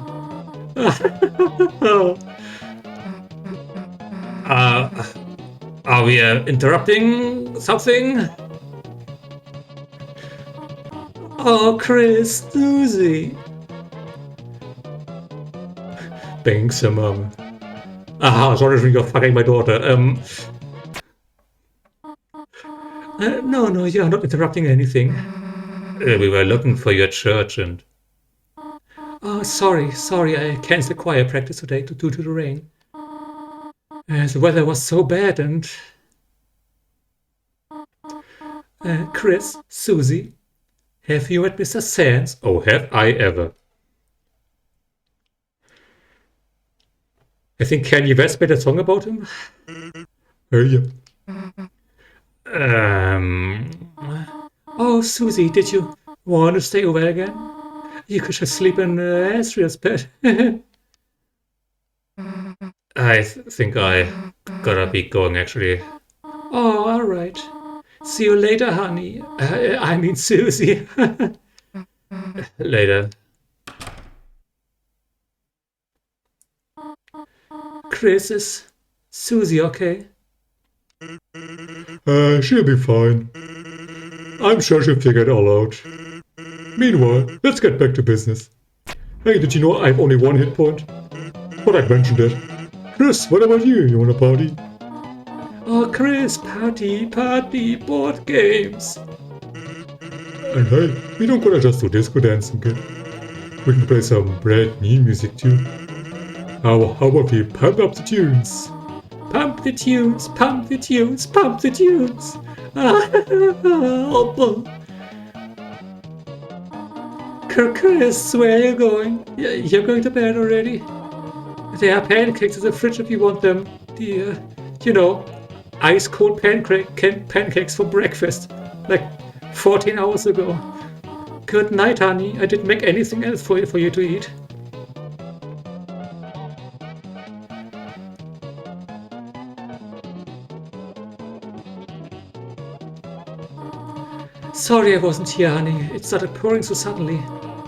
Are we interrupting something? Oh, Chris, Susie. Thanks, Mom. Aha, sorry for you're fucking my daughter. No, you're not interrupting anything. We were looking for you at church and... Oh, sorry, I canceled choir practice today due to the rain. The weather was so bad and... Chris, Susie, have you met Mr. Sands? Oh, have I ever? I think Kanye West made a song about him. Yeah. Oh, Susie, did you want to stay over again? You could just sleep in Asriel's bed. I think I gotta be going, actually. Oh, all right. See you later, honey. I mean, Susie. Later. Chris, is Susie okay? She'll be fine. I'm sure she'll figure it all out. Meanwhile, let's get back to business. Hey, did you know I have only one hit point? But I'd mentioned it. Chris, what about you? You wanna party? Oh, Chris, party, board games. And hey, we don't gotta just do disco dancing, kid. We can play some brand new music too. How about we pump up the tunes? Pump the tunes, pump the tunes, pump the tunes. Chris, where are you going? You're going to bed already? There are pancakes in the fridge if you want them. The, ice cold pancakes for breakfast. Like 14 hours ago. Good night, honey. I didn't make anything else for you to eat. Sorry I wasn't here, honey. It started pouring so suddenly.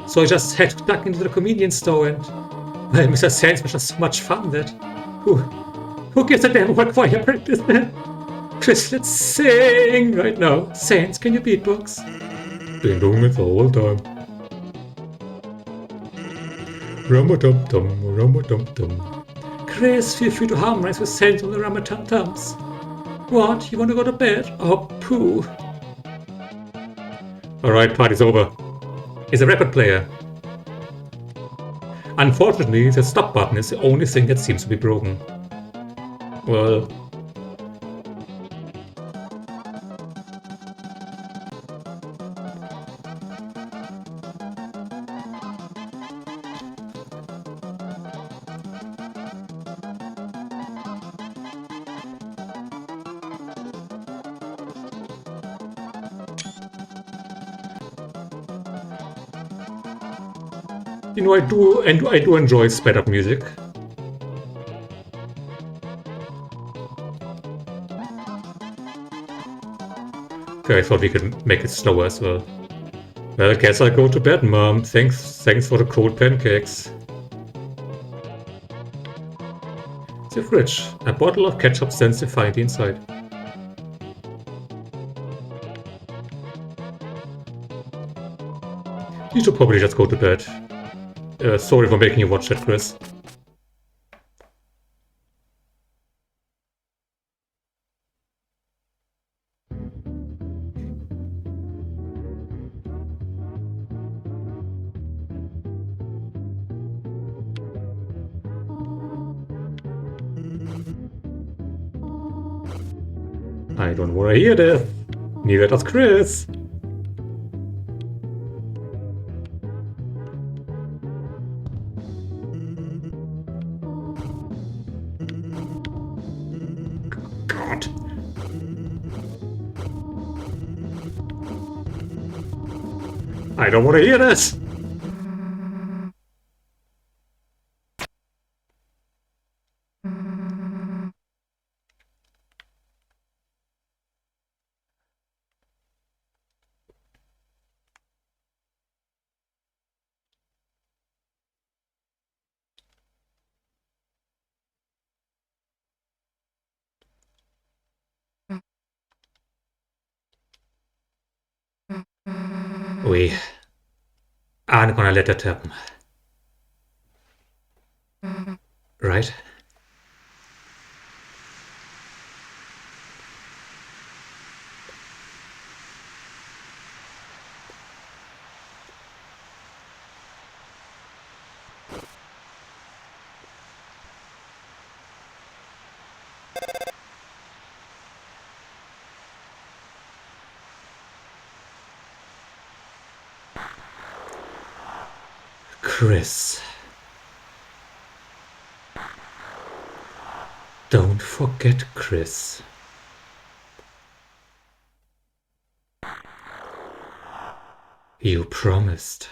So I just had to duck into the convenience store and... Well, Mr. Sands was just so much fun that... Who gives a damn what choir practice? Chris, let's sing right now. Sands, can you beatbox? Been doing it the whole time. Rum-a-tum-tum, rum-a-tum-tum. Chris, feel free to harmonize with Sands on the rum-a-tum-tums. What? You want to go to bed? Oh, poo. Alright, party's over. He's a record player. Unfortunately, the stop button is the only thing that seems to be broken. Well... I do enjoy sped up music. Okay, I thought we could make it slower as well. Well, I guess I'll go to bed, Mom. Thanks for the cold pancakes. The fridge. A bottle of ketchup stands defiantly inside. You should probably just go to bed. Sorry for making you watch that, Chris. I don't want to hear this. Neither does Chris. God. I don't want to hear this! We aren't gonna let that happen. Right? Chris. Don't forget Chris. You promised.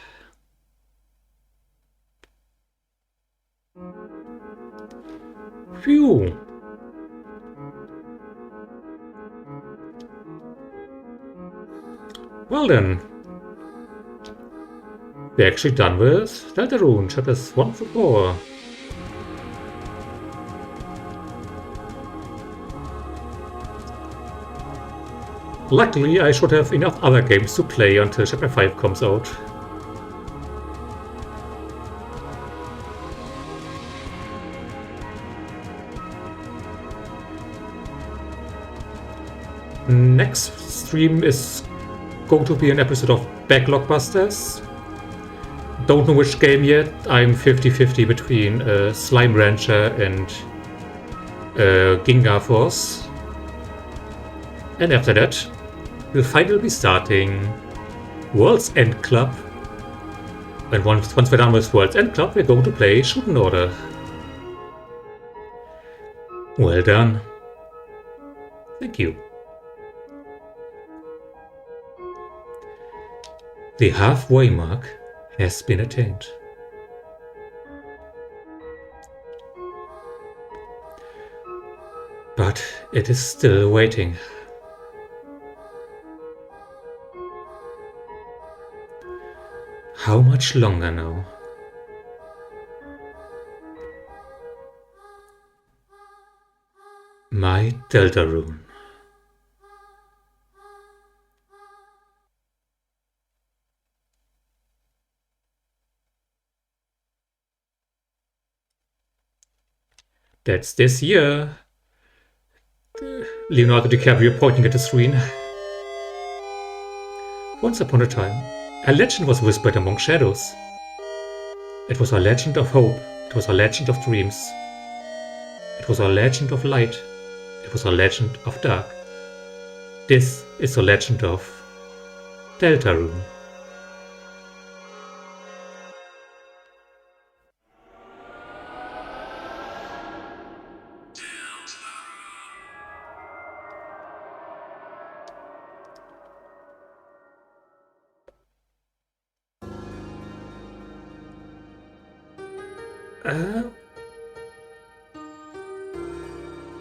Phew. Well then. We're actually done with Deltarune, chapters 1 to 4. Luckily, I should have enough other games to play until chapter 5 comes out. Next stream is going to be an episode of Backlog-busters. Don't know which game yet. I'm 50-50 between Slime Rancher and Ginga Force. And after that, we'll finally be starting World's End Club. And once we're done with World's End Club, we're going to play Shooting Order. Well done. Thank you. The halfway mark has been attained. But it is still waiting. How much longer now? My Deltarune. That's this year. Leonardo DiCaprio pointing at the screen. Once upon a time, a legend was whispered among shadows. It was a legend of hope. It was a legend of dreams. It was a legend of light. It was a legend of dark. This is the legend of Deltarune.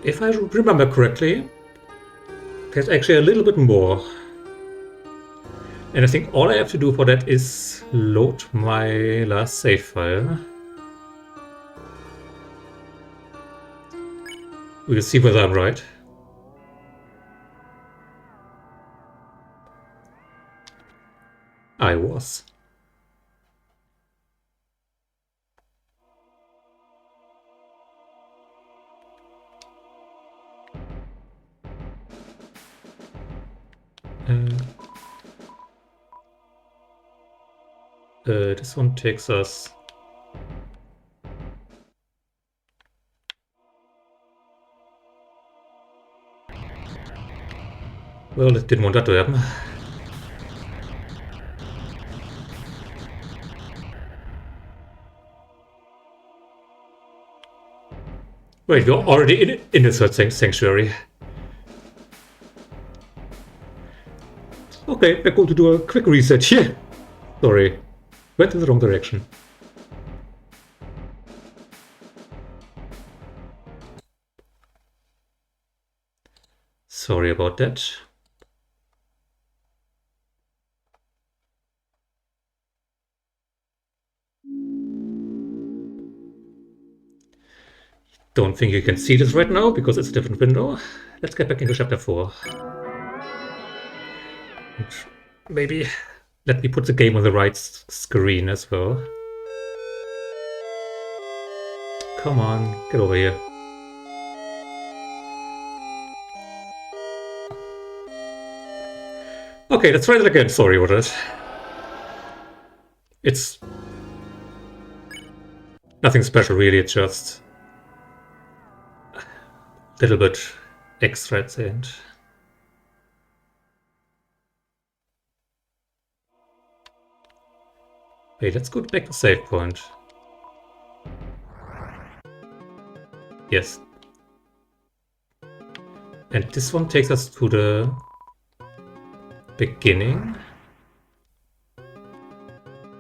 If I remember correctly, there's actually a little bit more. And I think all I have to do for that is load my last save file. We'll see whether I'm right. I was. This one takes us... Well, it didn't want that to happen. Wait, we're already in the third sanctuary. Okay, we're going to do a quick reset here. Sorry. Went in the wrong direction. Sorry about that. Don't think you can see this right now because it's a different window. Let's get back into chapter 4. And maybe let me put the game on the right screen as well. Come on, get over here. Okay, let's try that again. Sorry about that. It's nothing special really, it's just a little bit extra at the end. Wait, let's go back to save point. Yes. And this one takes us to the beginning,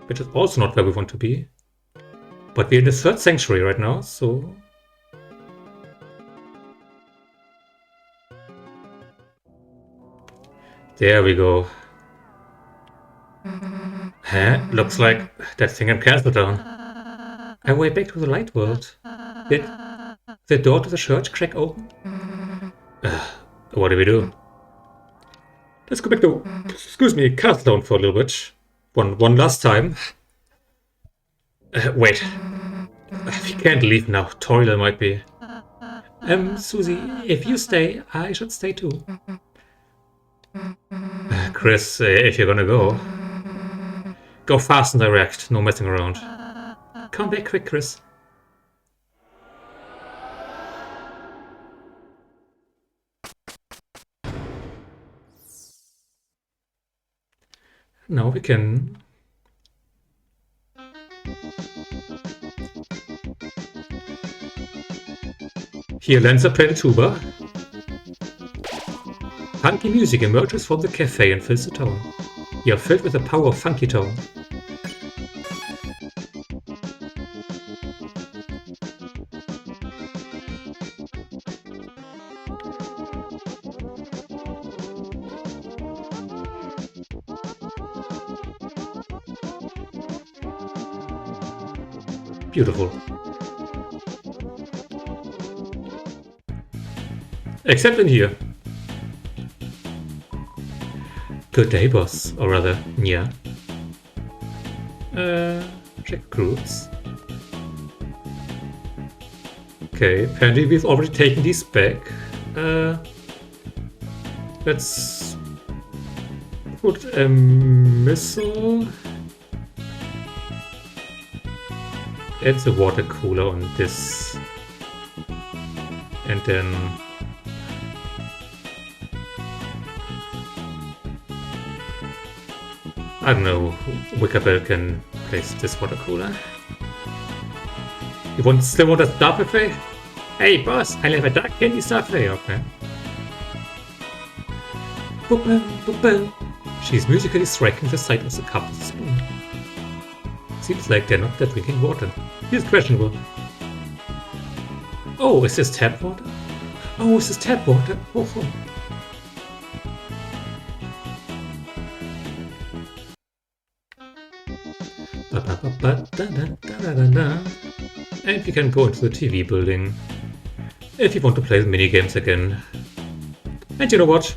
which is also not where we want to be. But we're in the third sanctuary right now, so... There we go. Huh? Looks like that thing in Castletown. Our way back to the light world. Did the door to the church crack open? What do we do? Let's go back to, excuse me, Castletown for a little bit. One last time. Wait. We can't leave now. Toilet might be. Susie, if you stay, I should stay too. Chris, if you're gonna go fast and direct, no messing around. Come back quick, Chris. Now we can... Here lands a playing tuba. Funky music emerges from the cafe and fills the town. You are filled with the power of Funky Town. Beautiful. Except in here. Good day, boss. Or rather, yeah. Check groups. Okay, apparently we've already taken these back. Let's put a missile and the water cooler on this. And then I don't know, Wickerbell can place this water cooler. You still want a star buffet? Hey boss, I have a dark candy star buffet, okay. Boop, boop. She's musically striking the side of the cup with a spoon. Seems like they're not that drinking water. Here's questionable. Oh, is this tap water? Oh, is this tap water? Oh. And we can go into the TV building if you want to play the minigames again. And you know what?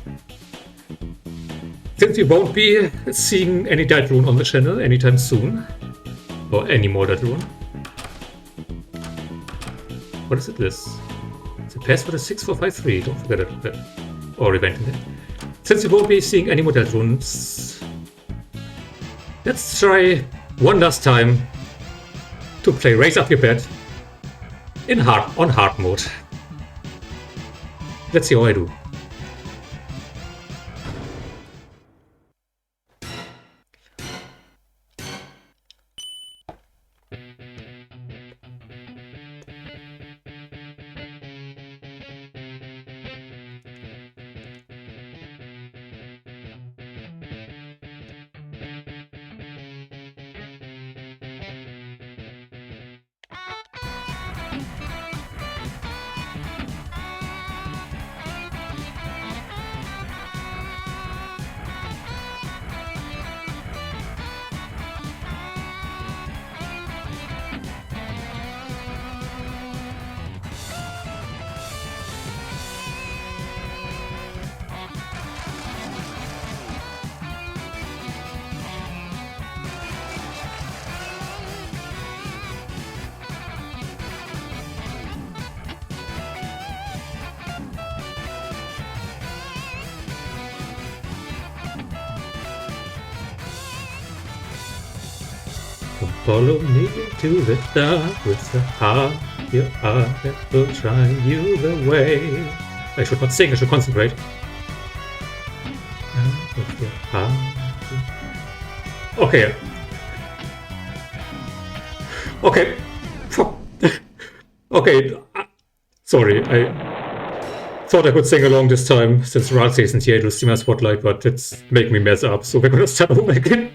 Since we won't be seeing any Deltarune on the channel anytime soon, or any more Deltarune. What is it this? The password is 6453, don't forget it. Or eventing it. Since we won't be seeing any more Deltarunes, let's try one last time to play Raise Up Your Bed on hard mode. Let's see how I do. Come follow me into the dark with the heart, your heart that will shine you the way. I should not sing, I should concentrate. With your heart. Okay. Okay. Okay. Sorry, I thought I could sing along this time since Ralsei isn't here to see my spotlight, but it's making me mess up, so we're gonna start over again.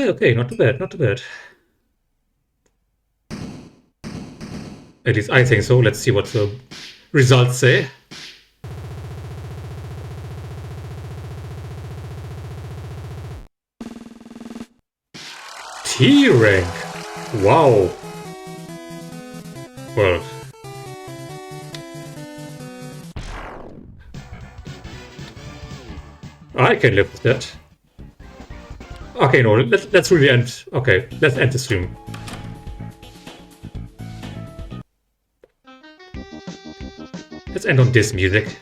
Okay, not too bad, not too bad. At least I think so. Let's see what the results say. T rank. Wow. Well. I can live with that. Okay, no, let's really end. Okay, let's end the stream. Let's end on this music.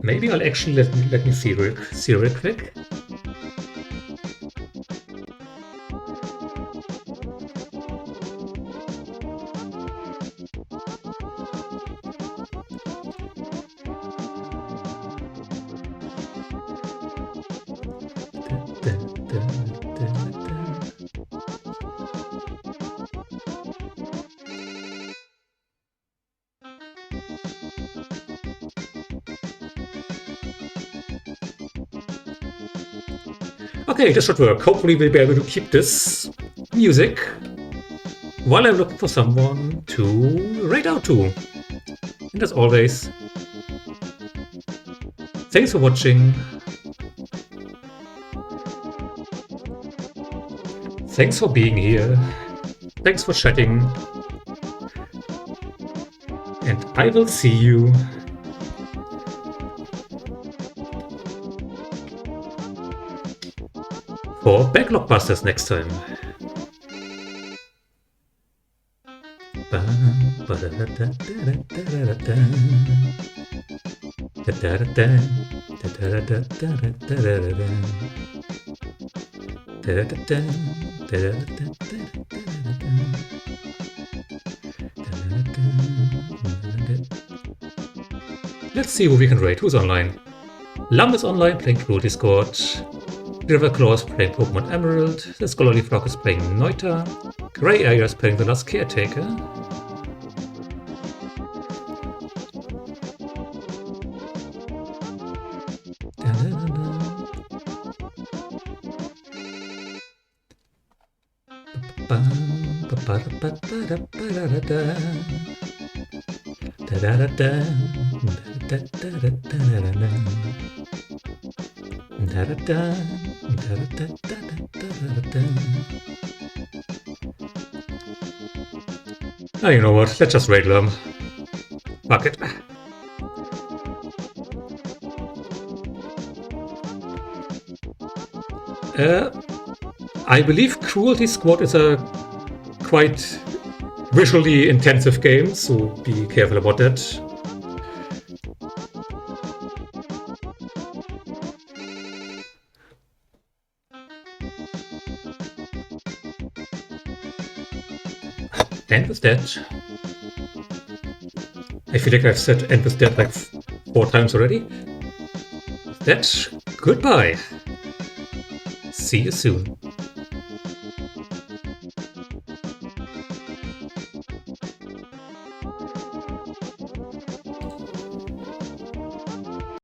Maybe I'll actually let me see real quick. Okay, this should work. Hopefully we'll be able to keep this music while I'm looking for someone to raid out to. And as always, thanks for watching. Thanks for being here. Thanks for chatting. And I will see you for Backlog Busters next time. Let's see who we can raid. Who's online? Lum is online playing Cruelty Squad. River Claw is playing Pokemon Emerald. The Scholarly Frog is playing Noita. Grey Area is playing The Last Caretaker. Oh, you know what? Let's just raid them. Fuck it. I believe Cruelty Squad is a quite visually intensive game, so be careful about that. And with that, I feel like I've said and with that like 4 times already. With that, goodbye. See you soon.